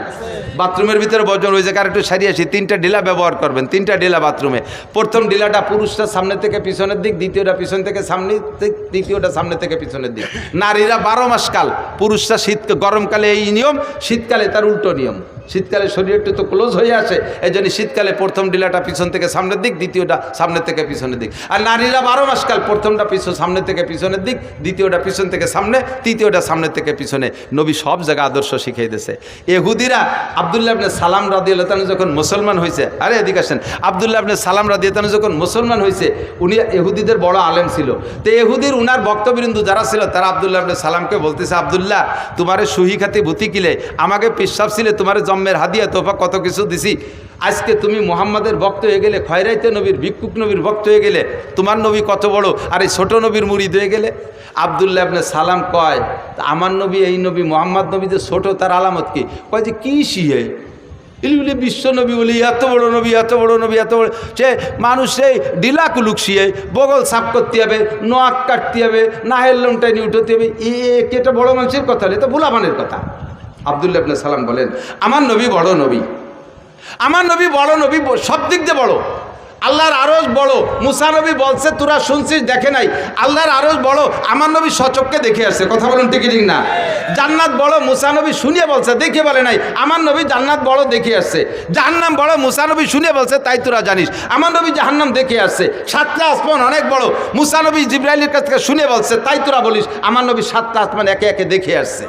বাথরুমের ভিতরে বসবেন, ওই জায়গায় একটু সারিয়ে আসি, 3টা ডিলা ব্যবহার করবেন, 3টা ডিলা বাথরুমে। প্রথম ডিলাটা পুরুষটা সামনে থেকে পিছনের দিক, দ্বিতীয়টা পিছন থেকে সামনে দিক, তৃতীয়টা সামনে থেকে পিছনের দিক। নারীরা 12 মাস কাল, পুরুষরা গরমকালে এই নিয়ম, শীতকালে তার উল্টো নিয়ম। শীতকালে শরীর একটু তো ক্লোজ হয়ে আসে, এই জন্য শীতকালে প্রথম ডিলাটা পিছন থেকে সামনের দিক, দ্বিতীয়টা সামনে থেকে পিছনের দিক। আর নারীরা 12 মাস কাল, প্রথমটা সামনে থেকে পিছনের দিক, দ্বিতীয়টা পিছন থেকে সামনে, তৃতীয়টা সামনে থেকে পিছনে। নবী সব জায়গায় আদর্শ শিখিয়ে দিয়েছে। ইহুদিরা আব্দুল্লাহ ইবনে সালাম রাদিয়াল্লাহু তাআলা যখন মুসলমান হয়েছে, আরে এদিকে আসেন, আব্দুল্লাহ ইবনে সালাম রাদিয়াল্লাহু তাআলা যখন মুসলমান হয়েছে, উনি ইহুদিদের বড় আলেম ছিল। তো ইহুদির উনার বক্তবিন্দু যারা ছিল, তারা আব্দুল্লাহ ইবনে সালামকে বলতেছে, আব্দুল্লাহ তোমারে সহি খাতি ভূতি কিলে, আমাকে পেশাব ছিলে, তোমারে জন্মের হাদিয়া তোফা কত কিছু দিছি, আজকে তুমি মুহাম্মাদের ভক্ত হয়ে গেলে, খয়রাইতে নবীর, ভিক্ষুক নবীর ভক্ত হয়ে গেলে, তোমার নবী কত বড়, আর এই ছোট নবীর মুরিদ হয়ে গেলে। আব্দুল্লাহ ইবনে সালাম কয়, আমার নবী, এই নবী মুহাম্মদ নবী যে ছোট, তার আলামত কি? কয় যে কি শিয়ে বলে বিশ্ব নবী বলি, এত বড় নবী, এত বড় নবী, এত বড়, সে মানুষ সেই ডিলা কুলুক শিয়ে বগল সাফ করতে হবে, নোয়াক কাটতে হবে, নাহের লোমটাই নিয়ে উঠতে হবে, এটা বড় মানুষের কথা, এটা ভোলাবানের কথা। আব্দুল্লাহ ইবনে সালাম বলেন, আমার নবী বড় নবী, আমার নবী বড় নবী, সব দিক দিয়ে বড়। আল্লাহর আরশ বড়, মুসা নবী বলছে তোরা শুনছিস, দেখে নাই, আল্লাহর আরশ বড়, আমার নবী সচক্ষে দেখে আসছে। কথা বলুন ঠিক ঠিক না? জান্নাত বড়, মুসা নবী শুনিয়ে বলছে, দেখে বলে নাই, আমার নবী জান্নাত বড় দেখে আসছে। জাহান্নাম বড়, মুসা নবী শুনিয়ে বলছে, তাই তোরা জানিস, আমার নবী জাহান্নাম দেখে আসছে। 7টা আসমান অনেক বড়, মুসা নবী জিবরাইলের কাছ থেকে শুনে বলছে, তাই তোরা বলিস, আমার নবী 7টা আসমান একে একে দেখে আসছে।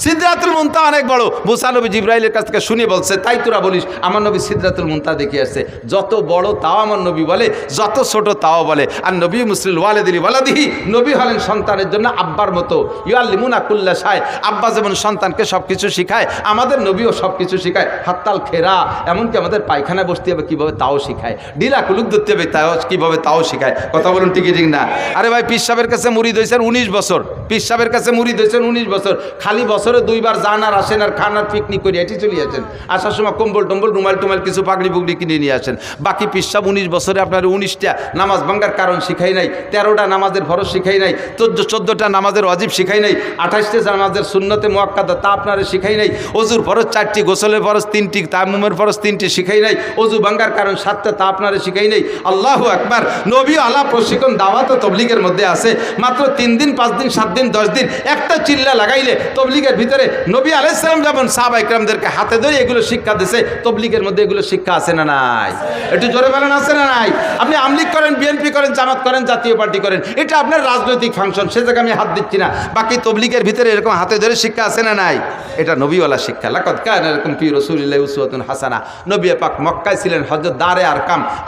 সিদরাতুল মুনতাহা অনেক বড়, মুসা নবী জিবরাইলের কাছ থেকে শুনে বলছে, তাই তোরা বলিস, আমার নবী সিদরাতুল মুনতাহা দেখে আসছে। যত বড় তাও আমার নবী বলে, যত ছোট তাও বলে। আর নবী মুসলিল ওয়ালিদিহি ওয়ালাদিহি, নবী হলেন সন্তানের জন্য আব্বার মতো। ইউআল্লিমুনা কুল্লা শাই, আব্বা যেমন সন্তানকে সব কিছু শিখায়, আমাদের নবীও সব কিছু শিখায়। হাত্তাল খেরা, এমনকি আমাদের পায়খানায় বসতে হবে কীভাবে তাও শিখায়, ডিলা কুলুক ধরতে হবে তাও কীভাবে তাও শিখায়। কথা বলুন ঠিক ঠিক না? আরে ভাই, পীর সাহেবের কাছে মুরিদ হয়েছেন 19 বছর, পীর সাহেবের কাছে মুরিদ হয়েছেন 19 বছর, খালি বছরে 2 বার যান আর আসেন, আর খান আর পিকনিক করে এটি চলে আসেন। আসার সময় কম্বল টম্বল, রুমাল টুমাল, কিছু পাগড়ি পুগড়ি কিনে নিয়ে আসেন। বাকি পীর সাহেব 19 বছরে আপনার 19টা নামাজ ভাঙ্গার কারণ শিখাই নাই, 13টা নামাজের ফরজ শিখাই নাই, 14টা নামাজের ওয়াজিব শিখাই নাই, 28টা নামাজের সুন্নতে মুআক্কাদা তা আপনারা শিখাই নাই, অজুর ফরজ 4টি, গোসলের ফরজ 3টি, তায়াম্মুমের ফরজ 3টি শিখাই নাই, অজু ভাঙ্গার কারণ 7টা তা আপনারা শিখাই নাই। আল্লাহু আকবার। নবী আলা প্রশিক্ষণ দাওয়াত ও তবলিগের মধ্যে আছে, মাত্র 3 দিন 5 দিন 7 দিন 10 দিন একটা চিল্লা লাগাইলে তবলিগের ভিতরে নবী আলাইহিস সালাম যেমন সাহাবা ইকরামদেরকে হাতে ধরে এগুলো শিক্ষা দিয়েছে, তবলিগের মধ্যে এগুলো শিক্ষা আছে না নাই? একটু জোরে বলেন, আছে না নাই? আপনি আমলিগ করেন, বিএনপি করেন, জামাত করেন, জাতীয় পার্টি করেন, এটা আপনার রাজনৈতিক ফাংশন, সে জায়গায় আমি হাত দিচ্ছি না। বাকি তবলিগের ভিতরে এরকম হাতে ধরে শিক্ষা আছে না নাই? এটা নবীওয়ালা শিক্ষা। লাকাদ কানা লাকুম ফি রাসূলিল্লাহি উসওয়াতুন হাসানাহ। নবী পাক মক্কায় ছিলেন, হযরত দারে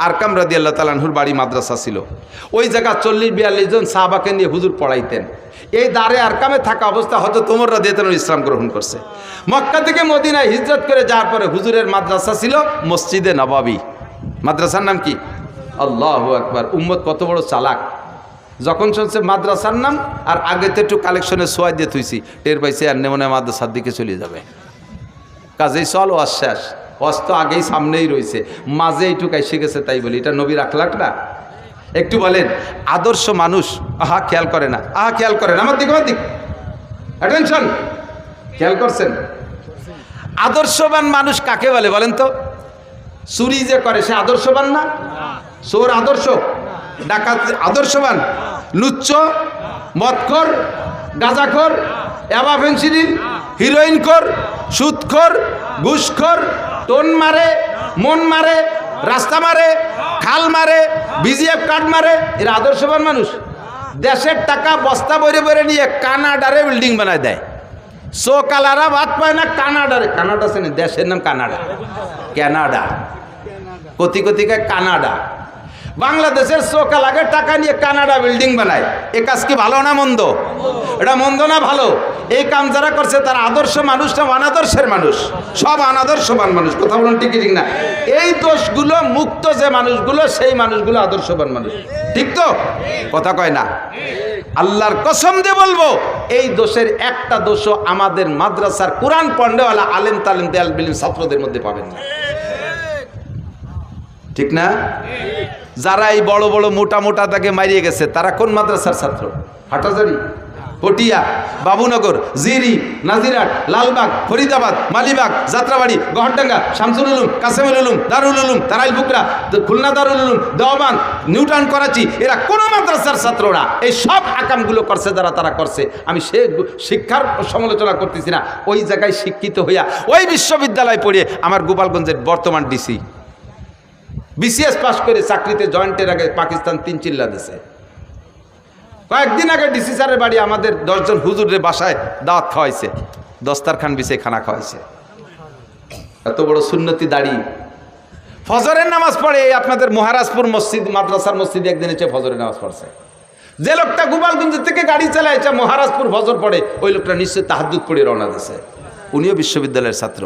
আরকাম রাদিয়াল্লাহু তাআলা আনহুর বাড়ি মাদ্রাসা ছিল। ওই জায়গা 40-42 জন সাহাবাকে নিয়ে হুজুর পড়াইতেন। এই দারে আরকামে থাকা অবস্থা হযরত ওমর রাদিয়াল্লাহু তাআলা ইসলাম গ্রহণ করছে। মক্কা থেকে মদিনায় হিজরত করে যাওয়ার পরে হুজুরের মাদ্রাসা ছিল মসজিদে নববী। মাদ্রাসার নাম কি? আল্লাহু আকবার। উম্মত কত বড় চালাক, যখন শুনছে মাদ্রাসার নাম আর আগেতে একটু কালেকশনে সোয়াই দিয়ে তুইছি, টের পাইছে আর মনে মাদ্রাসার দিকে চলে যাবে। কাজেই চল ওয়াজ শেষ, ওয়াজ তো আগেই সামনেই রয়েছে, মাঝে এইটুকু এসে গেছে, তাই বলি এটা নবীর আখলাক না? একটু বলেন, আদর্শ মানুষ, আহা খেয়াল করে না, আহা খেয়াল করেন, আমার দিক অ্যাটেনশন, খেয়াল করছেন? আদর্শবান মানুষ কাকে বলে বলেন তো? চুরি যে করে সে আদর্শবান না? চোর আদর্শ? ডাকাত আদর্শবান? লুচ্চ, মদখোর, গাঁজাখোর, অ্যাবা ফেন্সিডিল, হিরোইনখোর, সুদখোর, ঘুষখোর, টোন মারে, মন মারে, রাস্তা মারে, খাল মারে, বিজিএফ কার্ড মারে, এরা আদর্শবান মানুষ? দেশের টাকা বস্তা বইরে বইরে নিয়ে কানাডারে বিল্ডিং বানায় দেয়। কালারা ভাত পায় না কানাডারে, কানাডা আছে না, দেশের নাম কানাডা, কানাডা, কোটি কোটিকে কানাডা। বাংলাদেশের লাগে টাকা নিয়ে কানাডা বিল্ডিং বানায়। এ কাজ কি ভালো না মন্দ? এটা মন্দ না ভালো? এই কাম যারা করছে তারা আদর্শ মানুষ না অনাদর্শের মানুষ? সব অনাদর্শবান মানুষ। কথা বলুন ঠিক ঠিক না? এই দোষগুলো মুক্ত যে মানুষগুলো, সেই মানুষগুলো আদর্শবান মানুষ। ঠিক তো? কথা কয় না? আল্লাহর কসম দিয়ে বলবো, এই দোষের একটা দোষও আমাদের মাদ্রাসার কোরআন পড়নেওয়ালা আলেম তালেম দেয়াল বিলিম ছাত্রদের মধ্যে পাবেন না। ঠিক না? যারা এই বড় বড় মোটা মোটা তাকে মারিয়ে গেছে তারা কোন মাদ্রাসার ছাত্র? হাটাজারি, পটিয়া, বাবুনগর, জিরি, নাজিরাট, লালবাগ, ফরিদাবাদ, মালিবাগ, যাত্রাবাড়ি, গহরডাঙ্গা, শামসুল উলুম, কাসেমুল উলুম, দারুল উলুম, তারাইল বুকরা, খুলনা দারুল উলুম, দেওবান, নিউটাউন, করাচি, এরা কোন মাদ্রাসার ছাত্ররা? এই সব আকামগুলো করছে যারা, তারা করছে। আমি সে শিক্ষার সমালোচনা করতেছি না, ওই জায়গায় শিক্ষিত হইয়া ওই বিশ্ববিদ্যালয় পড়িয়ে আমার গোপালগঞ্জের বর্তমান ডিসি বিসিএস পাস করে চাকরিতে জয়েন্টের আগে পাকিস্তান 3 চিল্লা দিছে। কয়েকদিন আগে ডিসি স্যারের বাড়ি আমাদের 10 জন হুজুরের বাসায় দাওয়াত খাওয়াইছে, দস্তারখান বিছে খানা খাওয়াইছে। এত বড় সুন্নতি দাড়ি। ফজরের নামাজ পড়ে আপনাদের মহারাজপুর মসজিদ মাদ্রাসার মসজিদে একদিন এসে ফজরের নামাজ পড়ছে। যে লোকটা গোপালগঞ্জ থেকে গাড়ি চালায় মহারাজপুর ফজর পড়ে, ওই লোকটা নিশ্চয়ই তাহাজ্জুদ পড়ে রওনা দিয়েছে। উনিও বিশ্ববিদ্যালয়ের ছাত্র।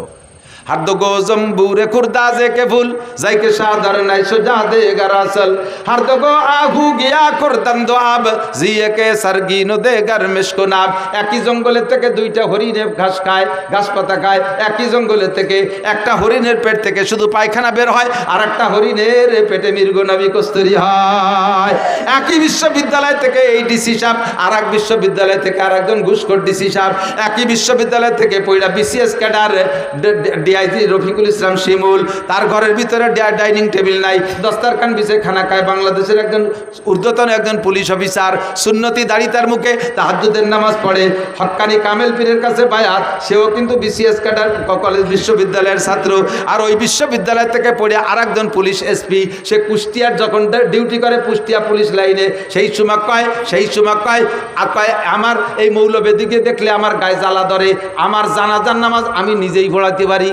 হাদ্দ গো জম্বুরে খুরদাজে কে ফুল যাইকে সাদার নাই সোজা দে গারাসল হার্দ গো আহু গিয়া করদন্দ আব জিয়ে কে সরগিনো দে গরমিশকো নাব। একই জঙ্গলের থেকে 2টা হরিণে ঘাস খায়, ঘাস পাতা খায়। একই জঙ্গলের থেকে একটা হরিণের পেট থেকে শুধু পায়খানা বের হয়, আর একটা হরিণের পেটে মৃগনাভি কস্তুরী হয়। একই বিশ্ববিদ্যালয় থেকে এই ডিসি সাহেব, আর এক বিশ্ববিদ্যালয় থেকে আর একজন ঘুষখোর ডিসি সাহেব, একই বিশ্ববিদ্যালয় থেকে পয়লা BCS cadre DIG Rafiqul Islam শিমুল, তার ঘরের ভিতরে ডাইনিং টেবিল নাই, দস্তারখান বিছে খানা খায়। বাংলাদেশের একজন ঊর্ধ্বতন একজন পুলিশ অফিসার, সুন্নতি দাড়ি তার মুখে, তাহাজ্জুদের নামাজ পড়ে, হক্কানি কামেল পীরের কাছে বায়াত, সেও কিন্তু বিসিএস ক্যাডার কলেজ বিশ্ববিদ্যালয়ের ছাত্র। আর ওই বিশ্ববিদ্যালয় থেকে পড়ে আর একজন পুলিশ এসপি, সে কুষ্টিয়ার যখন ডিউটি করে কুষ্টিয়া পুলিশ লাইনে, সেই সময় কয় আমার এই মৌলবেদিকে দেখলে আমার গায়ে জ্বালা ধরে, আমার জানাজার নামাজ আমি নিজেই পড়াতে পারি।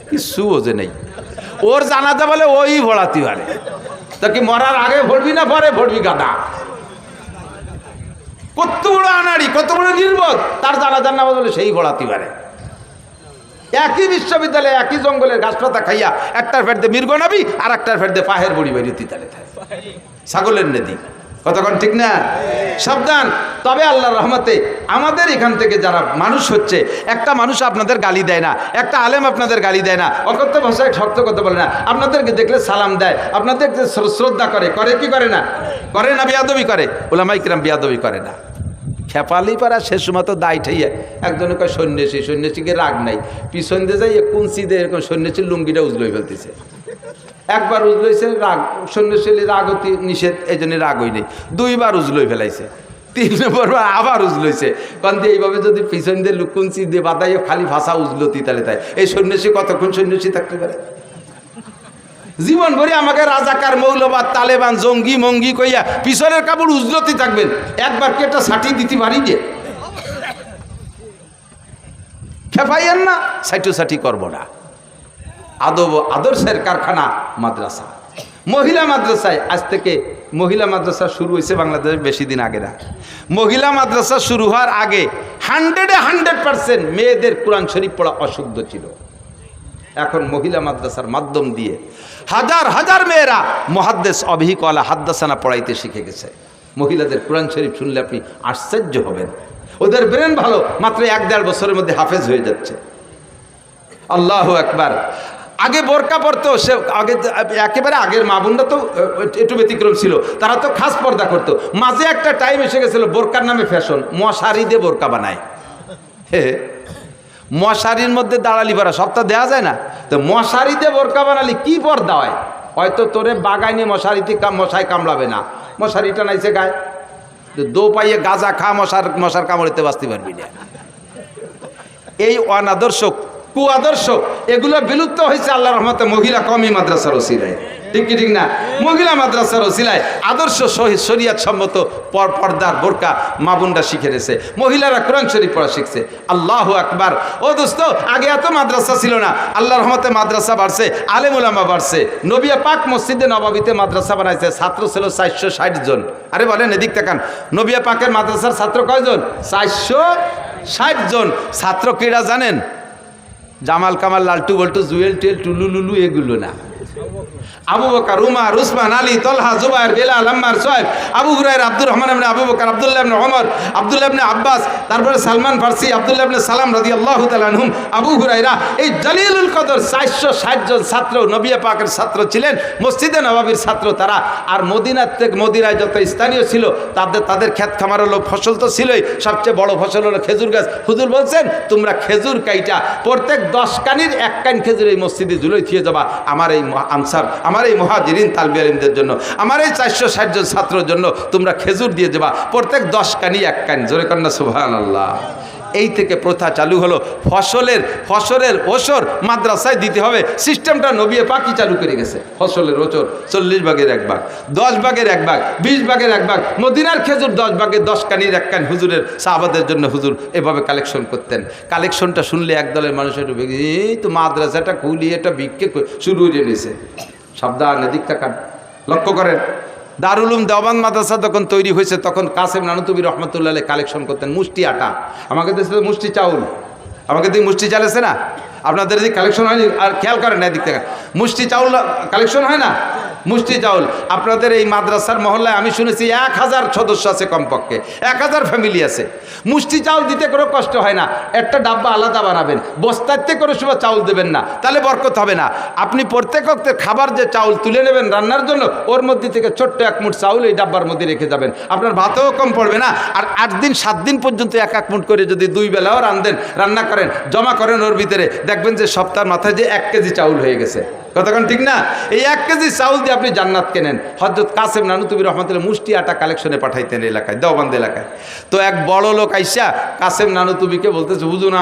কিছু ওজে নেই ওর, জানাজা বলে ওই পড়াতে পারে। তা কি মরার আগে ভরবি না পরে ভরবি? গাদা কত বড় আনাড়ি, কত বড় নির্বোধ, তার জানাজার নামাজ বলে সেই পড়াতে পারে। একই বিশ্ববিদ্যালয়ে একই জঙ্গলের গাছপাতা খাইয়া একটার ফেরদে মৃগনাভি আর একটার ফেরদে পাহের বড়ি বেরিয়ে তালে ছাগলের নেদি। কতক্ষণ ঠিক না? সাবধান। তবে আল্লাহর রহমতে আমাদের এখান থেকে যারা মানুষ হচ্ছে, একটা মানুষ আপনাদের গালি দেয় না, একটা আলেম আপনাদের গালি দেয় না, অকথ্য ভাষায় শক্ত কথা বলে না, আপনাদেরকে দেখলে সালাম দেয়, আপনাদেরকে শ্রদ্ধা করে কি করে না? করে না? বিয়াদবি করে? ওলামায়ে কিরাম বিয়াদবি করে না। খেপালি পারা শেষ সময় তো দায় ঠাইয়া একজনে কয় সন্ন্যাসীকে রাগ নাই, পিছন দিয়ে যাই কুঞ্চি দিয়ে এরকম সন্ন্যাসীর লুঙ্গিটা উজলই ফেলতেছে। একবার উজলইছে, রাগ সন্ন্যাসীর রাগ অতি নিষেধ, এই জন্য রাগ হই নেই। 2বার উজলই ফেলাইছে, 3 নম্বর আবার উজলইছে। কারণ দিয়ে এইভাবে যদি পিছন দিয়ে লুকুঞ্চি দিয়ে বাতাইও খালি ভাষা উজলতি তাহলে তাই এই সন্ন্যাসী কতক্ষণ সন্ন্যাসী থাকতে পারে? জীবন ভরে আমাকে রাজাকার, মৌলবাদ, তালেবান, জঙ্গি মঙ্গি কইয়া পিছনের কাপড় উজলতি থাকবেন, একবার কি একটা ষাটি দিতে পারি যে? খেপাইয়েন না, ষাটি করবো না। আদর্শের কারখানা মাদ্রাসা, মহিলা মাদ্রাসায় আজ থেকে মহিলা মাদ্রাসা শুরু হয়েছে বাংলাদেশে বেশি দিন আগে না। মহিলা মাদ্রাসা শুরু হওয়ার আগে 100% মেয়েদের কোরআন শরীফ পড়া অশুদ্ধ ছিল। এখন মহিলা মাদ্রাসার মাধ্যম দিয়ে হাজার হাজার মেয়েরা মুহাদ্দিস অভিহিকওয়ালা হাদ্দাসানা পড়াইতে শিখে গেছে। মহিলাদের কোরআন শরীফ শুনলে আপনি আশ্চর্য হবেন, ওদের ব্রেন ভালো, মাত্র 1-1.5 বছরের মধ্যে হাফেজ হয়ে যাচ্ছে। আল্লাহু আকবার। আগে বোরকা পরতো, সে আগে একেবারে আগের মা বোনরা তো একটু ব্যতিক্রম ছিল, তারা তো খাস পর্দা করতো। মাঝে একটা টাইম এসে গেছিল বোরকার নামে ফ্যাশন, মশারি দিয়ে বোরকা বানায়। মশারির মধ্যে দাঁড়ালি পারা সবটা দেওয়া যায় না, তো মশারি দিয়ে বোরকা বানালি কি পর্দা হয়? হয়তো তোরে বাগাইনি মশারিতে মশাই কামড়াবে না, মশারিটা নাইছে গায়ে, দো পাইয়ে গাঁজা খা, মশার কামড়িতে বাঁচতে পারবি না। এই অনাদর্শ কুআদর্শ এগুলো বিলুপ্ত হয়েছে আল্লাহর রহমতে মহিলা কওমি মাদ্রাসার ওসিলায়। ঠিক না? মহিলা মাদ্রাসার ওসিলায় আদর্শ শরীয়ত সম্মত পর্দার বোরকা মা বোনরা শিখে গেছে, মহিলারা কোরআন শরীফ পড়া শিখছে। আল্লাহু আকবার। ও দোস্ত, আগে এত মাদ্রাসা ছিল না, আল্লাহর রহমতে মাদ্রাসা বাড়ছে, আলেম ওলামা বাড়ছে। নবী পাক মসজিদে নববীতে মাদ্রাসা বানাইছে, ছাত্র ছিল 460 জন। আরে বলেন এদিক তাকান, নবী পাকের মাদ্রাসার ছাত্র কয়জন? 460 জন। ছাত্র কিরা জানেন? জামাল কামাল, লালটু বল্টু, জুয়েল টেল, টুলু লুলু এগুলো না, আবু বকর, উমর, উসমান, আলী, তলহা, জুবায়ের, বেলাল, আম্মার, সোহেব, আবু হুরায়রা, আব্দুর রহমান ইবনে আবু বকর, আব্দুল্লাহ ইবনে ওমর, আব্দুল্লাহ ইবনে আব্বাস, তারপরে সালমান ফারসি, আব্দুল্লাহ ইবনে সালাম রাদিয়াল্লাহু তাআলা আনহুম, আবু হুরায়রা, এই জলিলুল কদর 460 জন ছাত্র নবী পাকের ছাত্র ছিলেন, মসজিদে নববীর ছাত্র তারা। আর মদিনায় যত স্থানীয় ছিল তাদের ক্ষেত খামার হলো, ফসল তো ছিলই, সবচেয়ে বড় ফসল হলো খেজুর গাছ। হুজুর বলছেন তোমরা খেজুর কাইটা প্রত্যেক 10 কানির 1 কান খেজুর এই মসজিদে ঝুলাই থিয়ে যাবা আমার এই আনসার, আমার এই মুহাজিরিন তালবে ইলমদের জন্য, আমার এই 460 জন ছাত্রের জন্য তোমরা খেজুর দিয়ে যাবা প্রত্যেক 10 কানি 1 কান। জোরে কন্যা সুবহানাল্লাহ। এই থেকে প্রথা চালু হলো, ফসলের ওসর মাদ্রাসায় দিতে হবে, সিস্টেমটা নবী পাকই চালু করে গেছে। ফসলের ওসর 40 ভাগের 1 ভাগ, 10 ভাগের 1 ভাগ, 20 ভাগের 1 ভাগ, মদিনার খেজুর 10 ভাগের 10 কানির 1 কান হুজুরের সাহাবাদের জন্য হুজুর এভাবে কালেকশন করতেন। কালেকশনটা শুনলে একদলের মানুষের এই তো মাদ্রাসাটা খুলি এটা বিক্ষে শুরু হয়ে নিয়েছে। সাবধান, এদিক তাকান, লক্ষ্য করেন। দারুল উলুম দেওবন্দ মাদ্রাসা যখন তৈরি হয়েছে তখন কাসেম নানুতুবি রহমতুল্লাহ আলাইহি কালেকশন করতেন মুষ্টি আটা, আমাকে দেশে মুষ্টি চাউল, আমাকে দিকে মুষ্টি চাল আছে না, আপনাদের দিকে কালেকশন হয়নি? আর খেয়াল করেন না এদিক থেকে, মুষ্টি চাউল কালেকশন হয় না? মুষ্টি চাউল আপনাদের এই মাদ্রাসার মহল্লায় আমি শুনেছি 1000 সদস্য আছে, কমপক্ষে 1000 ফ্যামিলি আছে। মুষ্টি চাউল দিতে কোনো কষ্ট হয় না, একটা ডাব্বা আলাদা বানাবেন, বস্তাতে করে সময় চাউল দেবেন না, তাহলে বরকত হবে না। আপনি প্রত্যেক অক্তের খাবার যে চাউল তুলে নেবেন রান্নার জন্য, ওর মধ্যে থেকে ছোট্ট 1 মুঠ চাউল এই ডাব্বার মধ্যে রেখে যাবেন, আপনার ভাতও কম পড়বে না। আর 8 দিন 7 দিন পর্যন্ত 1 মুঠ করে যদি 2 বেলাও রান্না করেন, জমা করেন ওর ভিতরে, দেখবেন যে সপ্তাহের মাথায় যে 1 কেজি চাউল হয়ে গেছে। কতক্ষণ ঠিক না? এই 1 কেজি চাউল দিয়ে আপনি জান্নাত কেনেন। হযরত কাসেম নানুতুবি রহমতুল্লাহ মুষ্টি আটা কালেকশনে পাঠাইতেন এলাকায়, দেওবন্দ এলাকায়। তো এক বড় লোক আইসা কাসেম নানুতুবিকে বলতেছে, হুজুর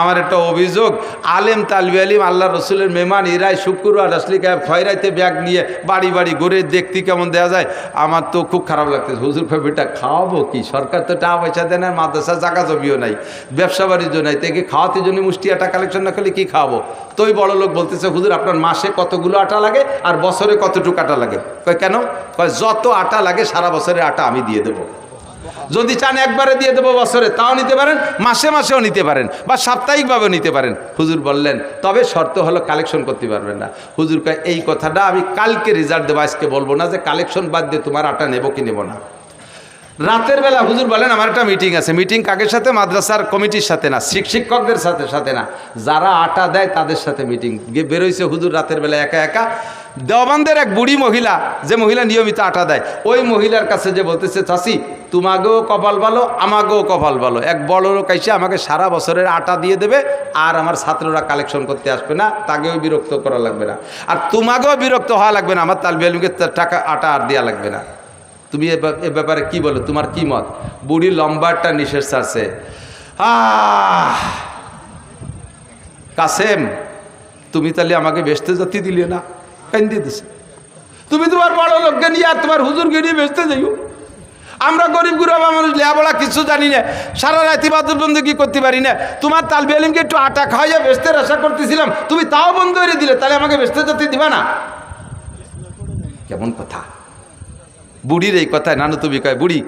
আমার একটা অভিযোগ, আলেম তালবে আলিম আল্লাহ রসুলের মেহমান এরাই শুক্রবার আসলে খয়রাইতে ব্যাগ নিয়ে বাড়ি বাড়ি ঘুরে দেখতে কেমন দেওয়া যায়, আমার তো খুব খারাপ লাগতেছে। হুজুর বেটা খাওয়াবো কি, সরকার তো টাকা পয়সা দেয় না, মাদ্রাসা জায়গা জমিও নাই, ব্যবসা বাণিজ্য নাই, তাকে খাওয়াতে জন্য মুষ্টি আটা কালেকশন না করলে কি খাওয়াবো? তো ওই বড় লোক বলতেছে, হুজুর আপনার মাসে কতগুলো আটা লাগে আর বছরে কতটুকু আটা লাগে? কয় কেন? কয় যত আটা লাগে সারা বছরের আটা আমি দিয়ে দেবো, যদি চান একবারে দিয়ে দেবো বছরে, তাও নিতে পারেন, মাসে মাসেও নিতে পারেন, বা সাপ্তাহিকভাবেও নিতে পারেন। হুজুর বললেন তবে শর্ত হলো কালেকশন করতে পারবেন না। হুজুর কয় এই কথাটা আমি কালকে রেজাল্ট দেবো, আজকে বলবো না যে কালেকশন বাদ দিয়ে তোমার আটা নেবো কি নেবো না। রাতের বেলা হুজুর বলেন আমার একটা মিটিং আছে, মিটিং কাকের সাথে? মাদ্রাসার কমিটির সাথে না, শিক্ষকদের সাথে না, যারা আটা দেয় তাদের সাথে মিটিং। গিয়ে বেরোইছে হুজুর রাতের বেলা একা একা। দেওবন্দের এক বুড়ি মহিলা, যে মহিলা নিয়মিত আটা দেয়, ওই মহিলার কাছে যে বলতেছে, চাচি তোমাকেও কপাল ভালো আমাকেও কপাল ভালো, এক বড় লোক এসে আমাকে সারা বছরের আটা দিয়ে দেবে, আর আমার ছাত্ররা কালেকশন করতে আসবে না, তাকেও বিরক্ত করা লাগবে না, আর তোমাকেও বিরক্ত হওয়া লাগবে না, আমার তালবে আলিমকে টাকা আটা আর দেওয়া লাগবে না। তুমি এ ব্যাপারে কি বলো, তোমার কি মত? বুড়ি লম্বারটা নিঃশ্বাস ছাড়ছে, কাসেম তুমি তাহলে আমাকে বেচতে যেতে দিলে না, কেন দিতেছে? তুমি তোমার বড় লোককে নিয়ে আর তোমার হুজুরকে নিয়ে বেচতে যাইও, আমরা গরিব গুরবা মানুষ লেখাপড়া কিছু জানি না, সারা রাত ইবাদত বন্দেগি করতে পারি না, তোমার তালবে আলিমকে একটু আটা খাওয়াইয়া বেচতে আশা করতেছিলাম, তুমি তাও বন্ধ করে দিলে, তাহলে আমাকে বেচতে যেতে দিবা না? কেমন কথা? বুড়ির এই কথায় নানুতুবি কয়, বুড়ি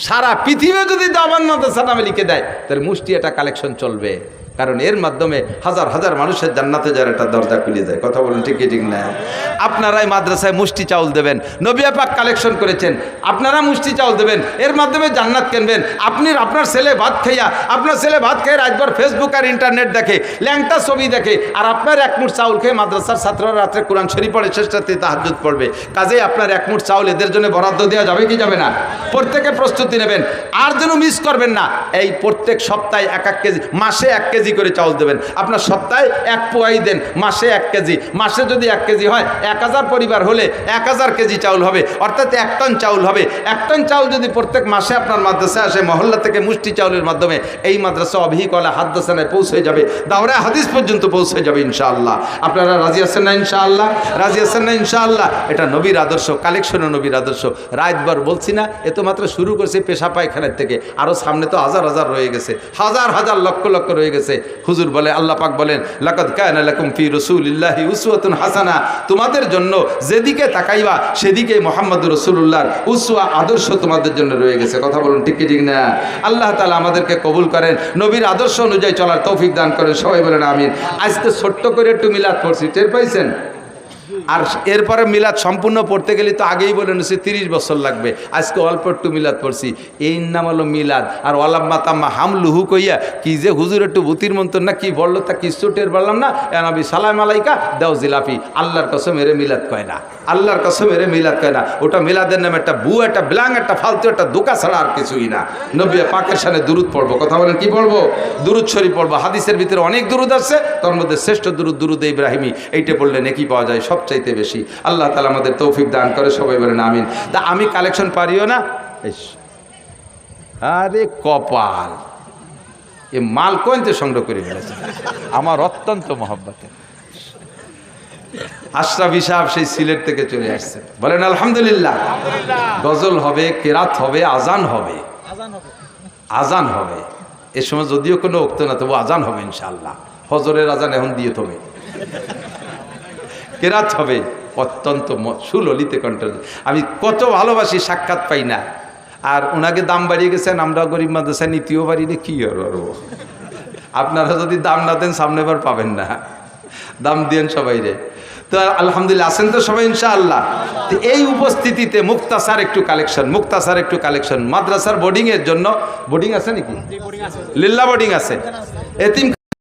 সারা পৃথিবী যদি দেওবন্দ মাদ্রাসা নামে লিখে দেয় তাহলে মুষ্টি এটা কালেকশন চলবে, কারণ এর মাধ্যমে হাজার হাজার মানুষের জান্নাতে যার একটা দরজা খুলে যায়। কথা বলেন ঠিক ঠিক না? আপনারাই মাদ্রাসায় মুষ্টি চাউল দেবেন, নবী পাক কালেকশন করেছেন, আপনারা মুষ্টি চাউল দেবেন, এর মাধ্যমে জান্নাত কিনবেন। আপনার ছেলে ভাত খাইয়া, আপনার ছেলে ভাত খেয়ে রাতভর ফেসবুক আর ইন্টারনেট দেখে, ল্যাংটা ছবি দেখে, আর আপনার 1 মুঠ চাউল খেয়ে মাদ্রাসার ছাত্ররা রাত্রে কোরআন শরীফ পড়ে, শেষ রাতে তাহাজ্জুদ পড়বে। কাজেই আপনার 1 মুঠ চাউল এদের জন্য বরাদ্দ দেওয়া যাবে কি যাবে না? প্রত্যেকে প্রস্তুতি নেবেন, আর যেন মিস করবেন না। এই প্রত্যেক সপ্তাহে 1 কেজি, মাসে 1 কেজি করে চাউল দেবেন। আপনার সপ্তাহে 1 পোয়াই দেন, মাসে 1 কেজি, মাসে যদি 1 কেজি হয় 1000 পরিবার হলে 1000 কেজি চাউল হবে, অর্থাৎ 1 টন চাউল হবে। 1 টন চাউল যদি প্রত্যেক মাসে আপনার মাদ্রাসায় আসে, মহল্লা থেকে মুষ্টি চাউলের মাধ্যমে এই মাদ্রাসা অবিকলা হাদ্দাসানায় পৌঁছে যাবে, দাওরা হাদিস পর্যন্ত পৌঁছে যাবে ইনশাআল্লাহ। আপনারা রাজি আছেন না ইনশাআল্লাহ? রাজি আছেন না ইনশাআল্লাহ? এটা নবীর আদর্শ, কালেকশনও নবীর আদর্শ। রাতবার বলছি না, এ তো মাত্র শুরু করছে পেশা পায়খানার থেকে, আরও সামনে তো হাজার হাজার রয়ে গেছে, হাজার হাজার লক্ষ লক্ষ রয়ে গেছে। হুজুর বলে, আল্লাহ পাক বলেন, লাকাদ কানা লাকুম ফি রাসূলিল্লাহি উসওয়াতুন হাসানা, তোমাদের জন্য যেদিকে তাকাইবা সেদিকে মুহাম্মদুর রাসূলুল্লাহর উসওয়া আদর্শ তোমাদের জন্য রয়ে গেছে। কথা বলুন ঠিক কি ঠিক না? আল্লাহ তাআলা আমাদেরকে কবুল করেন, নবীর আদর্শ অনুযায়ী চলার তৌফিক দান করেন, সবাই বলেন আমিন। আজকে ছোট্ট করে একটু মিলাদ পড়ছি, টের পাইছেন? আর এরপরে মিলাদ সম্পূর্ণ পড়তে গেলে তো আগেই বলে নিছি 30 বছর লাগবে। আজকে অল্প একটু মিলাদ পড়ছি, এই নাম হলো মিলাদ। আর ওয়ালাম্মা তাম্মা হামলুহু কইয়া কি যে হুজুর একটু ভূতির মন্তর না কি বললো তা কিছু টের পারলাম না। নবী সালাম আলাইকা দাও জিলাপি। আল্লাহর কসম এরে মিলাদ কয় না, আল্লাহর কসম এরে মিলাদ কয় না। ওটা মিলাদের নামে একটা বু, একটা ব্লাং, একটা ফালতু, একটা দোকা ছাড়া আর কিছুই না। নবী পাকের সামনে দুরুদ পড়বো। কথা বলেন কি পড়বো? দুরুদ শরীফ পড়বো। হাদিসের ভিতরে অনেক দুরুদ আছে, তার মধ্যে শ্রেষ্ঠ দুরুদ দুরুদে ইব্রাহিমী। এইটা পড়লে নেকি পাওয়া যায় সবচাইতে বেশি। আল্লাহ তাআলা আমাদের তৌফিক দান করে, সবাই বলেন আমিন। তা আমি কালেকশন পারিও না। আরে কপাল, এ মাল কোনতে সংগ্রহ করে ফেলেছে আমার অত্যন্ত মহব্বতে। আশরাফি সাহেব সেই সিলেট থেকে চলে আসছে, বলেন আলহামদুলিল্লাহ। গজল হবে, কেরাত হবে, আজান হবে, আজান হবে। এ সময় যদিও কোনো উক্ত না, তবু আজান হবে ইনশাআল্লাহ। ফজরের আজান এখন দিয়ে তবে কেরাত হবে অত্যন্ত সুললিত কণ্ঠে। আমি কত ভালোবাসি, সাক্ষাৎ পাই না। আর ওনাকে দাম বাড়িয়ে গেছেন, আমরা গরিব মাদ্রাসা নিতেও পারি না। কি আর আপনারা যদি দাম না দেন সামনে বার পাবেন না। দাম দিয়েন সবাই রে। তো আলহামদুলিল্লাহ আছেন তো সবাই ইনশাআল্লাহ। এই উপস্থিতিতে মুক্তাসার একটু কালেকশন, মুক্তাসার একটু কালেকশন। মাদ্রাসার বোর্ডিং এর জন্য বোর্ডিং আছে নাকি? লিল্লা বোর্ডিং আছে। এতিম